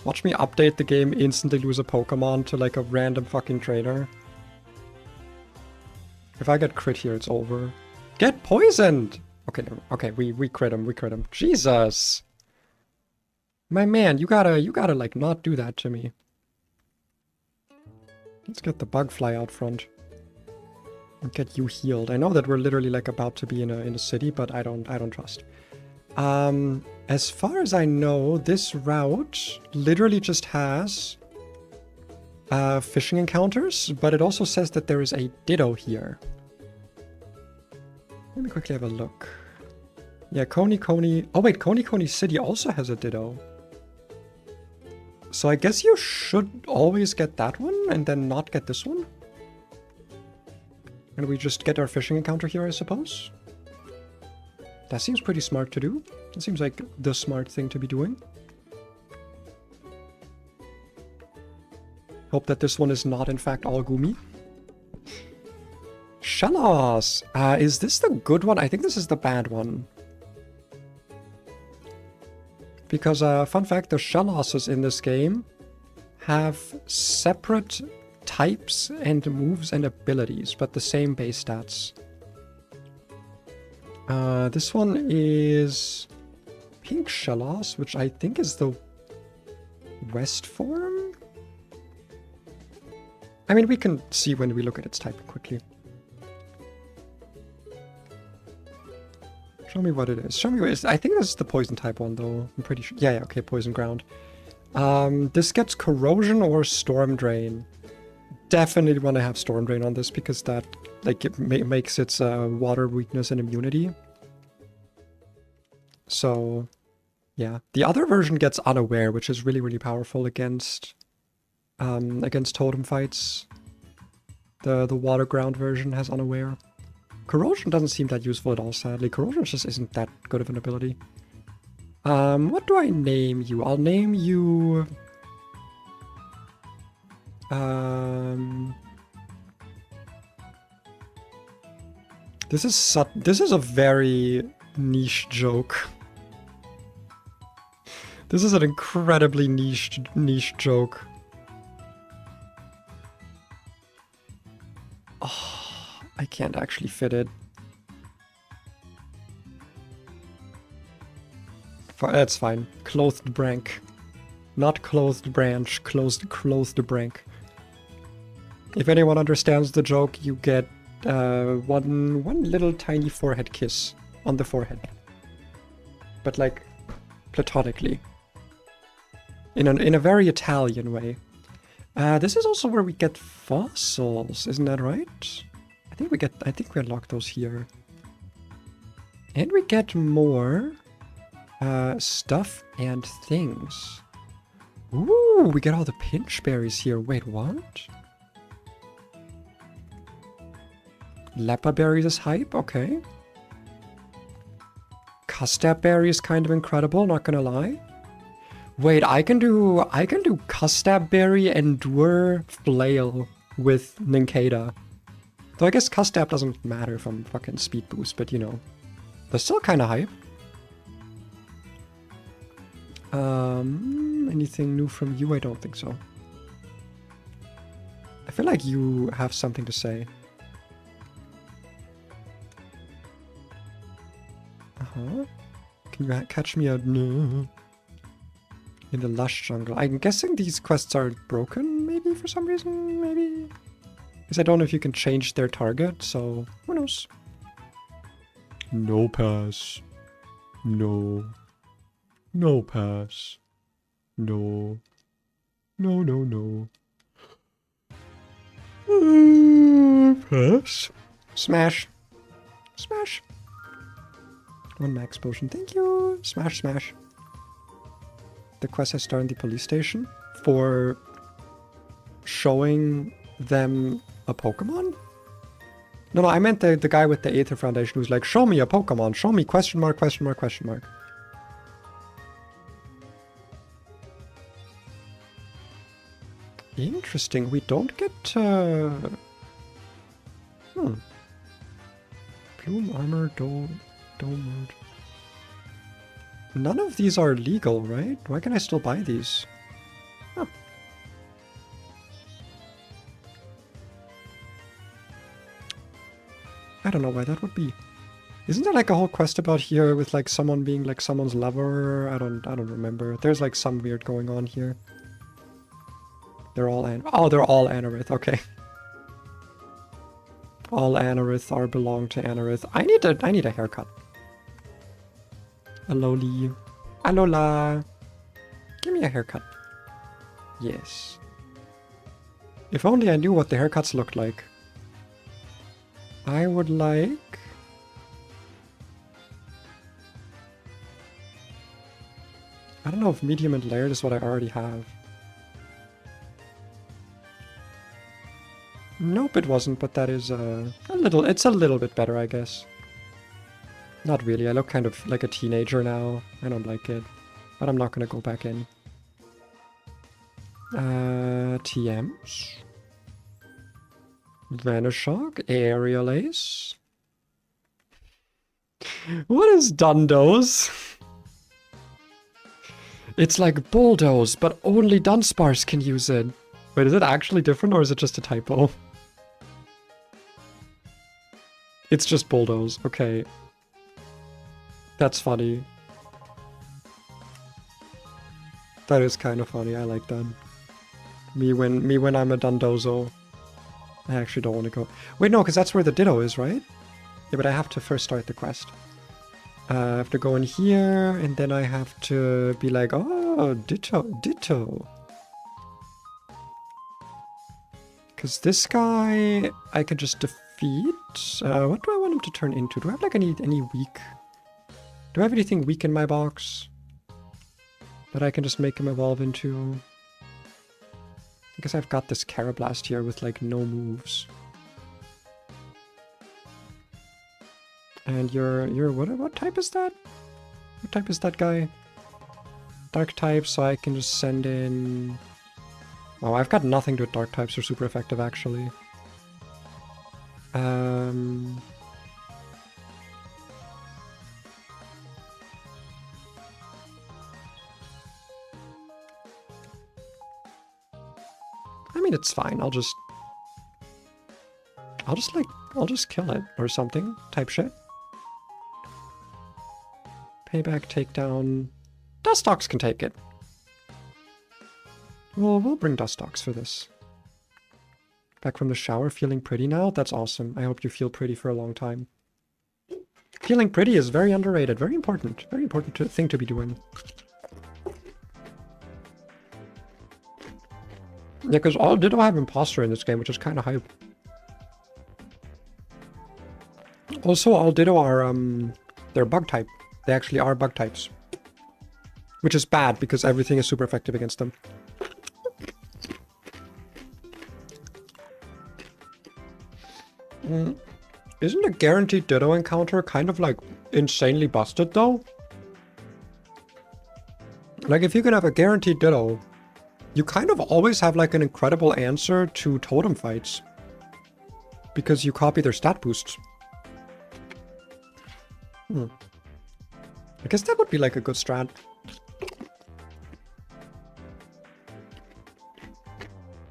Watch me update the game, instantly lose a Pokemon to like a random fucking trainer. If I get crit here, it's over. Get poisoned! Okay, okay, we crit him, Jesus! My man, you gotta like not do that to me. Let's get the bug fly out front. And get you healed. I know that we're literally like about to be in a city, but I don't trust. As far as I know, this route literally just has fishing encounters, but it also says that there is a Ditto here. Let me quickly have a look. Yeah, Coney... Oh wait, Coney City also has a Ditto. So I guess you should always get that one and then not get this one. And we just get our fishing encounter here, I suppose? That seems pretty smart to do. It seems like the smart thing to be doing. Hope that this one is not, in fact, all Gumi. Shellos! Is this the good one? I think this is the bad one. Because, fun fact, the Shellosses in this game have separate types and moves and abilities, but the same base stats. This one is Pink Shellos, which I think is the West form? I mean, we can see when we look at its type quickly. Show me what it is. Show me what it is. I think this is the poison type one, though. I'm pretty sure. Yeah, okay, poison ground. This gets corrosion or storm drain. Definitely want to have storm drain on this because that like it makes its water weakness and immunity. So, yeah. The other version gets unaware, which is really, really powerful against totem fights. The water ground version has unaware. Corrosion doesn't seem that useful at all, sadly. Corrosion just isn't that good of an ability. What do I name you? I'll name you... This is a very niche joke. This is an incredibly niche joke. Oh, I can't actually fit it. That's fine. Clothed branch. Not clothed branch, clothed branch. If anyone understands the joke, you get one little tiny forehead kiss on the forehead. But like, platonically. In a very Italian way. This is also where we get fossils, isn't that right? I think we unlock those here. And we get more stuff and things. Ooh, we get all the pinch berries here. Wait, what? Leper berries is hype, okay. Custap Berry is kind of incredible, not gonna lie. Wait, I can do Custap Berry, Endure, Flail with Nincada. Though I guess Custap doesn't matter from fucking speed boost, but you know. They're still kinda hype. Anything new from you? I don't think so. I feel like you have something to say. Uh-huh. Can you catch me out in the lush jungle? I'm guessing these quests are broken, maybe, for some reason, maybe? Because I don't know if you can change their target, so who knows? No pass. No. No pass. No. No, no, no. Pass. Smash. Smash. One max potion. Thank you. Smash, smash. The quest I started in the police station for showing them a Pokemon? No, I meant the guy with the Aether Foundation who's like, show me a Pokemon. Show me question mark, question mark, question mark. Interesting. We don't get... Plume, armor, dome mode. None of these are legal, right? Why can I still buy these? Huh. I don't know why that would be. Isn't there like a whole quest about here with like someone being like someone's lover? I don't remember. There's like some weird going on here. They're all they're all Anorith, okay. All Anorith belong to Anorith. I need a haircut. Aloli. Alola. Give me a haircut. Yes. If only I knew what the haircuts looked like. I would like... I don't know if medium and layered is what I already have. Nope, it wasn't, but that is it's a little bit better, I guess. Not really, I look kind of like a teenager now. I don't like it, but I'm not gonna go back in. TMs. Vanishock, Aerial Ace. What is Dundos? It's like Bulldoze, but only Dunsparce can use it. Wait, is it actually different or is it just a typo? It's just Bulldoze, okay. That's funny. That is kind of funny, I like that. Me when I'm a Dundozo. I actually don't want to go. Wait, no, because that's where the Ditto is, right? Yeah, but I have to first start the quest. I have to go in here, and then I have to be like, oh, Ditto. Because this guy, I can just defeat. What do I want him to turn into? Do I have like any weak? Do I have anything weak in my box that I can just make him evolve into? I guess I've got this Carablast here with like no moves. And you're what type is that? What type is that guy? Dark type, so I can just send in... Oh, I've got nothing to dark types are super effective actually. I mean, it's fine. I'll just kill it or something type shit. Payback, takedown. Dustox can take it. Well, we'll bring Dustox for this. Back from the shower, feeling pretty now? That's awesome. I hope you feel pretty for a long time. Feeling pretty is very underrated. Very important. Very important thing to be doing. Yeah, because all Ditto have Imposter in this game, which is kind of hype. Also, all Ditto are, they're bug type. They actually are bug types. Which is bad, because everything is super effective against them. Isn't a guaranteed Ditto encounter kind of like insanely busted though? Like, if you can have a guaranteed ditto, you kind of always have like an incredible answer to totem fights. Because you copy their stat boosts. I guess that would be like a good strat.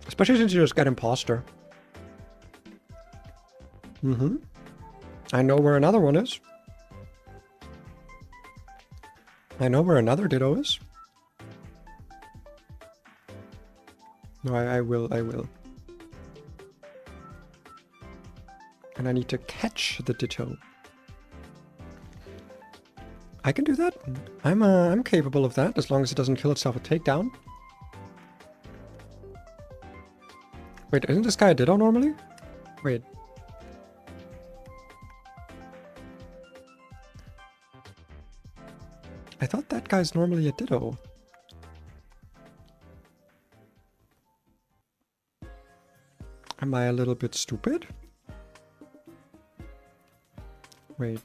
Especially since you just get imposter. I know where another one is. I know where another ditto is. No, I will. And I need to catch the ditto. I can do that. I'm capable of that, as long as it doesn't kill itself with takedown. Wait, isn't this guy a ditto normally? Wait. I thought that guy's normally a ditto. Am I a little bit stupid? Wait.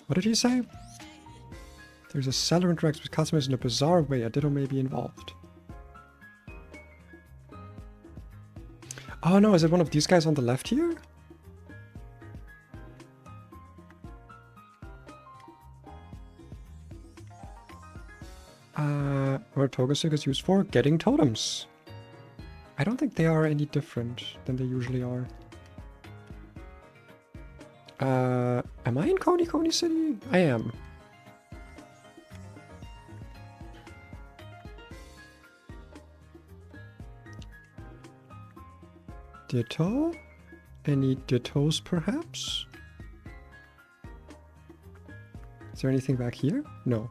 What did he say? There's a seller interacts with customers in a bizarre way. A ditto may be involved. Oh no, is it one of these guys on the left here? What Togasig is used for? Getting totems. I don't think they are any different than they usually are. Am I in Coney City? I am. Ditto? Any dittos, perhaps? Is there anything back here? No.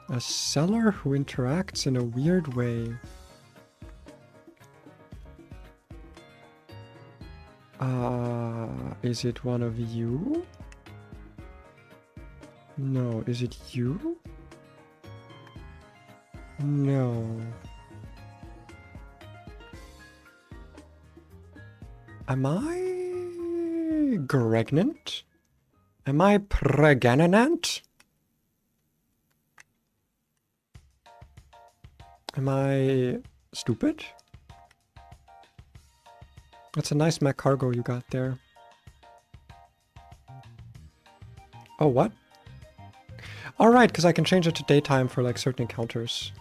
A seller who interacts in a weird way. Is it one of you? No. Is it you? No. Am I pregnant? Am I pregnant? Am I stupid? That's a nice Mac cargo you got there. Oh, what? Alright, because I can change it to daytime for like certain encounters.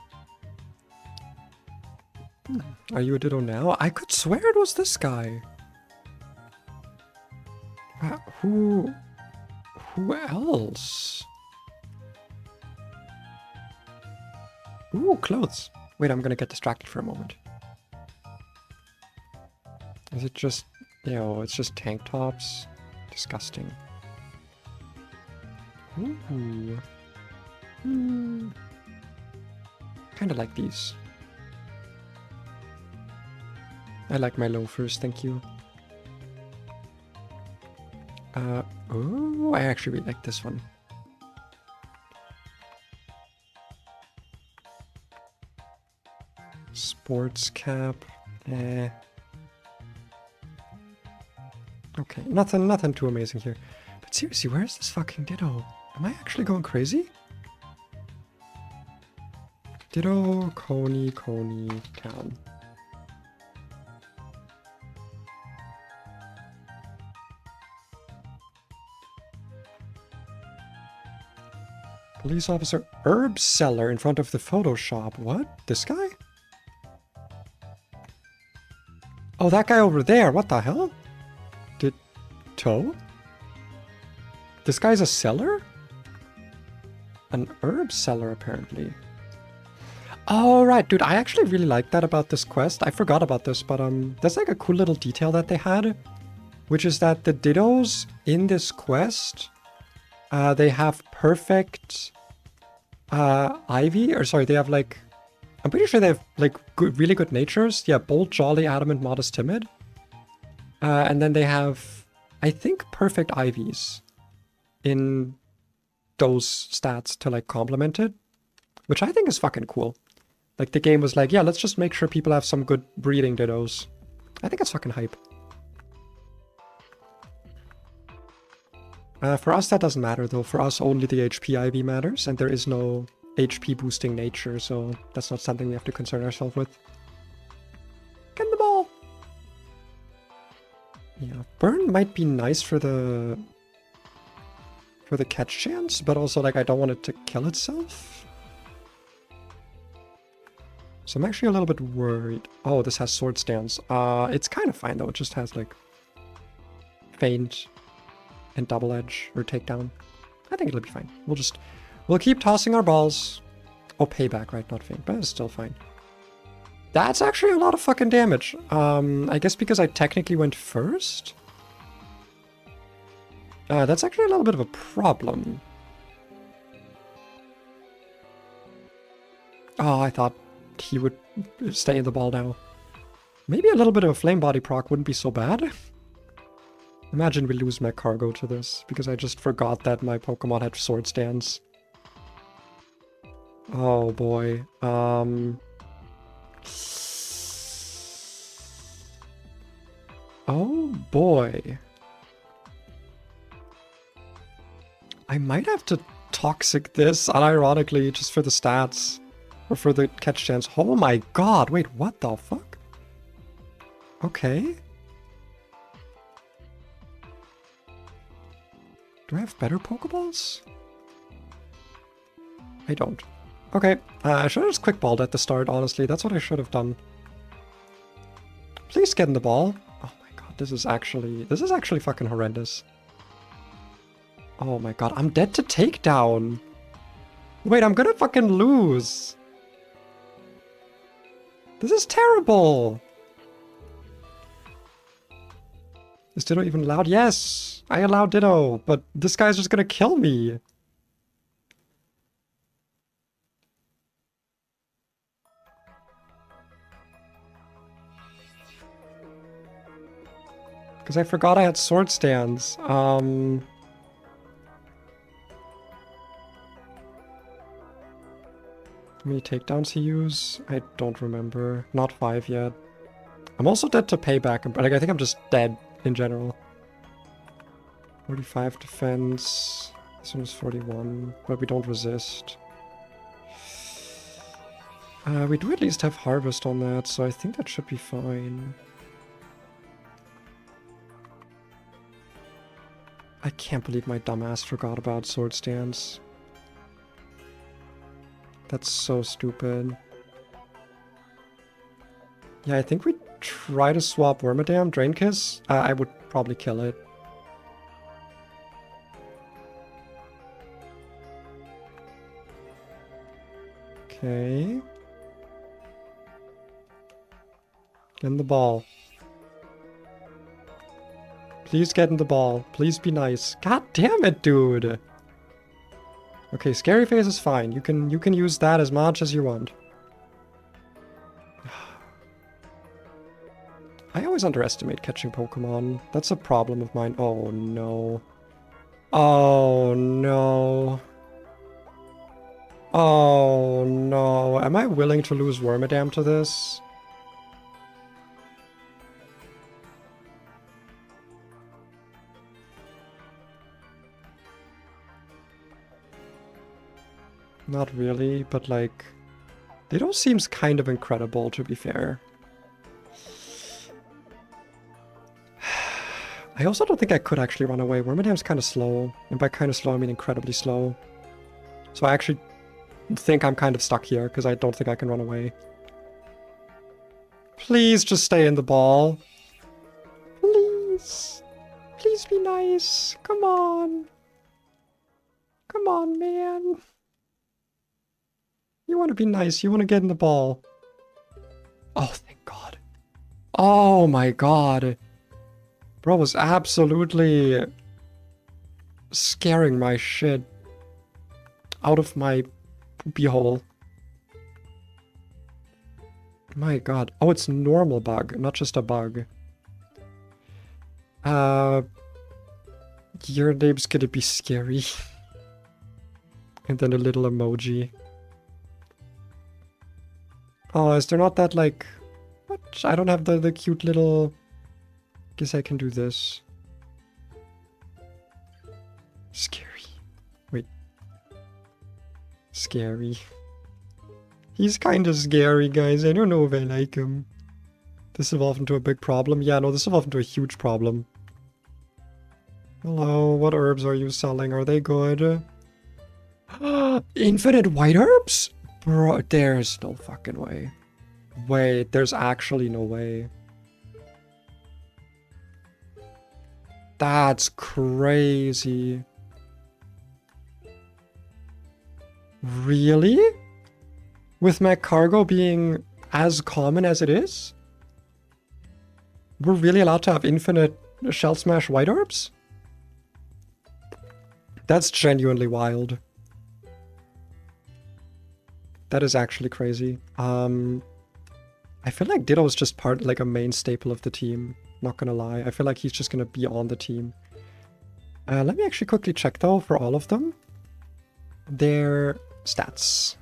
Are you a ditto now? I could swear it was this guy. Who else? Ooh, clothes. Wait, I'm gonna get distracted for a moment. Is it just... Yo, it's just tank tops? Disgusting. Ooh. Kinda like these. I like my loafers, thank you. Oh, I actually really like this one. Sports cap. Okay, nothing too amazing here. But seriously, where is this fucking ditto? Am I actually going crazy? Ditto, Coney town. Police officer, herb seller in front of the photo shop. What? This guy? Oh, that guy over there. What the hell? Ditto? This guy's a seller? An herb seller, apparently. Oh, right, dude. I actually really like that about this quest. I forgot about this, but that's like a cool little detail that they had, which is that the dittos in this quest, they have perfect ivy, or sorry, they have like, I'm pretty sure they have like really good natures. Yeah, bold, jolly, adamant, modest, timid. And then they have, I think, perfect ivies in those stats to like complement it, which I think is fucking cool. Like the game was like, yeah, let's just make sure people have some good breeding dittos. I think it's fucking hype. For us, that doesn't matter, though. For us, only the HP IV matters, and there is no HP boosting nature, so that's not something we have to concern ourselves with. Get the ball! Yeah, burn might be nice for the catch chance, but also, like, I don't want it to kill itself. So I'm actually a little bit worried. Oh, this has sword stance. It's kind of fine, though. It just has, like, feint and double edge or takedown. I think it'll be fine. We'll keep tossing our balls. Oh, payback, right? Not feint, but it's still fine. That's actually a lot of fucking damage. I guess because I technically went first? That's actually a little bit of a problem. Oh, I thought he would stay in the ball now. Maybe a little bit of a flame body proc wouldn't be so bad. Imagine we lose my cargo to this, because I just forgot that my Pokemon had sword stance. Oh boy. Oh boy. I might have to toxic this, unironically, just for the stats. Or for the catch chance. Oh my god, wait, what the fuck? Okay. Do I have better Pokeballs? I don't. Okay, I should have just quick balled at the start, honestly. That's what I should have done. Please get in the ball. Oh my god, this is actually fucking horrendous. Oh my god, I'm dead to takedown. Wait, I'm gonna fucking lose. This is terrible. Is Ditto even allowed? Yes, I allow Ditto, but this guy's just gonna kill me. Because I forgot I had sword stands. How many takedowns he use? I don't remember. Not 5 yet. I'm also dead to payback, but like, I think I'm just dead in general. 45 defense. This one is 41, but we don't resist. We do at least have harvest on that, so I think that should be fine. I can't believe my dumbass forgot about sword stance. That's so stupid. Yeah, I think we try to swap Wormadam, Drain Kiss. I would probably kill it. Okay. Get in the ball. Please get in the ball. Please be nice. God damn it, dude. Okay, Scary Face is fine. You can use that as much as you want. I always underestimate catching Pokemon. That's a problem of mine. Oh no. Oh no. Oh no. Am I willing to lose Wormadam to this? Not really, but like... Ditto seems kind of incredible, to be fair. I also don't think I could actually run away. Wormadam's kind of slow. And by kind of slow, I mean incredibly slow. So I actually think I'm kind of stuck here, because I don't think I can run away. Please just stay in the ball. Please. Please be nice. Come on. Come on, man. You want to be nice. You want to get in the ball. Oh, thank God. Oh, my God. Bro was absolutely scaring my shit out of my poopy hole. My God. Oh, it's normal bug, not just a bug. Your name's gonna be scary. And then a little emoji. Oh, is there not that, like... What? I don't have the cute little... Guess I can do this. Scary. Wait. Scary. He's kind of scary, guys. I don't know if I like him. This evolved into a big problem. Yeah, no, this evolved into a huge problem. Hello, what herbs are you selling? Are they good? Infinite white herbs? Bro, there's no fucking way. Wait, there's actually no way. That's crazy. Really? With my cargo being as common as it is? We're really allowed to have infinite shell smash white herbs? That's genuinely wild. That is actually crazy. I feel like Ditto is just like a main staple of the team. Not gonna lie. I feel like he's just gonna be on the team. Let me actually quickly check though for all of them. Their stats.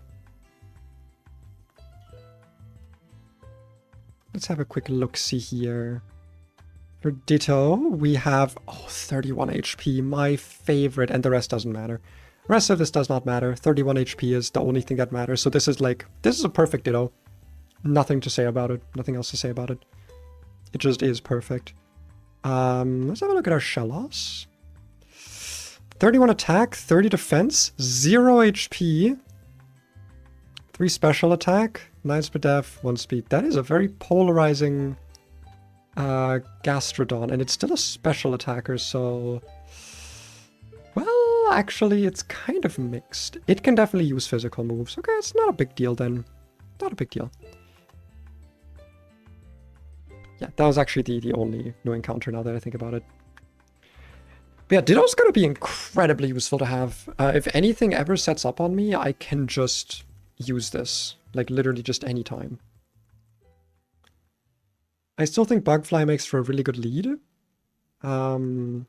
Let's have a quick look-see here. For Ditto, we have 31 HP, my favorite, and the rest doesn't matter. The rest of this does not matter. 31 HP is the only thing that matters. So this is a perfect Ditto. Nothing to say about it. Nothing else to say about it. It just is perfect. Let's have a look at our shell loss. 31 attack, 30 defense, 0 HP, 3 special attack, 9 speed def, 1 speed. That is a very polarizing Gastrodon, and it's still a special attacker, so... Well, actually, it's kind of mixed. It can definitely use physical moves. Okay, it's not a big deal then. Not a big deal. Yeah, that was actually the only new encounter now that I think about it. But yeah, Ditto's gonna be incredibly useful to have. If anything ever sets up on me, I can just use this. Like, literally just any time. I still think Bugfly makes for a really good lead. You're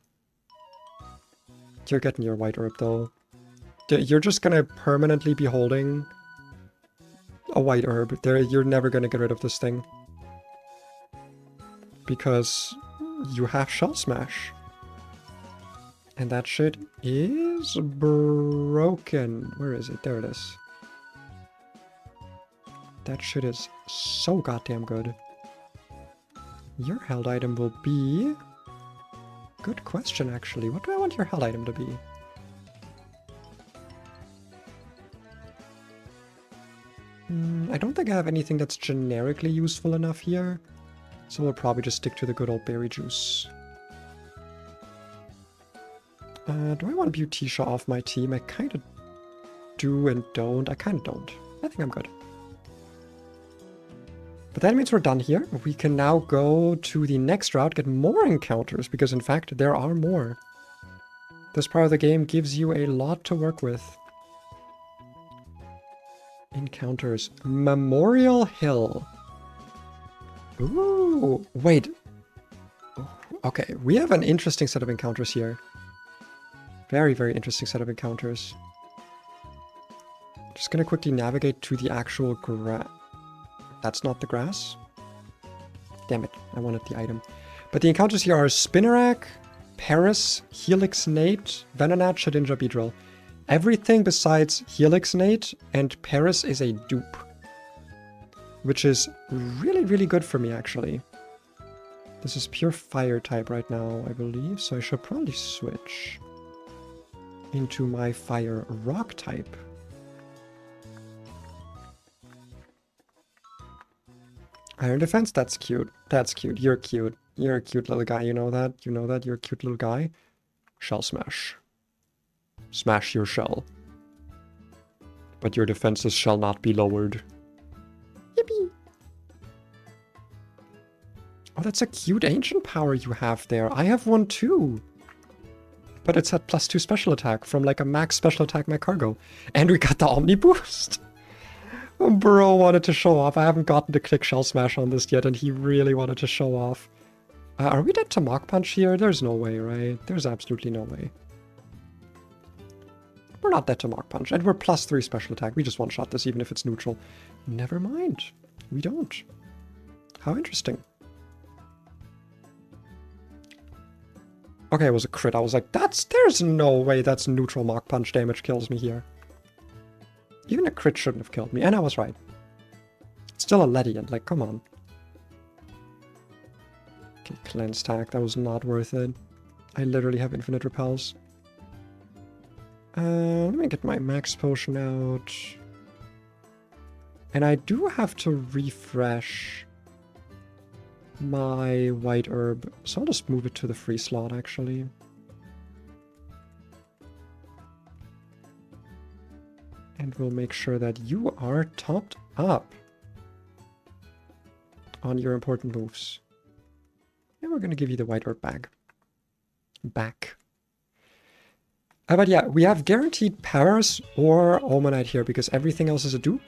getting your white herb, though. You're just gonna permanently be holding a white herb. You're never gonna get rid of this thing. Because you have Shell Smash. And that shit is broken. Where is it? There it is. That shit is so goddamn good. Your held item will be... Good question, actually. What do I want your held item to be? I don't think I have anything that's generically useful enough here. So we'll probably just stick to the good old berry juice. Do I want Beauticia off my team? I kind of do and don't. I kind of don't. I think I'm good. But that means we're done here. We can now go to the next route, get more encounters, because in fact there are more. This part of the game gives you a lot to work with. Encounters. Memorial Hill. Ooh, wait. Okay, we have an interesting set of encounters here. Very, very interesting set of encounters. Just gonna quickly navigate to the actual grass. That's not the grass? Damn it, I wanted the item. But the encounters here are Spinnerack, Paris, Helix Nate, Venonat, Shedinja, Beedrill. Everything besides Helix Nate and Paris is a dupe. Which is really, really good for me, actually. This is pure fire type right now, I believe, so I should probably switch into my fire rock type. Iron defense, that's cute. That's cute. You're cute. You're a cute little guy, you know that? You know that? You're a cute little guy. Shell smash. Smash your shell. But your defenses shall not be lowered. Yippee! Oh, that's a cute ancient power you have there. I have one too. But it's at +2 special attack from like a max special attack my cargo. And we got the Omni boost. Bro wanted to show off. I haven't gotten to click Shell Smash on this yet, and he really wanted to show off. Are we dead to Mach Punch here? There's no way, right? There's absolutely no way. We're not dead to Mach Punch, and we're +3 special attack. We just one-shot this even if it's neutral. Never mind. We don't. How interesting. Okay, it was a crit. I was like, there's no way that's neutral Mach Punch damage kills me here. Even a crit shouldn't have killed me, and I was right. It's still a Lediant, like, come on. Okay, cleanse tag, that was not worth it. I literally have infinite repels. Let me get my max potion out. And I do have to refresh my white herb, so I'll just move it to the free slot, actually. And we'll make sure that you are topped up on your important moves. And we're going to give you the white herb back. But yeah, we have guaranteed Paras or Omanite here because everything else is a dupe.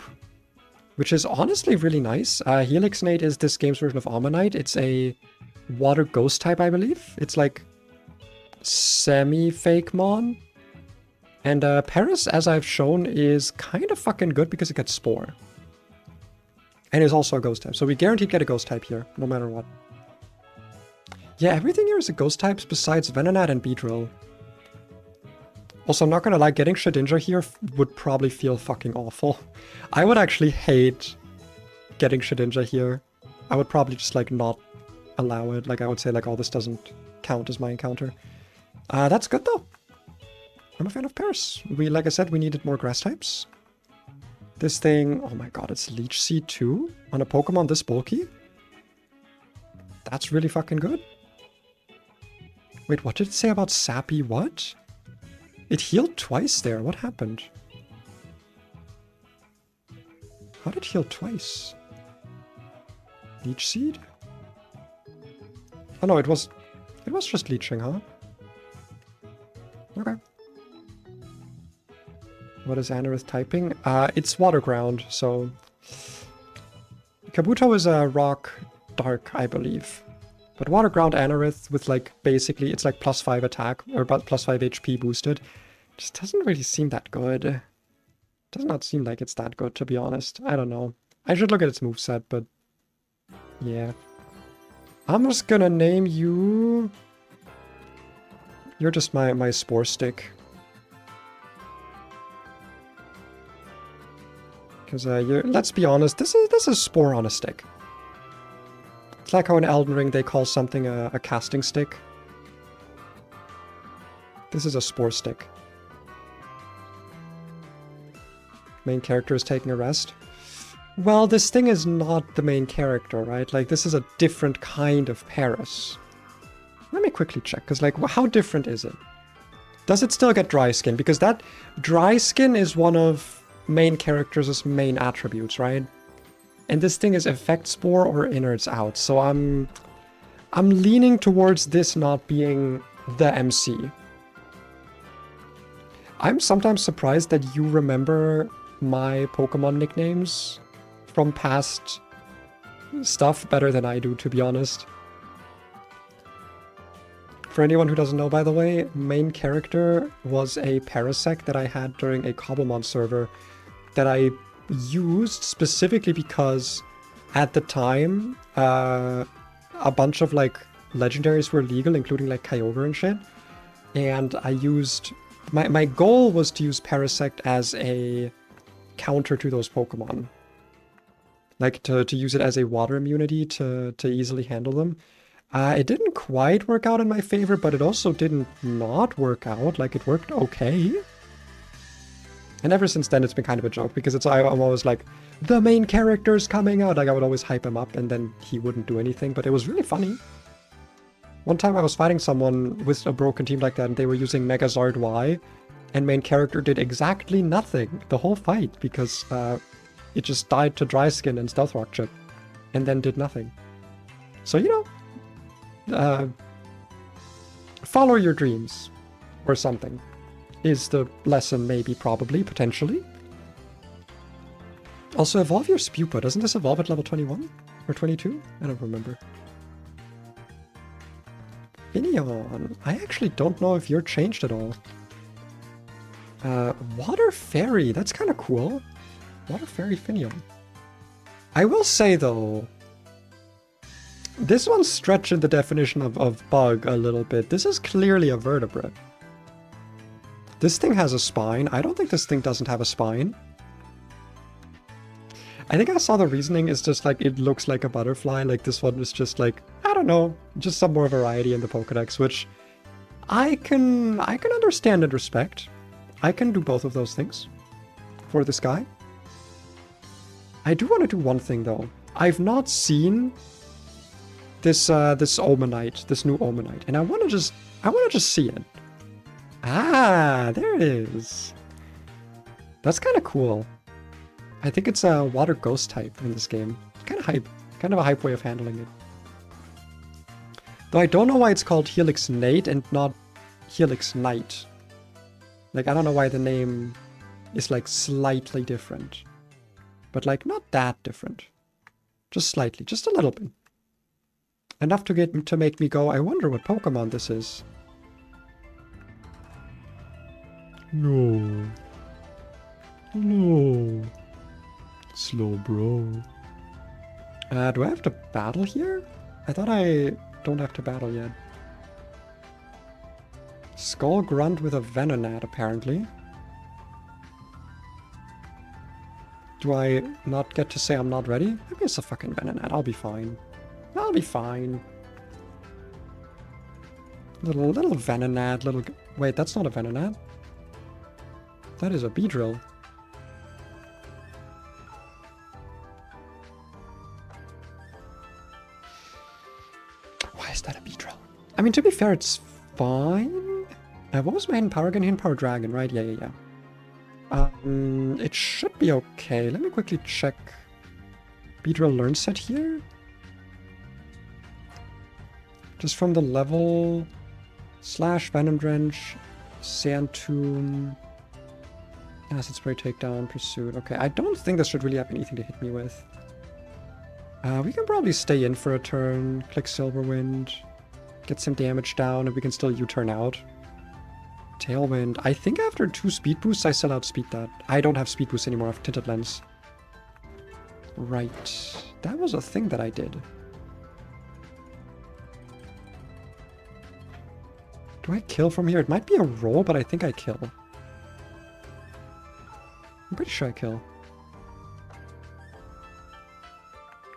Which is honestly really nice. Helixnate is this game's version of Ammonite. It's a water ghost type, I believe. It's like semi-fake mon. And Paras, as I've shown, is kind of fucking good because it gets Spore. And is also a ghost type. So we guaranteed get a ghost type here, no matter what. Yeah, everything here is a ghost types besides Venonat and Beedrill. Also, I'm not gonna lie, getting Shedinja here would probably feel fucking awful. I would actually hate getting Shedinja here. I would probably just, like, not allow it. Like, I would say, like, oh, this doesn't count as my encounter. That's good, though. I'm a fan of Paras. Like I said, we needed more grass types. This thing, oh my god, it's Leech Seed too? On a Pokemon this bulky? That's really fucking good. Wait, what did it say about Sappy what? It healed twice there. What happened? How did it heal twice? Leech Seed? Oh no, it was just leeching, huh? Okay. What is Anorith typing? It's Water Ground, so... Kabuto is a Rock Dark, I believe. But Water Ground Anorith with, like, basically, it's like +5 attack, or about +5 HP boosted. Just doesn't really seem that good. Does not seem like it's that good, to be honest. I don't know. I should look at its moveset, but... yeah. I'm just gonna name you... You're just my Spore Stick. Because, let's be honest, this is Spore on a stick. It's like how in Elden Ring they call something a casting stick. This is a Spore Stick. Main character is taking a rest. Well, this thing is not the main character, right? Like, this is a different kind of Paras. Let me quickly check, because, like, how different is it? Does it still get dry skin? Because that dry skin is one of main characters' main attributes, right? And this thing is Effect Spore or Innards out, so I'm leaning towards this not being the MC. I'm sometimes surprised that you remember my Pokemon nicknames from past stuff better than I do, to be honest. For anyone who doesn't know, by the way, main character was a Parasect that I had during a Cobblemon server that I used specifically because at the time a bunch of like legendaries were legal, including like Kyogre and shit, and I used my goal was to use Parasect as a counter to those Pokemon, like to use it as a water immunity to easily handle them. It didn't quite work out in my favor, but it also didn't not work out. Like, it worked okay. And ever since then, it's been kind of a joke, because I'm always like, the main character's coming out. Like, I would always hype him up, and then he wouldn't do anything, but it was really funny. One time I was fighting someone with a broken team like that, and they were using Megazord Y, and main character did exactly nothing the whole fight, because it just died to Dry Skin and Stealth Rock Chip, and then did nothing. So, you know, follow your dreams, or something, is the lesson, maybe, probably, potentially. Also, evolve your Spupa. Doesn't this evolve at level 21? Or 22? I don't remember. Finneon. I actually don't know if you're changed at all. Water Fairy. That's kind of cool. Water Fairy Finneon. I will say, though, This one's stretching the definition of bug a little bit. This is clearly a vertebrate. This thing has a spine. I don't think this thing doesn't have a spine. I think I saw the reasoning is just like it looks like a butterfly. Like this one is just like, I don't know, just some more variety in the Pokédex, which I can understand and respect. I can do both of those things for this guy. I do want to do one thing though. I've not seen this this Omanite, this new Omanite, and I want to just see it. Ah, there it is. That's kind of cool. I think it's a water ghost type in this game. Kind of hype. Kind of a hype way of handling it. Though I don't know why it's called Helix Nate and not Helix Knight. Like, I don't know why the name is like slightly different. But like, not that different. Just slightly, just a little bit. Enough to make me go, I wonder what Pokemon this is. No. No. Slow bro. Do I have to battle here? I thought I don't have to battle yet. Skull Grunt with a Venonat, apparently. Do I not get to say I'm not ready? Maybe it's a fucking Venonat. I'll be fine. I'll be fine. Little Venonat, little... Wait, that's not a Venonat. That is a Beedrill. Why is that a Beedrill? I mean, to be fair, it's fine. What was my hidden power again? Hidden power dragon, right? Yeah. It should be okay. Let me quickly check. Beedrill learn set here. Just from the level / Venom Drench, Sand Tomb, Acid Spray Takedown, Pursuit. Okay, I don't think this should really have anything to hit me with. We can probably stay in for a turn, click Silverwind, get some damage down, and we can still U-turn out. Tailwind. I think after 2 speed boosts, I still outspeed that. I don't have speed boosts anymore, I have Tinted Lens. Right. That was a thing that I did. Do I kill from here? It might be a roll, but I think I kill. I'm pretty sure I kill.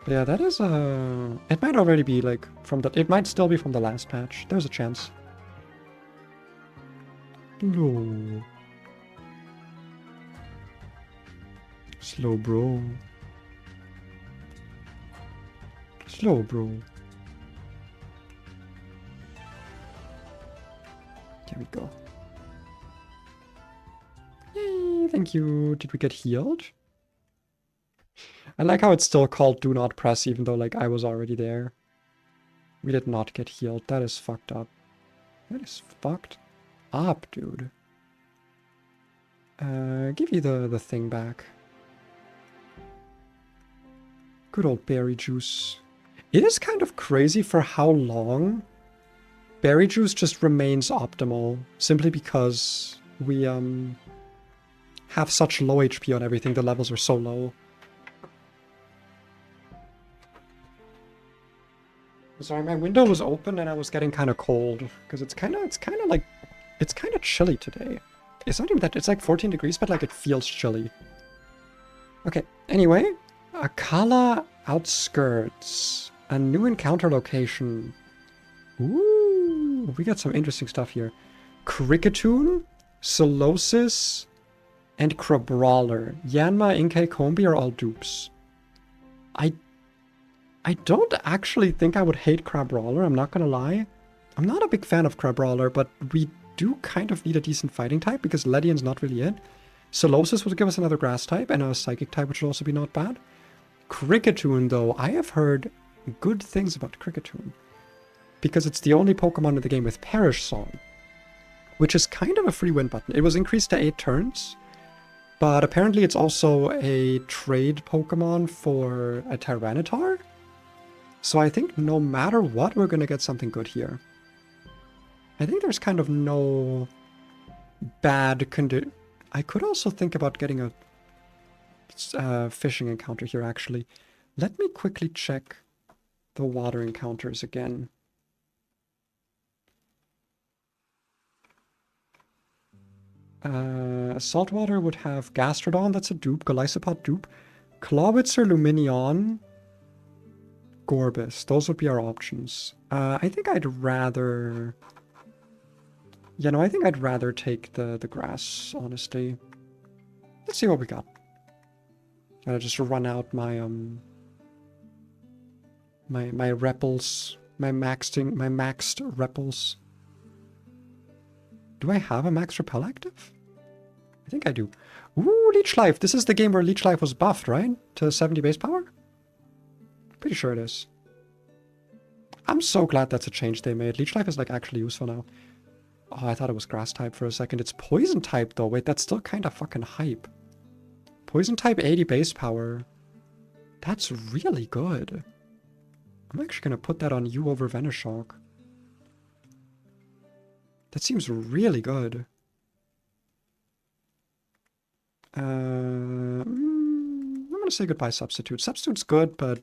But yeah, that is a... It might already be like from the... It might still be from the last patch. There's a chance. No. Slow bro. Slow bro. There we go. Yay, thank you. Did we get healed? I like how it's still called do not press even though like I was already there. We did not get healed. That is fucked up. That is fucked up, dude. Give you the thing back. Good old berry juice. It is kind of crazy for how long berry juice just remains optimal, simply because we have such low HP on everything. The levels are so low. Sorry, my window was open and I was getting kind of cold because it's kind of chilly today. It's not even that, it's like 14 degrees, but like it feels chilly. Okay, anyway, Akala Outskirts, a new encounter location. Ooh, we got some interesting stuff here. Cricketoon, Solosis, and Crabrawler. Yanma, Inkay, Combi are all dupes. I don't actually think I would hate Crabrawler, I'm not gonna lie. I'm not a big fan of Crabrawler, but we do kind of need a decent fighting type because Ledian's not really it. Solosis would give us another grass type and a psychic type, which would also be not bad. Cricketoon, though, I have heard good things about Cricketoon because it's the only Pokemon in the game with Perish Song, which is kind of a free win button. It was increased to 8 turns, but apparently it's also a trade Pokemon for a Tyranitar. So I think no matter what, we're going to get something good here. I think there's kind of no bad condition. I could also think about getting a fishing encounter here, actually. Let me quickly check the water encounters again. Saltwater would have Gastrodon, that's a dupe. Golisopod dupe. Clawitzer, Luminion, Gorbis. Those would be our options. I think I'd rather... Yeah, no, I think I'd rather take the grass, honestly. Let's see what we got. Gotta just run out my my repels, my maxed repels. Do I have a max repel active? I think I do. Ooh, Leech Life. This is the game where Leech Life was buffed, right? To 70 base power? Pretty sure it is. I'm so glad that's a change they made. Leech Life is like actually useful now. Oh, I thought it was grass type for a second. It's poison type though. Wait, that's still kind of fucking hype. Poison type 80 base power. That's really good. I'm actually going to put that on you over Venoshock. That seems really good. I'm going to say goodbye Substitute. Substitute's good, but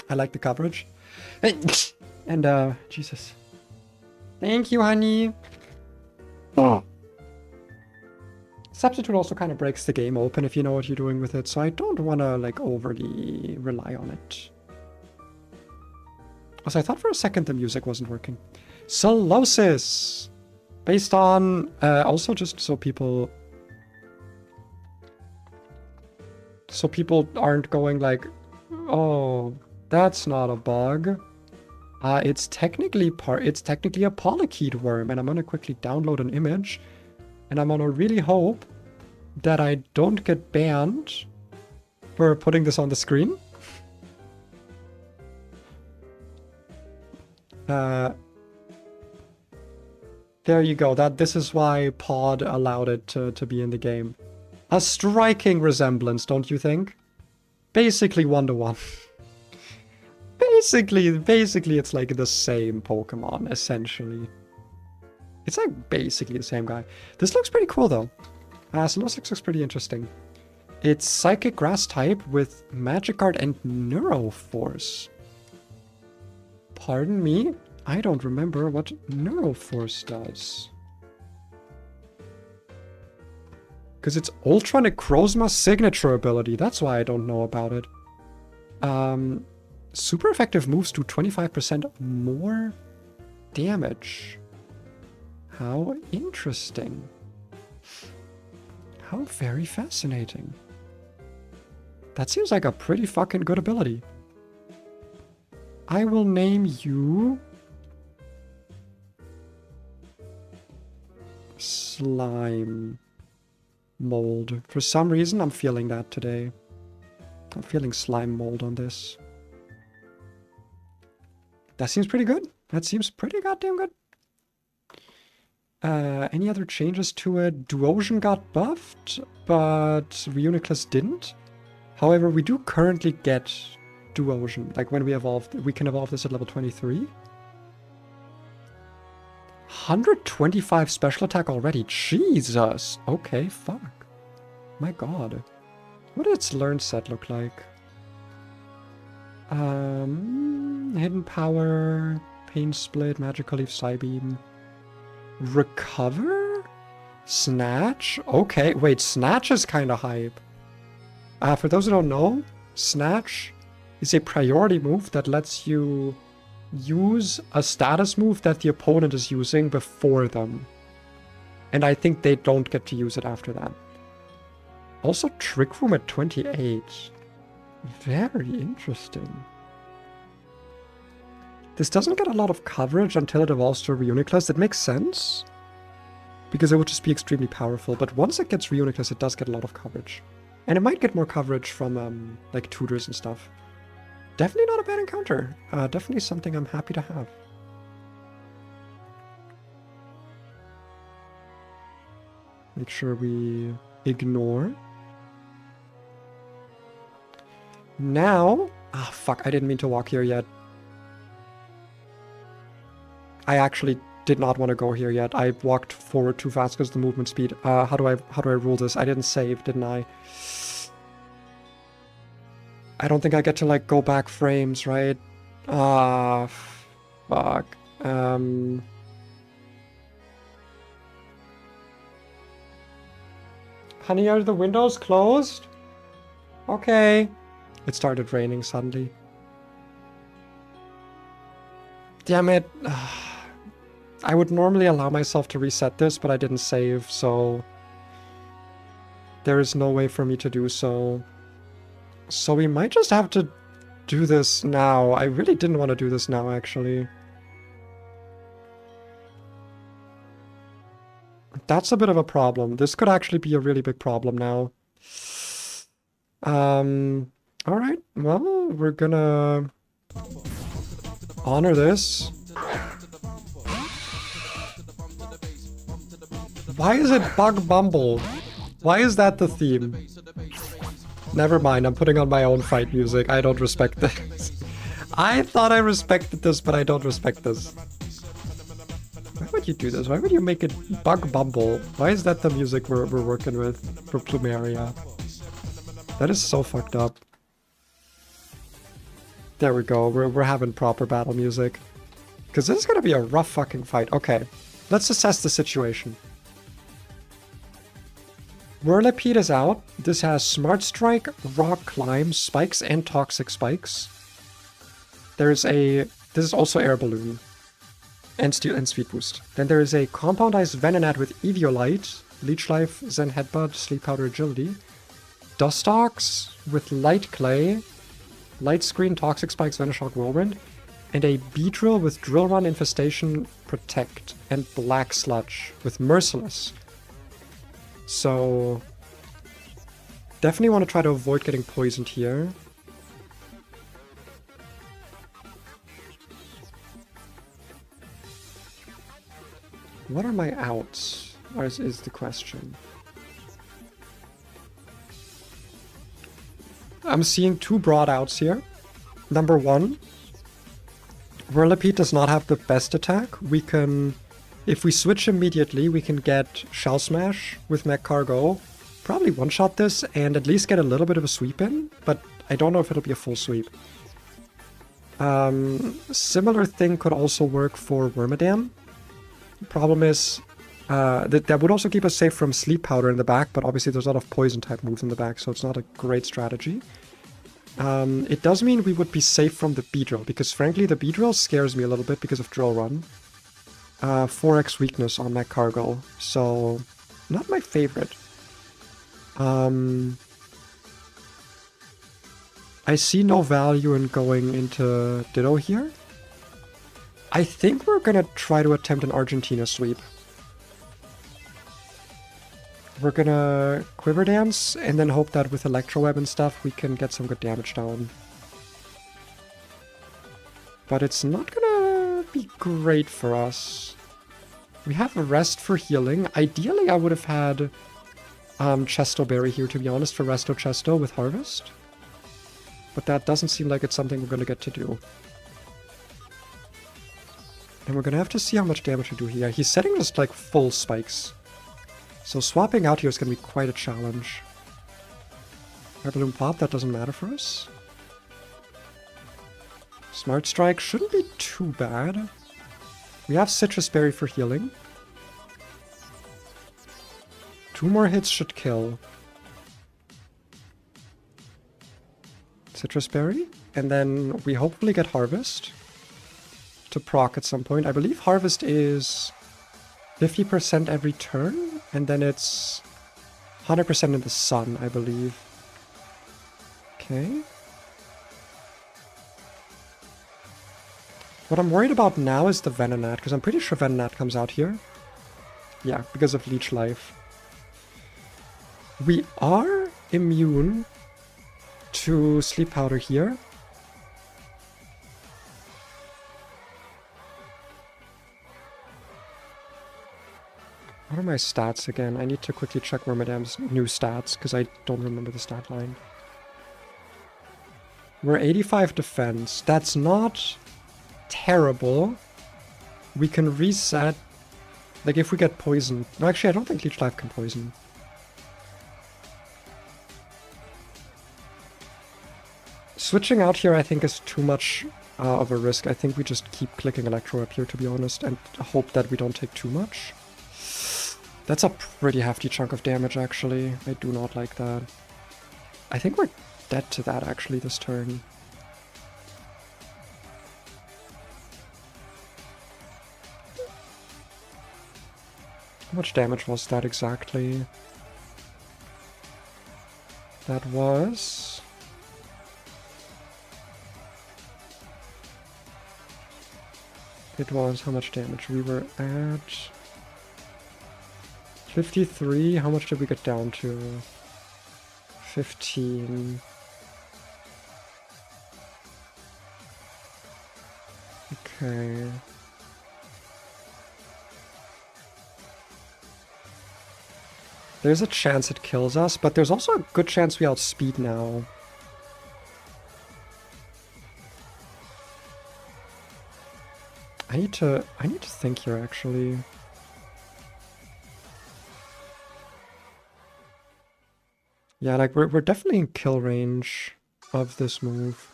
I like the coverage. And, Jesus. Thank you, honey. Oh. Substitute also kind of breaks the game open if you know what you're doing with it, so I don't want to, like, overly rely on it. Also, I thought for a second the music wasn't working. Solosis! Based on, also just so people aren't going like, oh, that's not a bug. It's technically a polychaete worm, and I'm gonna quickly download an image, and I'm gonna really hope that I don't get banned for putting this on the screen. There you go. This is why Pod allowed it to be in the game. A striking resemblance, don't you think? Basically 1-to-1. Basically it's like the same Pokemon, essentially. It's like basically the same guy. This looks pretty cool though. Solosis looks pretty interesting. It's Psychic Grass type with Magic Guard and Neuroforce. Pardon me? I don't remember what Neuroforce does. Because it's Ultra Necrozma's signature ability. That's why I don't know about it. Super effective moves do 25% more damage. How interesting. How very fascinating. That seems like a pretty fucking good ability. I will name you... Slime Mold. For some reason, I'm feeling that today. I'm feeling Slime Mold on this. That seems pretty good. That seems pretty goddamn good. Any other changes to it? Duosion got buffed, but Reuniclus didn't. However, we do currently get Duosion. Like when we evolved, we can evolve this at level 23. 125 special attack already. Jesus. Okay, fuck. My god. What did its learn set look like? Hidden Power, Pain Split, Magical Leaf, Psybeam. Recover? Snatch? Okay, wait, Snatch is kind of hype. For those who don't know, Snatch is a priority move that lets you use a status move that the opponent is using before them. And I think they don't get to use it after that. Also, Trick Room at 28. Very interesting. This doesn't get a lot of coverage until it evolves to a Reuniclus. It makes sense, because it would just be extremely powerful. But once it gets Reuniclus, it does get a lot of coverage. And it might get more coverage from, like, tutors and stuff. Definitely not a bad encounter. Definitely something I'm happy to have. Make sure we ignore. Now... Ah, fuck, I didn't mean to walk here yet. I actually did not want to go here yet. I walked forward too fast because of the movement speed. How do I rule this? I didn't save, didn't I? I don't think I get to, like, go back frames, right? Ah, fuck. Honey, are the windows closed? Okay. It started raining suddenly. Damn it. I would normally allow myself to reset this, but I didn't save, so there is no way for me to do so. So we might just have to do this now. I really didn't want to do this now, actually. That's a bit of a problem. This could actually be a really big problem now. Alright, well, we're gonna honor this. Why is it Bug Bumble? Why is that the theme? Never mind, I'm putting on my own fight music. I don't respect this. I thought I respected this, but I don't respect this. Why would you do this? Why would you make it Bug Bumble? Why is that the music we're working with for Plumeria? That is so fucked up. There we go. We're having proper battle music. Because this is going to be a rough fucking fight. Okay, let's assess the situation. Whirlipede is out. This has Smart Strike, Rock Climb, Spikes, and Toxic Spikes. This is also Air Balloon. And Speed Boost. Then there is a Compoundized Venonat with Eviolite, Leech Life, Zen Headbutt, Sleep Powder, Agility. Dustox with Light Clay, Light Screen, Toxic Spikes, Venoshock, Whirlwind. And a Beedrill with Drill Run, Infestation, Protect, and Black Sludge with Merciless. So definitely want to try to avoid getting poisoned here. What are my outs? Is the question. I'm seeing two broad outs here. Number one, Whirlipede does not have the best attack. We can, if we switch immediately, we can get Shell Smash with Mech Cargo. Probably one-shot this and at least get a little bit of a sweep in, but I don't know if it'll be a full sweep. Similar thing could also work for Wormadam. Problem is, that would also keep us safe from Sleep Powder in the back, but obviously there's a lot of poison-type moves in the back, so it's not a great strategy. It does mean we would be safe from the Beedrill, because frankly the Beedrill scares me a little bit because of Drill Run. 4x weakness on Mech Cargo, so not my favorite. I see no value in going into Ditto here. I think we're gonna try to attempt an Argentina sweep. We're gonna Quiver Dance and then hope that with Electro Web and stuff we can get some good damage down. But it's not gonna be great for us. We have a Rest for healing. Ideally I would have had Chesto Berry here, to be honest, for Resto Chesto with Harvest. But that doesn't seem like it's something we're gonna get to do. And we're gonna have to see how much damage we do here. He's setting just like full spikes. So swapping out here is gonna be quite a challenge. Air Balloon Pop, that doesn't matter for us. Smart Strike shouldn't be too bad. We have Citrus Berry for healing. 2 more hits should kill. Citrus Berry. And then we hopefully get Harvest to proc at some point. I believe Harvest is 50% every turn, and then it's 100% in the sun, I believe. Okay. What I'm worried about now is the Venonat, because I'm pretty sure Venonat comes out here. Yeah, because of Leech Life. We are immune to Sleep Powder here. What are my stats again? I need to quickly check Wormadam's new stats, because I don't remember the stat line. We're 85 defense. That's not terrible. We can reset. Like, if we get poisoned. No, actually, I don't think Leech Life can poison. Switching out here, I think, is too much of a risk. I think we just keep clicking Electro up here, to be honest, and hope that we don't take too much. That's a pretty hefty chunk of damage, actually. I do not like that. I think we're dead to that, actually, this turn. How much damage was that exactly? That was... It was how much damage? We were at 53. How much did we get down to? 15. Okay. There's a chance it kills us, but there's also a good chance we outspeed now. I need to think here, actually. Yeah, like we're definitely in kill range of this move.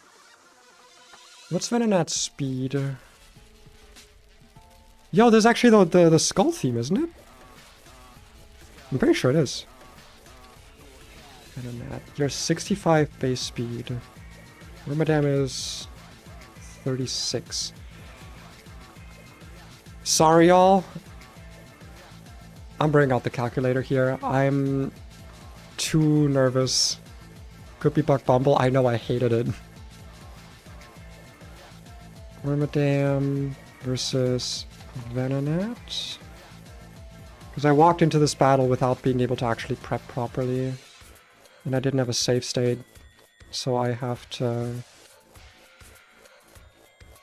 What's Venonat's speed? Yo, there's actually the skull theme, isn't it? I'm pretty sure it is. Venonat, you're 65 base speed. Madame is 36. Sorry, y'all. I'm bringing out the calculator here. I'm too nervous. Could be Buck Bumble. I know I hated it. Wormadam versus Venonat. Because I walked into this battle without being able to actually prep properly. And I didn't have a save state. So I have to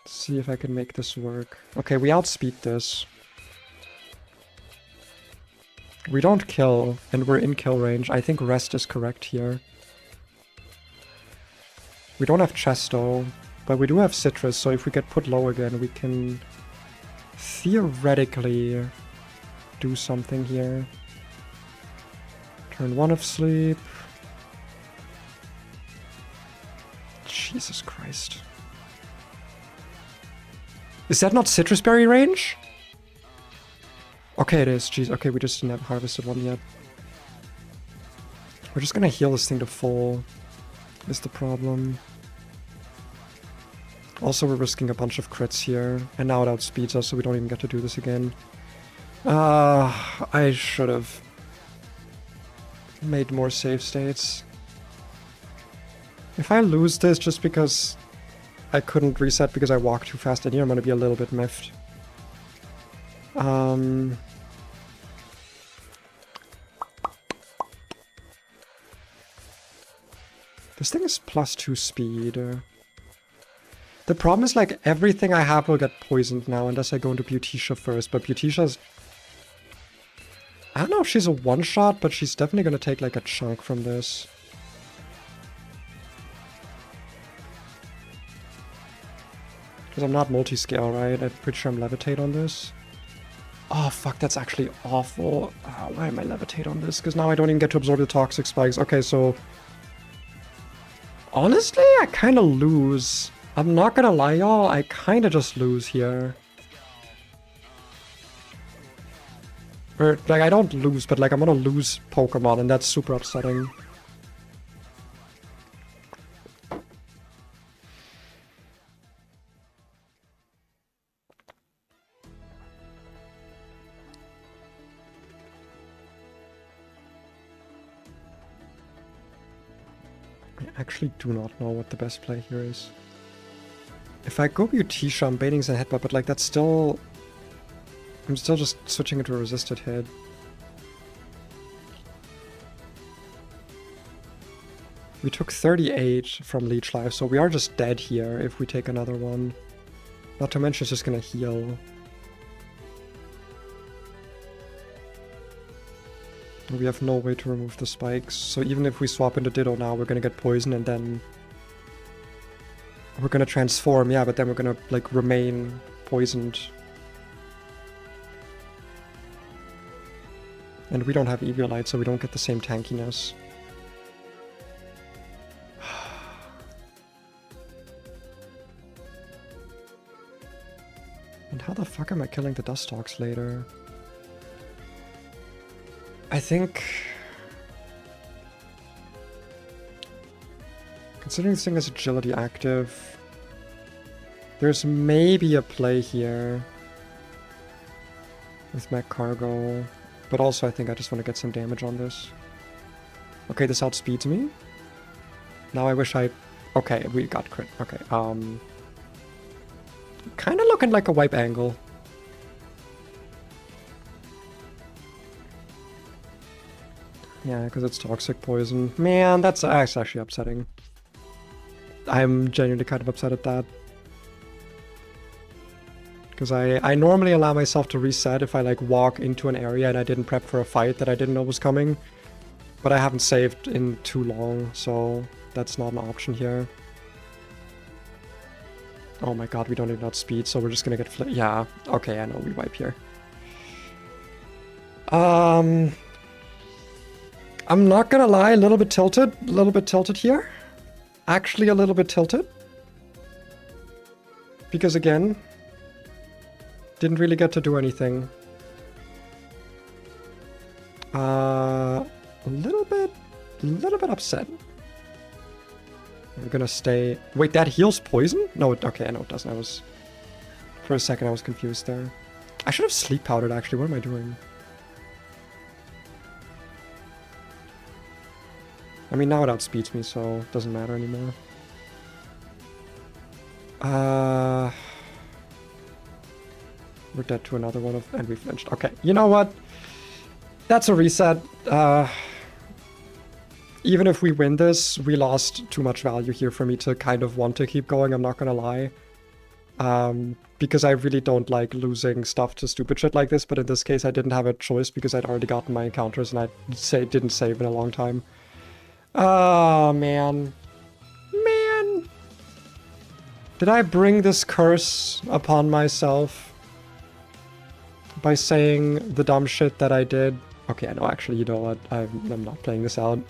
see if I can make this work. Okay, we outspeed this. We don't kill, and we're in kill range. I think rest is correct here. We don't have Chesto, but we do have Citrus, so if we get put low again, we can theoretically do something here. Turn 1 of sleep. Jesus Christ. Is that not Citrus Berry range? Okay, it is. Jeez, okay, we just didn't have harvested one yet. We're just gonna heal this thing to full, is the problem. Also, we're risking a bunch of crits here, and now it outspeeds us, so we don't even get to do this again. I should have made more save states. If I lose this just because I couldn't reset because I walked too fast in here, I'm gonna be a little bit miffed. This thing is +2 speed. The problem is, like, everything I have will get poisoned now unless I go into Beauticia first, but Beauticia's... I don't know if she's a one-shot, but she's definitely gonna take, like, a chunk from this. Because I'm not multi-scale, right? I'm pretty sure I'm Levitate on this. Oh, fuck, that's actually awful. Why am I Levitate on this? Because now I don't even get to absorb the toxic spikes. Okay, so... honestly, I kind of lose. I'm not gonna lie, y'all. I kind of just lose here. Or, like, I don't lose, but, like, I'm gonna lose Pokemon, and that's super upsetting. I actually do not know what the best play here is. If I go Beauticia, I'm baiting the headbutt, but like that's still... I'm still just switching into a resisted hit. We took 38 from Leech Life, so we are just dead here if we take another one. Not to mention it's just gonna heal. We have no way to remove the spikes, so even if we swap into Ditto now, we're gonna get poisoned and then... we're gonna transform, yeah, but then we're gonna, like, remain poisoned. And we don't have Eviolite, so we don't get the same tankiness. And how the fuck am I killing the Dustalks later? I think... Considering this thing has agility active, there's maybe a play here with mech cargo, but also I think I just want to get some damage on this. Okay, this outspeeds me. Now I wish I... Okay, we got crit. Okay, kind of looking like a wipe angle. Yeah, because it's toxic poison. Man, that's actually upsetting. I'm genuinely kind of upset at that. Because I normally allow myself to reset if I like walk into an area and I didn't prep for a fight that I didn't know was coming. But I haven't saved in too long, so that's not an option here. Oh my god, we don't even outspeed, so we're just gonna get yeah, okay, I know, we wipe here. I'm not gonna lie, a little bit tilted here. Actually a little bit tilted. Because again, didn't really get to do anything. A little bit upset. I'm gonna stay... Wait, that heals poison? No, okay, no it doesn't. I was... For a second I was confused there. I should have sleep powdered actually, what am I doing? I mean, now it outspeeds me, so it doesn't matter anymore. We're dead to another one of... And we flinched. Okay, you know what? That's a reset. Even if we win this, we lost too much value here for me to kind of want to keep going, I'm not gonna lie. Because I really don't like losing stuff to stupid shit like this, but in this case I didn't have a choice because I'd already gotten my encounters and I didn't save in a long time. Oh, man. Man! Did I bring this curse upon myself by saying the dumb shit that I did? Okay, no, actually, you know what? I'm not playing this out.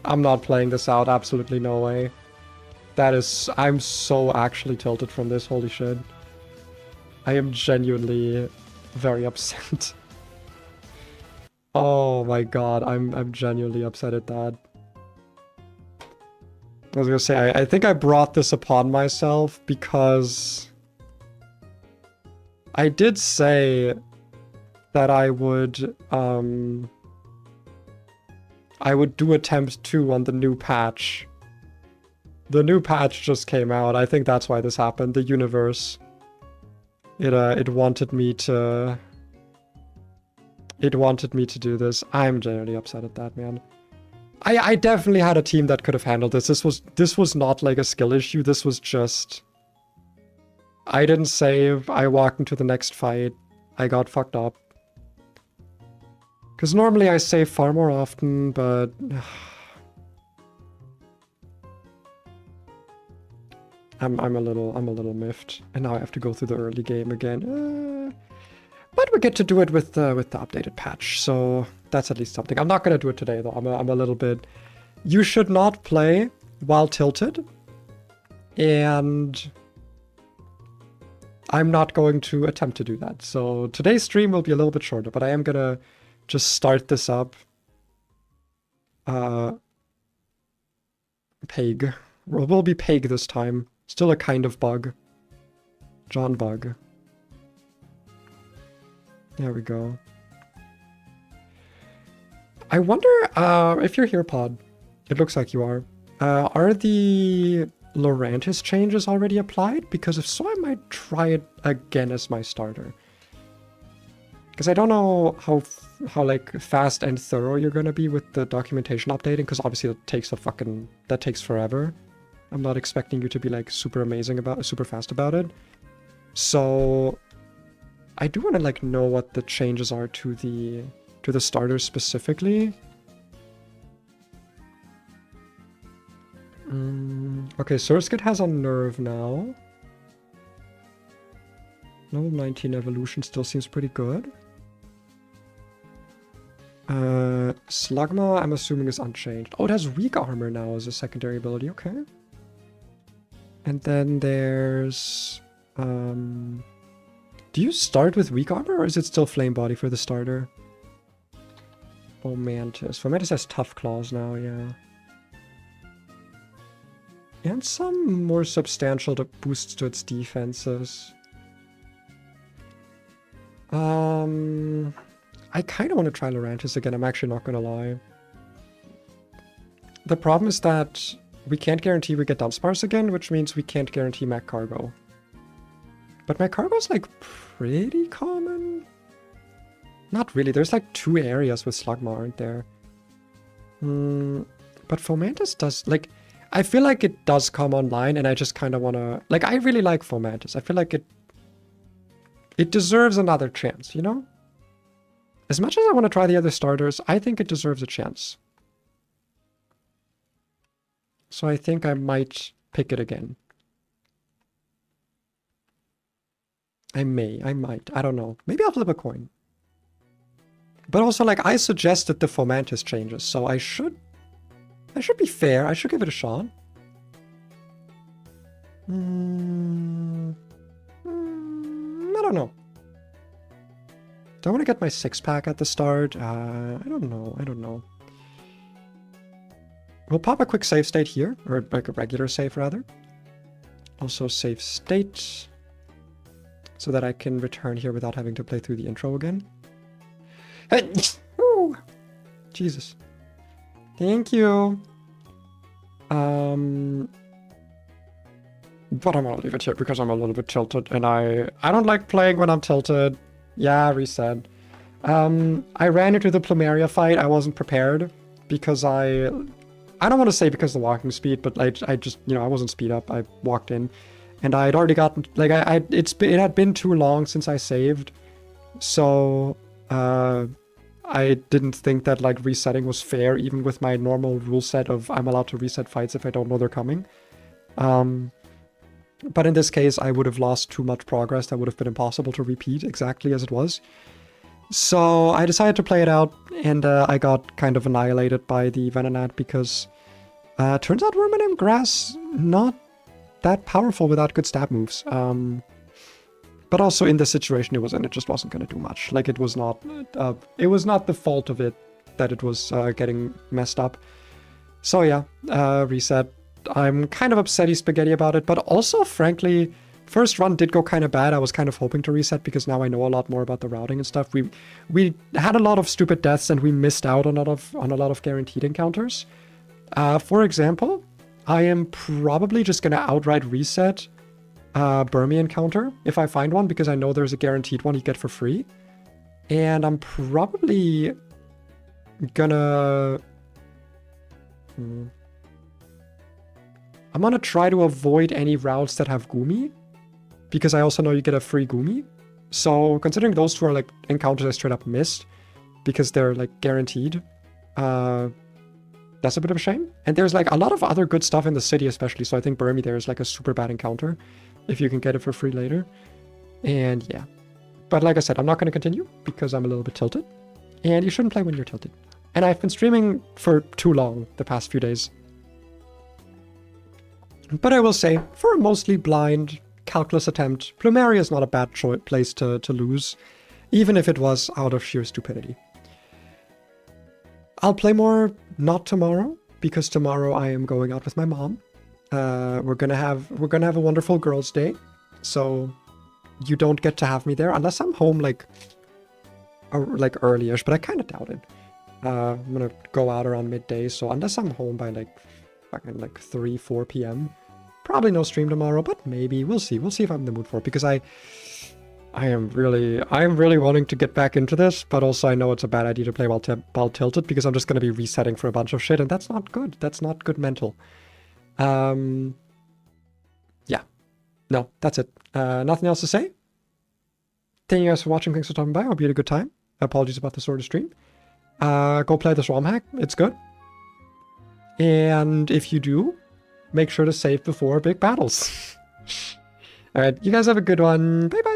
I'm not playing this out, absolutely no way. That is... I'm so actually tilted from this, holy shit. I am genuinely very upset. Oh my god, I'm genuinely upset at that. I was gonna say, I think I brought this upon myself because I did say that I would do attempt 2 on the new patch. The new patch just came out. I think that's why this happened. The universe. It wanted me to... It wanted me to do this. I'm genuinely upset at that, man. I definitely had a team that could have handled this. This was not like a skill issue. This was just... I didn't save. I walked into the next fight. I got fucked up. Because normally I save far more often, but... I'm a little miffed. And now I have to go through the early game again. But we get to do it with the updated patch, so that's at least something. I'm not gonna do it today though. I'm a little bit... You should not play while tilted, and I'm not going to attempt to do that. So today's stream will be a little bit shorter, but I am gonna just start this up. Peg. We'll be Peg this time. Still a kind of bug. John Bug. There we go. I wonder if you're here, Pod. It looks like you are. Are the Laurentis changes already applied? Because if so, I might try it again as my starter. Because I don't know how like fast and thorough you're gonna be with the documentation updating. Because obviously that takes forever. I'm not expecting you to be like super fast about it. So I do want to like know what the changes are to the starters specifically. Okay, Surskit has a nerve now. Level 19 evolution still seems pretty good. Slugma, I'm assuming, is unchanged. Oh, it has weak armor now as a secondary ability. Okay. And then there's Do you start with weak armor, or is it still flame body for the starter? Fomantis. Fomantis has tough claws now, yeah. And some more substantial boosts to its defenses. I kind of want to try Lurantis again, I'm actually not going to lie. The problem is that we can't guarantee we get Dunsparce again, which means we can't guarantee Mac Cargo. But Mac Cargo's like pretty common? Not really, there's like 2 areas with Slugma, aren't there? But Fomantis does, like, I feel like it does come online and I just kind of want to, like, I really like Fomantis. I feel like it deserves another chance, you know? As much as I want to try the other starters, I think it deserves a chance. So I think I might pick it again. I might, I don't know. Maybe I'll flip a coin. But also, like, I suggested the Fomantis changes, so I should be fair. I should give it a shot. I don't know. Do I want to get my 6-pack at the start? I don't know. We'll pop a quick save state here, or like a regular save rather. Also save state, so that I can return here without having to play through the intro again. Hey! Ooh. Jesus. Thank you. But I'm gonna leave it here because I'm a little bit tilted, and I don't like playing when I'm tilted. Yeah, reset. I ran into the Plumeria fight. I wasn't prepared because I don't want to say because of the walking speed, but I just, you know, I wasn't speed up. I walked in, and I had already gotten, like, it had been too long since I saved, so I didn't think that, like, resetting was fair, even with my normal rule set of I'm allowed to reset fights if I don't know they're coming. But in this case, I would have lost too much progress. That would have been impossible to repeat exactly as it was. So I decided to play it out, and I got kind of annihilated by the Venonat because turns out Ruminant Grass not that powerful without good stab moves. But also in the situation it was in, it just wasn't going to do much. Like, it was not the fault of it that it was getting messed up. So yeah, reset. I'm kind of upsetty spaghetti about it, but also, frankly, first run did go kind of bad. I was kind of hoping to reset because now I know a lot more about the routing and stuff. We had a lot of stupid deaths and we missed out on a lot of guaranteed encounters. For example, I am probably just gonna outright reset Burmy encounter if I find one, because I know there's a guaranteed one you get for free. And I'm probably gonna I'm gonna try to avoid any routes that have Goomy, because I also know you get a free Goomy. So considering those 2 are like encounters I straight up missed because they're like guaranteed, that's a bit of a shame. And there's like a lot of other good stuff in the city especially, so I think Burmy there is like a super bad encounter if you can get it for free later. And yeah. But like I said, I'm not going to continue because I'm a little bit tilted. And you shouldn't play when you're tilted. And I've been streaming for too long the past few days. But I will say, for a mostly blind calculus attempt, Plumeria is not a bad place to lose, even if it was out of sheer stupidity. I'll play more not tomorrow, because tomorrow I am going out with my mom. We're gonna have a wonderful girls' day, so you don't get to have me there unless I'm home like early-ish, but I kind of doubt it. I'm gonna go out around midday, so unless I'm home by like fucking like 3-4 p.m. Probably no stream tomorrow, but maybe. We'll see. We'll see if I'm in the mood for it, because I am really wanting to get back into this, but also I know it's a bad idea to play while tilted, because I'm just going to be resetting for a bunch of shit, and that's not good. That's not good mental. Yeah. No, that's it. Nothing else to say. Thank you guys for watching. Thanks for stopping by. I hope you had a good time. Apologies about the sort of stream. Go play the Swarm hack. It's good. And if you do, make sure to save before big battles. Alright, you guys have a good one. Bye bye.